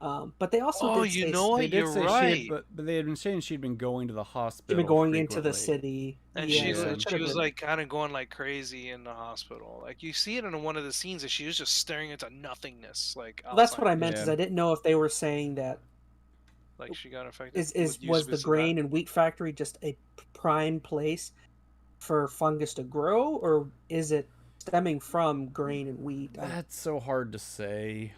But they also Oh, did you say know they what? did You're say she had, right. but they had been saying she'd been going to the she'd been hospital going into the frequently. city. And Yeah, so Yeah. it could she have was been. like kind of going like crazy in the hospital. Like you see it in one of the scenes that she was just staring into nothingness, like That's what outside. I meant. Is Yeah. I didn't know if they were saying that Like she got affected is with use was of the this and that. grain and wheat factory just a prime place for fungus to grow, or is it stemming from grain and wheat? That's so hard to say.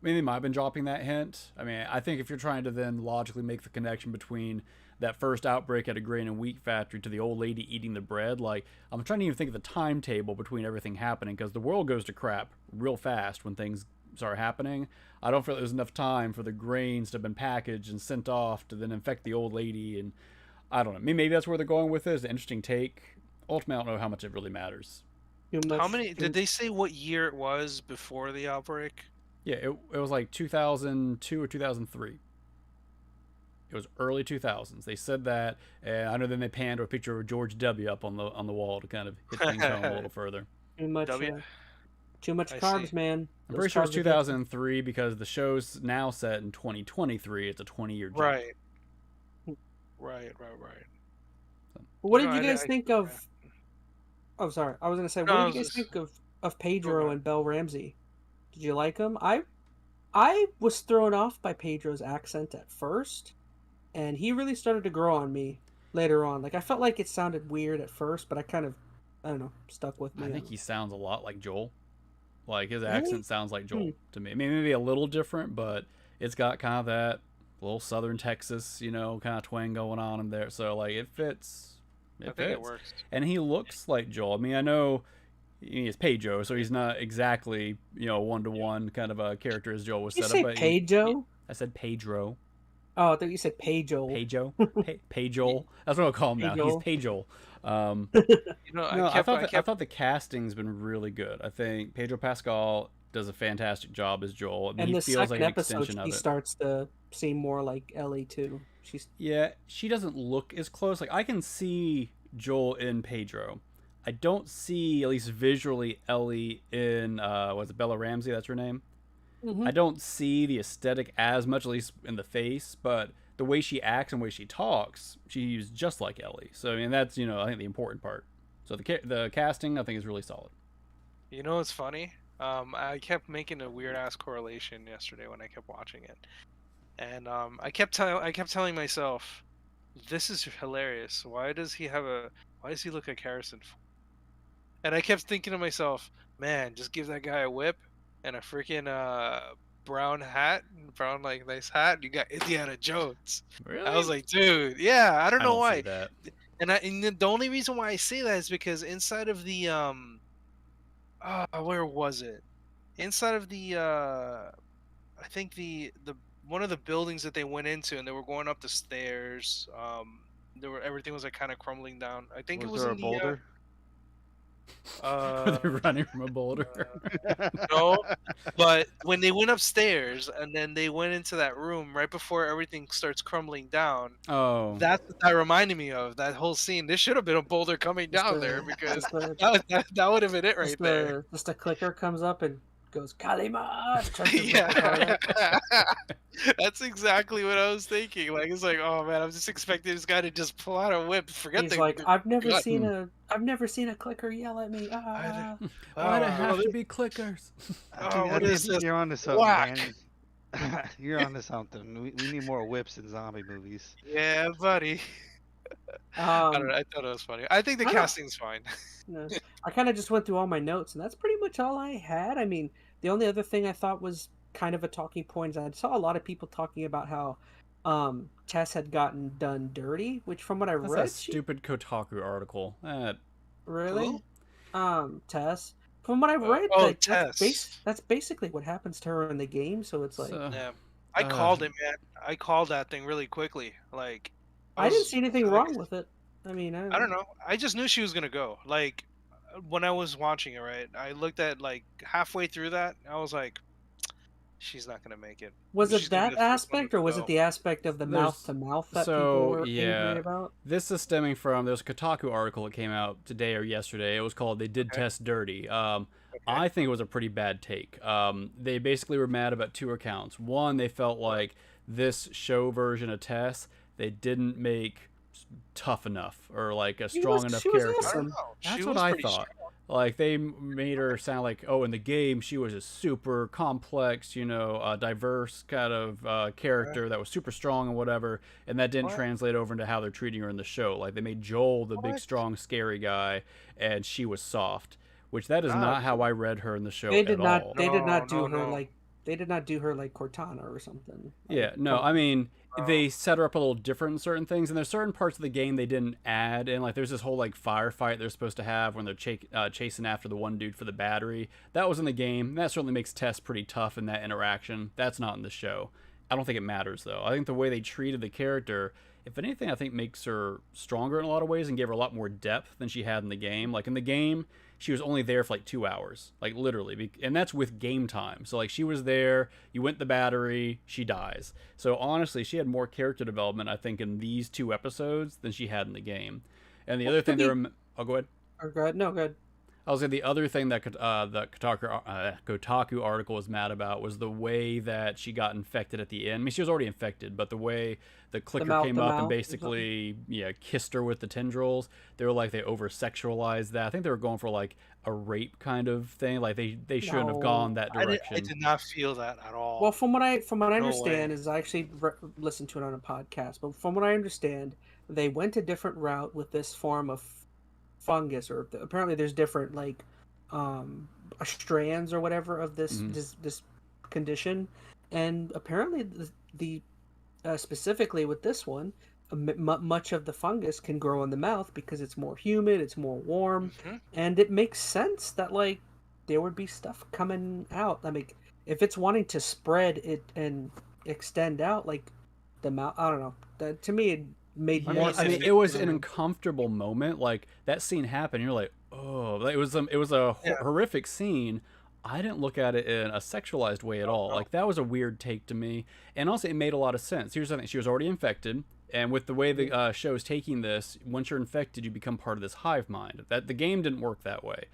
Maybe they might have been dropping that hint. I mean, I think if you're trying to then logically make the connection between that first outbreak at a grain and wheat factory to the old lady eating the bread, like, I'm trying to even think of the timetable between everything happening because the world goes to crap real fast when things start happening. I don't feel like there's enough time for the grains to have been packaged and sent off to then infect the old lady. And I don't know. Maybe that's where they're going with it. It's an interesting take. Ultimately, I don't know how much it really matters. Too How much. many did they say what year it was before the outbreak? Yeah, it was like 2002 or 2003. It was early 2000s. They said that, and I know then they panned to a picture of George W. up on the wall to kind of hit things home a little further. Too much. W. Too much I carbs, see. man. I'm Those pretty sure it's carbs are good. 2003 because the show's now set in 2023. It's a 20-year jump. Right. Right. What You did know, you I, guys I, think of? Oh, sorry. I was gonna say, no, what I did was you guys just think of go Pedro ahead. and Belle Ramsey? Did you like them? I was thrown off by Pedro's accent at first, and he really started to grow on me later on. Like I felt like it sounded weird at first, but I don't know, stuck with me. I think he sounds a lot like Joel. Like his Really? accent sounds like Joel to me. I mean, maybe a little different, but it's got kind of that little Southern Texas, kind of twang going on in there. So like it fits. I think it works. And he looks like Joel. I mean, I know he's Pedro, so he's not exactly one-to-one kind of a character as Joel was You set say up. But Pedro? I said Pedro. Oh, I thought you said Pedro. Pedro. That's what I'll call him now. He's Pedro. Pedro. No, I thought the casting's been really good. I think Pedro Pascal does a fantastic job as Joel, and And he the feels like second an episode, extension of she it. starts to seem more like Ellie too. Yeah, she doesn't look as close. Like I can see Joel in Pedro. I don't see, at least visually, Ellie in was it Bella Ramsey? That's her name. Mm-hmm. I don't see the aesthetic as much, at least in the face, but the way she acts and the way she talks, she's just like Ellie. So I mean, that's I think the important part. So the casting I think is really solid. You know what's funny? I kept making a weird ass correlation yesterday when I kept watching it, and I kept telling myself, this is hilarious. Why does he look like Harrison? And I kept thinking to myself, man, just give that guy a whip and a freaking brown hat, brown like nice hat. You got Indiana Jones. Really? I was like, dude, yeah. I don't know why. See that. And the only reason why I say that is because inside of the where was it? Inside of the I think the one of the buildings that they went into, and they were going up the stairs. Everything was like kind of crumbling down. I think it was there in a boulder? They're running from a boulder. No, but when they went upstairs and then they went into that room right before everything starts crumbling down. Oh, That's what that reminded me of, that whole scene. There should have been a boulder coming down there, because that would have been it right there. Just a clicker comes up and goes Kalima. Yeah, that's exactly what I was thinking. Like, it's like, oh man, I'm just expecting this guy to just pull out a whip. He's like, I've never seen a clicker yell at me. Why'd it have to be clickers? What is this? You're onto something, man. You're onto something. We need more whips in zombie movies. Yeah, buddy. I don't know. I thought it was funny. I think the casting's fine. No, I kind of just went through all my notes, and that's pretty much all I had. I mean, the only other thing I thought was kind of a talking point is I saw a lot of people talking about how Tess had gotten done dirty, which from what I read, that stupid Kotaku article. Really? Tess. From what I read, that's basically what happens to her in the game. So it's like, yeah, I called it, man. I called that thing really quickly. Like, I didn't see anything wrong with it. I mean, I don't know. I just knew she was gonna go. Like, when I was watching it, right? I looked at like halfway through that. I was like, she's not gonna make it. Was it that aspect, or was it the aspect of the mouth to mouth that people were angry about? This is stemming from there's a Kotaku article that came out today or yesterday. It was called "They Did Tess Dirty." I think it was a pretty bad take. They basically were mad about two accounts. One, they felt like this show version of Tess they didn't make tough enough or like a strong enough character. Awesome. That's what I thought. Strong. Like they made her sound like, oh, in the game she was a super complex, diverse kind of character that was super strong and whatever, and that didn't translate over into how they're treating her in the show. Like they made Joel the big, strong, scary guy, and she was soft, which that is not how I read her in the show at all. They did not do her like. They did not do her like Cortana or something. Yeah, no, I mean, they set her up a little different in certain things, and there's certain parts of the game they didn't add in. Like, there's this whole, like, firefight they're supposed to have when they're chasing after the one dude for the battery. That was in the game. That certainly makes Tess pretty tough in that interaction. That's not in the show. I don't think it matters, though. I think the way they treated the character, if anything, I think makes her stronger in a lot of ways and gave her a lot more depth than she had in the game. Like, in the game, she was only there for like 2 hours, like literally, and that's with game time. So like she was there, you went the battery, she dies. So honestly, she had more character development, I think, in these 2 episodes than she had in the game. And the other thing I'll go ahead. Go ahead. No, go ahead. I was saying the other thing that the Kotaku article was mad about was the way that she got infected at the end. I mean, she was already infected, but the way the clicker came up and basically, kissed her with the tendrils. They were like, they over-sexualized that. I think they were going for like a rape kind of thing. Like they shouldn't have gone that direction. I did not feel that at all. Well, from what I understand is I actually listened to it on a podcast, but from what I understand, they went a different route with this form of fungus, or apparently there's different like strands or whatever of this this condition, and apparently the specifically with this one, much of the fungus can grow in the mouth because it's more humid, it's more warm, and it makes sense that like there would be stuff coming out. I mean, if it's wanting to spread it and extend out like the mouth, I don't know. That to me it made more sense. I mean, it was an uncomfortable moment. Like that scene happened, you're like, oh, it was a horrific scene. I didn't look at it in a sexualized way at all. Like that was a weird take to me, and also it made a lot of sense. Here's the thing: she was already infected, and with the way the show is taking this, once you're infected, you become part of this hive mind. That the game didn't work that way.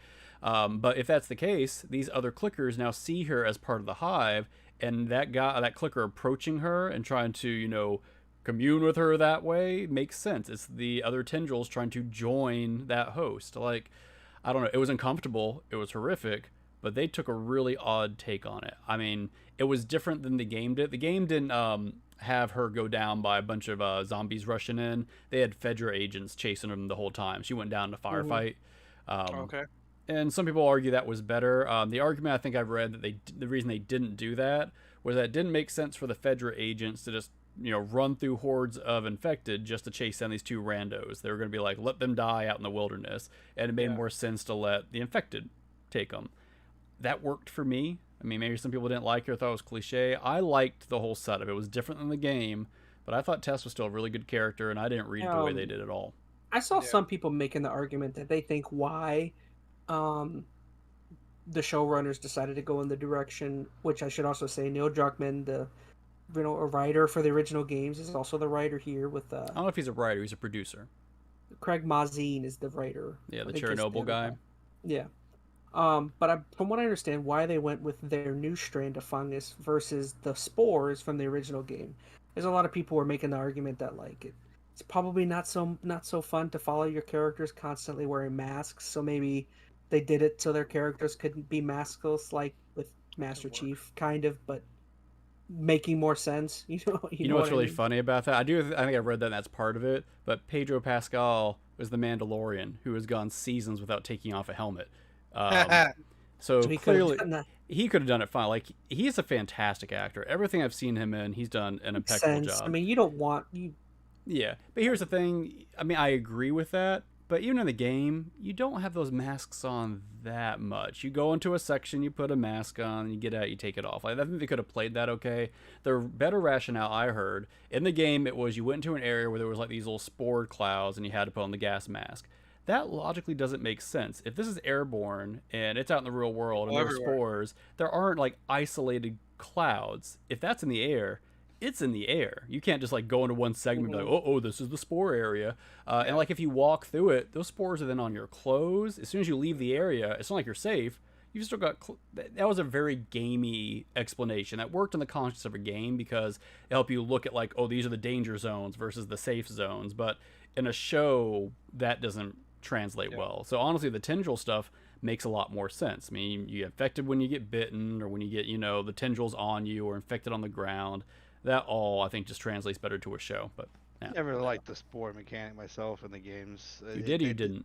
But if that's the case, these other clickers now see her as part of the hive, and that clicker approaching her and trying to commune with her that way makes sense. It's the other tendrils trying to join that host. Like, I don't know. It was uncomfortable. It was horrific, but they took a really odd take on it. I mean, it was different than the game did. The game didn't have her go down by a bunch of zombies rushing in. They had Fedra agents chasing them the whole time. She went down to firefight. Okay. And some people argue that was better. The argument I think I've read that the reason they didn't do that was that it didn't make sense for the Fedra agents to just run through hordes of infected just to chase down these two randos. They were going to be like, let them die out in the wilderness, and it made more sense to let the infected take them. That worked for me. I mean, maybe some people didn't like it or thought it was cliche. I liked the whole setup. It was different than the game, but I thought Tess was still a really good character, and I didn't read it the way they did at all. I saw some people making the argument that they think why the showrunners decided to go in the direction, which I should also say, Neil Druckmann, a writer for the original games, is also the writer here with I don't know if he's a writer, he's a producer. Craig Mazin is the writer. Yeah, the Chernobyl guy. Yeah. But from what I understand, why they went with their new strand of fungus versus the spores from the original game, there's a lot of people were making the argument that like it's probably not so fun to follow your characters constantly wearing masks, so maybe they did it so their characters couldn't be maskless, like with Master Chief, kind of, but making more sense. You know what's really funny about that? I think I read that and that's part of it, but Pedro Pascal was the Mandalorian who has gone seasons without taking off a helmet. So clearly he could have done it fine. Like, he's a fantastic actor. Everything I've seen him in, he's done an impeccable job. I mean, you don't want you. Yeah, but here's the thing. I mean, I agree with that. But even in the game, you don't have those masks on that much. You go into a section, you put a mask on, you get out, you take it off. Like, I think they could have played that okay. The better rationale I heard, in the game, it was you went into an area where there was like these little spore clouds and you had to put on the gas mask. That logically doesn't make sense. If this is airborne and it's out in the real world and there are spores, there aren't like isolated clouds. If that's in the air, it's in the air. You can't just like go into one segment and be like, oh, this is the spore area. And like if you walk through it, those spores are then on your clothes. As soon as you leave the area, it's not like you're safe. You've still got... That was a very gamey explanation. That worked in the context of a game because it helped you look at like, oh, these are the danger zones versus the safe zones. But in a show, that doesn't translate well. So honestly, the tendril stuff makes a lot more sense. I mean, you get infected when you get bitten or when you get, the tendrils on you or infected on the ground. That all, I think, just translates better to a show. But yeah. I never liked the spore mechanic myself in the games. You did or you didn't?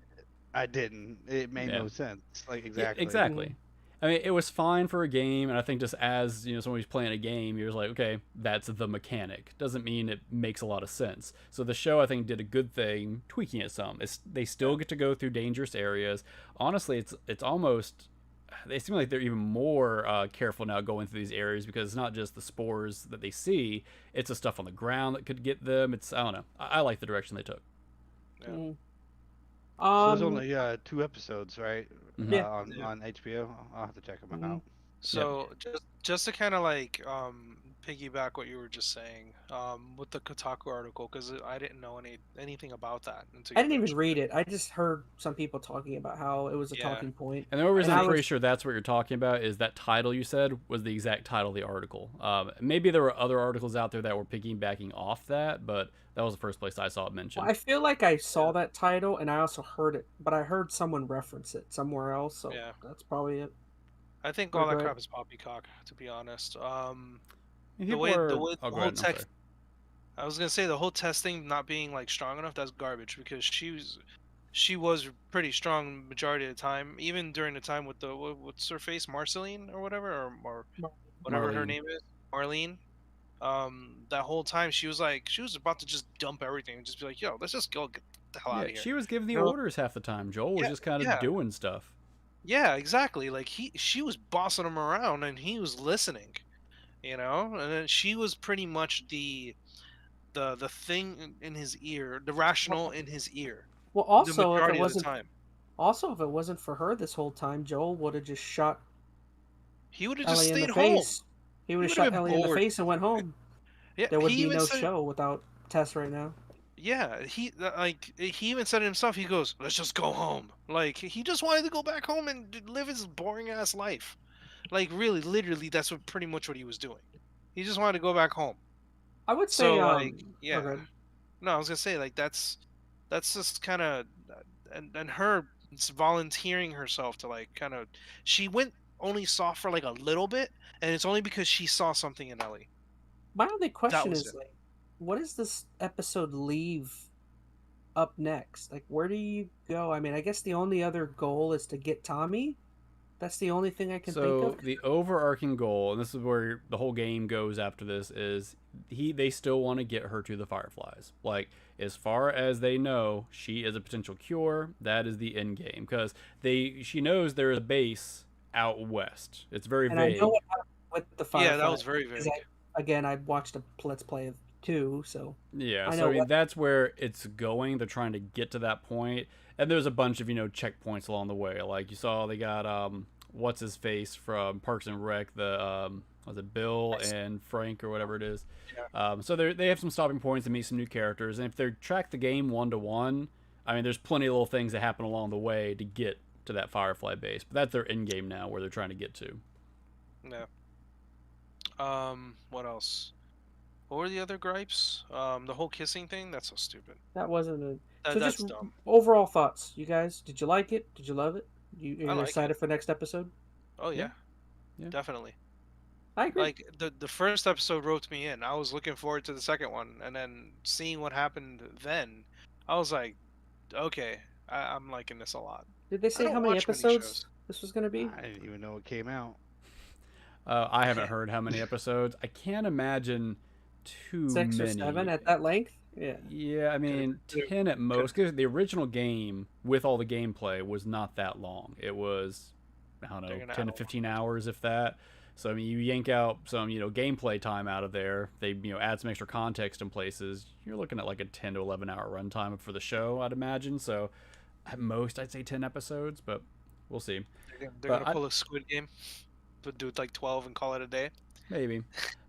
I didn't. It made no sense. Like, exactly. Exactly. I mean, it was fine for a game, and I think just as, someone who's playing a game, you're just like, okay, that's the mechanic. Doesn't mean it makes a lot of sense. So the show, I think, did a good thing tweaking it some. They still get to go through dangerous areas. Honestly, it's almost... They seem like they're even more careful now going through these areas because it's not just the spores that they see, it's the stuff on the ground that could get them. I don't know. I like the direction they took. Yeah. So there's only 2 episodes, right? Yeah. On HBO. I'll have to check them out. So just to kind of like piggyback what you were just saying with the Kotaku article, because I didn't know anything about that. I didn't even read it. I just heard some people talking about how it was a talking point. And the only reason I'm pretty sure that's what you're talking about is that title you said was the exact title of the article. Maybe there were other articles out there that were piggybacking off that, but that was the first place I saw it mentioned. Well, I feel like I saw that title and I also heard it, but I heard someone reference it somewhere else, so that's probably it. I think all that crap is poppycock, to be honest. The whole tech. I was gonna say the whole testing not being like strong enough. That's garbage because she was pretty strong majority of the time, even during the time with the what's her face, Marceline or whatever, or whatever her name is, Marlene. That whole time she was about to just dump everything and just be like, yo, let's just go get the hell out of here. She was giving the orders half the time. Joel was just kind of doing stuff. Yeah, exactly. Like she was bossing him around and he was listening. And then she was pretty much the thing in his ear, the rational in his ear. Well, also if it wasn't for her this whole time, Joel would have just shot. He would have just stayed home. He would have shot Ellie in the face and went home. Yeah, there would be no show without Tess right now. Yeah, he even said it himself. He goes, "Let's just go home." Like he just wanted to go back home and live his boring ass life. Like really, literally, that's pretty much what he was doing. He just wanted to go back home. I would say, So like, oh, yeah. good. No, I was gonna say like that's just kind of, and her volunteering herself to like kind of, she went only soft for like a little bit, and it's only because she saw something in Ellie. My only That question was is it. like, what does this episode leave up next? Like, where do you go? I mean, I guess the only other goal is to get Tommy. That's the only thing I can think of. So the overarching goal, and this is where the whole game goes after this, is they still want to get her to the Fireflies. Like, as far as they know, she is a potential cure. That is the end game, because she knows there is a base out west. It's very And I know vague. what happened with the Yeah, that Firefly was very because vague. I watched a Let's Play of 2, so Yeah, I so know I mean what. that's where it's going. They're trying to get to that point, and there's a bunch of checkpoints along the way. Like you saw, they got what's his face from Parks and Rec, the was it Bill and Frank or whatever it is. Yeah. So they have some stopping points to meet some new characters, and if they track the game 1-to-1, I mean there's plenty of little things that happen along the way to get to that Firefly base. But that's their end game now, where they're trying to get to. Yeah. What else? What were the other gripes? The whole kissing thing. That's so stupid. That wasn't a. So That's just dumb. overall thoughts, you guys. Did you like it? Did you love it? I You're like excited it. for next episode? Oh yeah, Yeah. definitely. I agree. Like the first episode roped me in. I was looking forward to the second one, and then seeing what happened then, I was like, okay, I'm liking this a lot. Did they I say don't how many watch many episodes shows. this was going to be? I didn't even know it came out. I haven't heard how many episodes. I can't imagine too 6 or many. 7 at that length? Yeah. Yeah, I mean, 10 at most. Because the original game, with all the gameplay, was not that long. It was, I don't know, 10 to 15 hours, if that. So, I mean, you yank out some, gameplay time out of there. They, add some extra context in places. You're looking at like a 10 to 11 hour runtime for the show, I'd imagine. So, at most, I'd say 10 episodes, but we'll see. They're going to pull a Squid Game, but do it like 12 and call it a day. Maybe.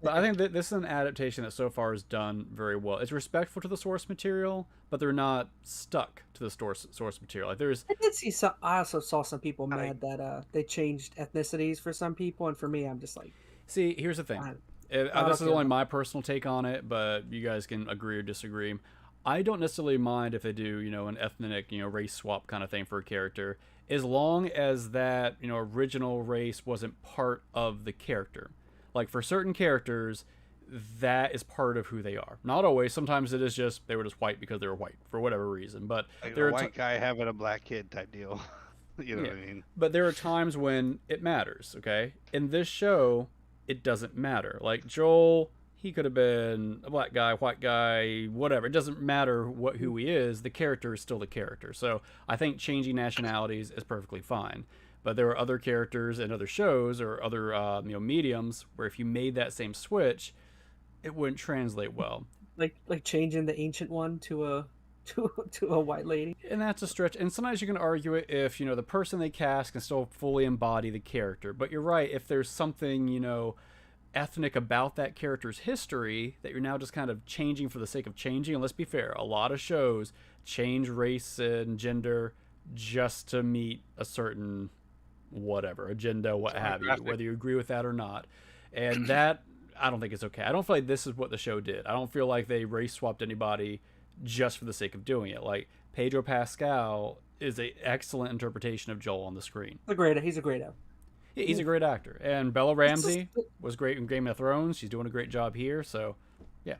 But I think that this is an adaptation that so far is done very well. It's respectful to the source material, but they're not stuck to the source material. Like there's I did see some. I also saw some people mad that they changed ethnicities for some people, and for me, I'm just like. See, here's the thing. This is only my personal take on it, but you guys can agree or disagree. I don't necessarily mind if they do, an ethnic, race swap kind of thing for a character, as long as that, original race wasn't part of the character. Like for certain characters, that is part of who they are. Not always. Sometimes it is just they were just white because they were white for whatever reason. But like there a are white guy having a black kid type deal. You know what I mean? But there are times when it matters. Okay, in this show, it doesn't matter. Like Joel, he could have been a black guy, white guy, whatever. It doesn't matter who he is. The character is still the character. So I think changing nationalities is perfectly fine. But there are other characters in other shows or other mediums where if you made that same switch, it wouldn't translate well. Like changing the ancient one to a to a white lady. And that's a stretch. And sometimes you can argue it if the person they cast can still fully embody the character. But you're right, if there's something ethnic about that character's history that you're now just kind of changing for the sake of changing. And let's be fair, a lot of shows change race and gender just to meet a certain whatever agenda, what have you, whether you agree with that or not. And that I don't think it's okay. I don't feel like this is what the show did. I don't feel like they race swapped anybody just for the sake of doing it. Like Pedro Pascal is an excellent interpretation of Joel on the screen. He's a great actor. He's a great actor. And Bella Ramsey was great in Game of Thrones. She's doing a great job here. So, yeah.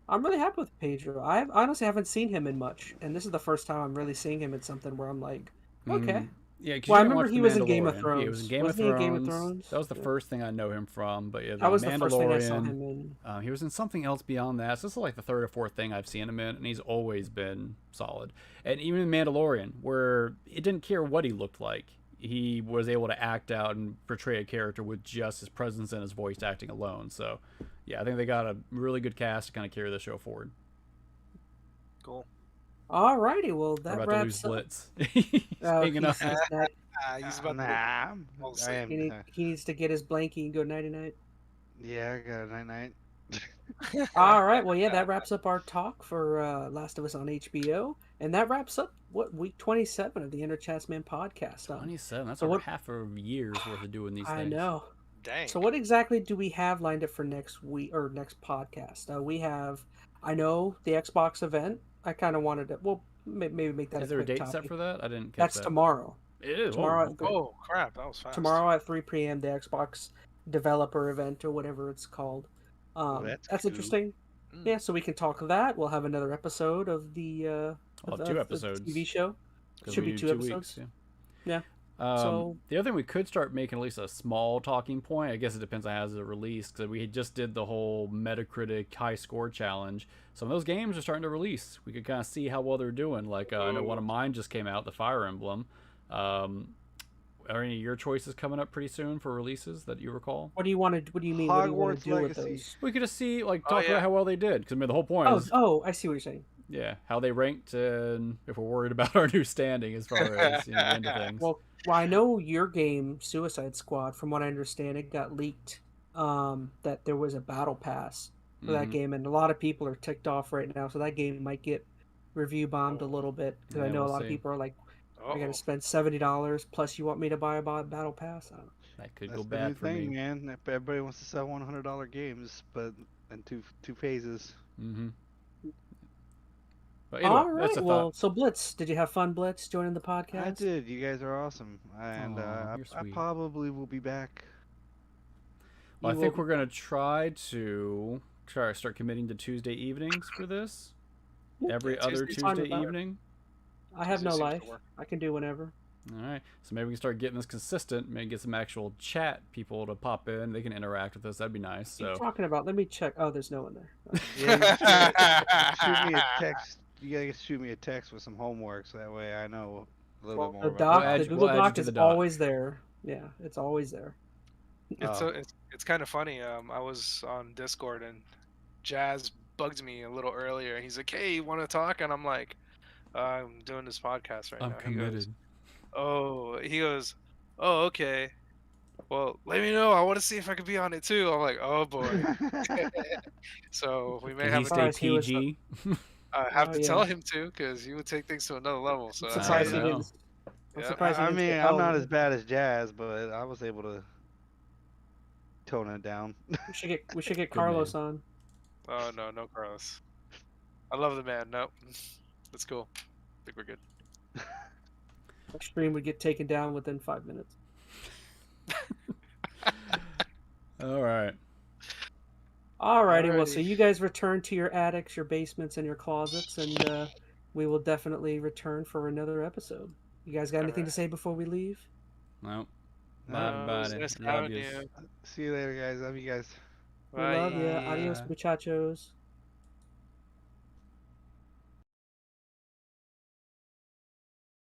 I'm really happy with Pedro. I honestly haven't seen him in much, and this is the first time I'm really seeing him in something where I'm like, okay. Yeah, well, I remember he was in Game of Thrones. Yeah, he was in Game of Thrones. That was the first thing I know him from. But yeah, that was the first thing I saw him in. He was in something else beyond that. So this is like the third or fourth thing I've seen him in, and he's always been solid. And even in Mandalorian, where it didn't care what he looked like, he was able to act out and portray a character with just his presence and his voice acting alone. So, yeah, I think they got a really good cast to kind of carry the show forward. Cool. Alrighty, well that wraps up. Blitz. Hanging up. He's about he needs to get his blankie and go nighty night. Yeah, I got a night. All right, well yeah, that wraps up our talk for Last of Us on HBO, and that wraps up week 27 of the ChazmaN podcast. 27. That's over half a year's worth of doing these things. I know. Dang. So what exactly do we have lined up for next week or next podcast? We have, I know, the Xbox event. I kind of wanted to, well, maybe make that Is a there a quick date set topic. for that? I didn't catch That's that. tomorrow. It is. Tomorrow. Okay. Oh crap! That was fast. Tomorrow at 3 p.m. the Xbox developer event or whatever it's called. That's cool. interesting. Yeah, so we can talk of that. We'll have another episode of the Two episodes. the TV show. Should be two episodes. Weeks, yeah. So the other thing we could start making at least a small talking point. I guess it depends on how it's released, because we just did the whole Metacritic high score challenge. Some of those games are starting to release. We could kind of see how well they're doing. Like I know one of mine just came out, the Fire Emblem. Are any of your choices coming up pretty soon for releases that you recall? what do you want to? What do you mean? What do you want to do with those? We could just see, like, talk about how well they did. Because I mean, the whole point is, I see what you're saying. yeah, how they ranked, and if we're worried about our new standing as far as the end of things. Well, I know your game, Suicide Squad. From what I understand, it got leaked. That there was a battle pass for that game, and a lot of people are ticked off right now. So that game might get review bombed a little bit, because I know a lot of people are like, I gotta spend $70 plus you want me to buy a battle pass. I don't know. That could go bad for me, man. Everybody wants to sell $100 games, but in two phases. But anyway, all right. Well, so Blitz, did you have fun, Blitz, joining the podcast? I did. You guys are awesome, and I probably will be back. Well, I think we're gonna try to start committing to Tuesday evenings for this. Every other Tuesday evening. I have no life. I can do whenever. All right, so maybe we can start getting this consistent. Maybe get some actual chat people to pop in. They can interact with us. That'd be nice. So. What are you talking about? Let me check. Oh, there's no one there. Shoot me a text. You gotta shoot me a text with some homework, so that way I know a little bit more. The Google Doc is always there. Yeah, it's always there. It's kind of funny. I was on Discord and Jazz bugged me a little earlier. He's like, "Hey, you want to talk?" And I'm like, "I'm doing this podcast right now." I'm committed. He goes, "Oh, okay. Well, let me know. I want to see if I could be on it too." I'm like, "Oh boy." So we may have to stay PG. I have to tell him to, because he would take things to another level. So I mean, I'm not as bad as Jazz, but I was able to tone it down. We should get Carlos on. Oh no Carlos. I love the man. Nope. That's cool. I think we're good. Our stream would get taken down within 5 minutes. All right. Alrighty, well, so you guys return to your attics, your basements, and your closets, and we will definitely return for another episode. You guys got anything to say before we leave? No. Bye. See you later, guys. Love you guys. We love you. Adios, muchachos.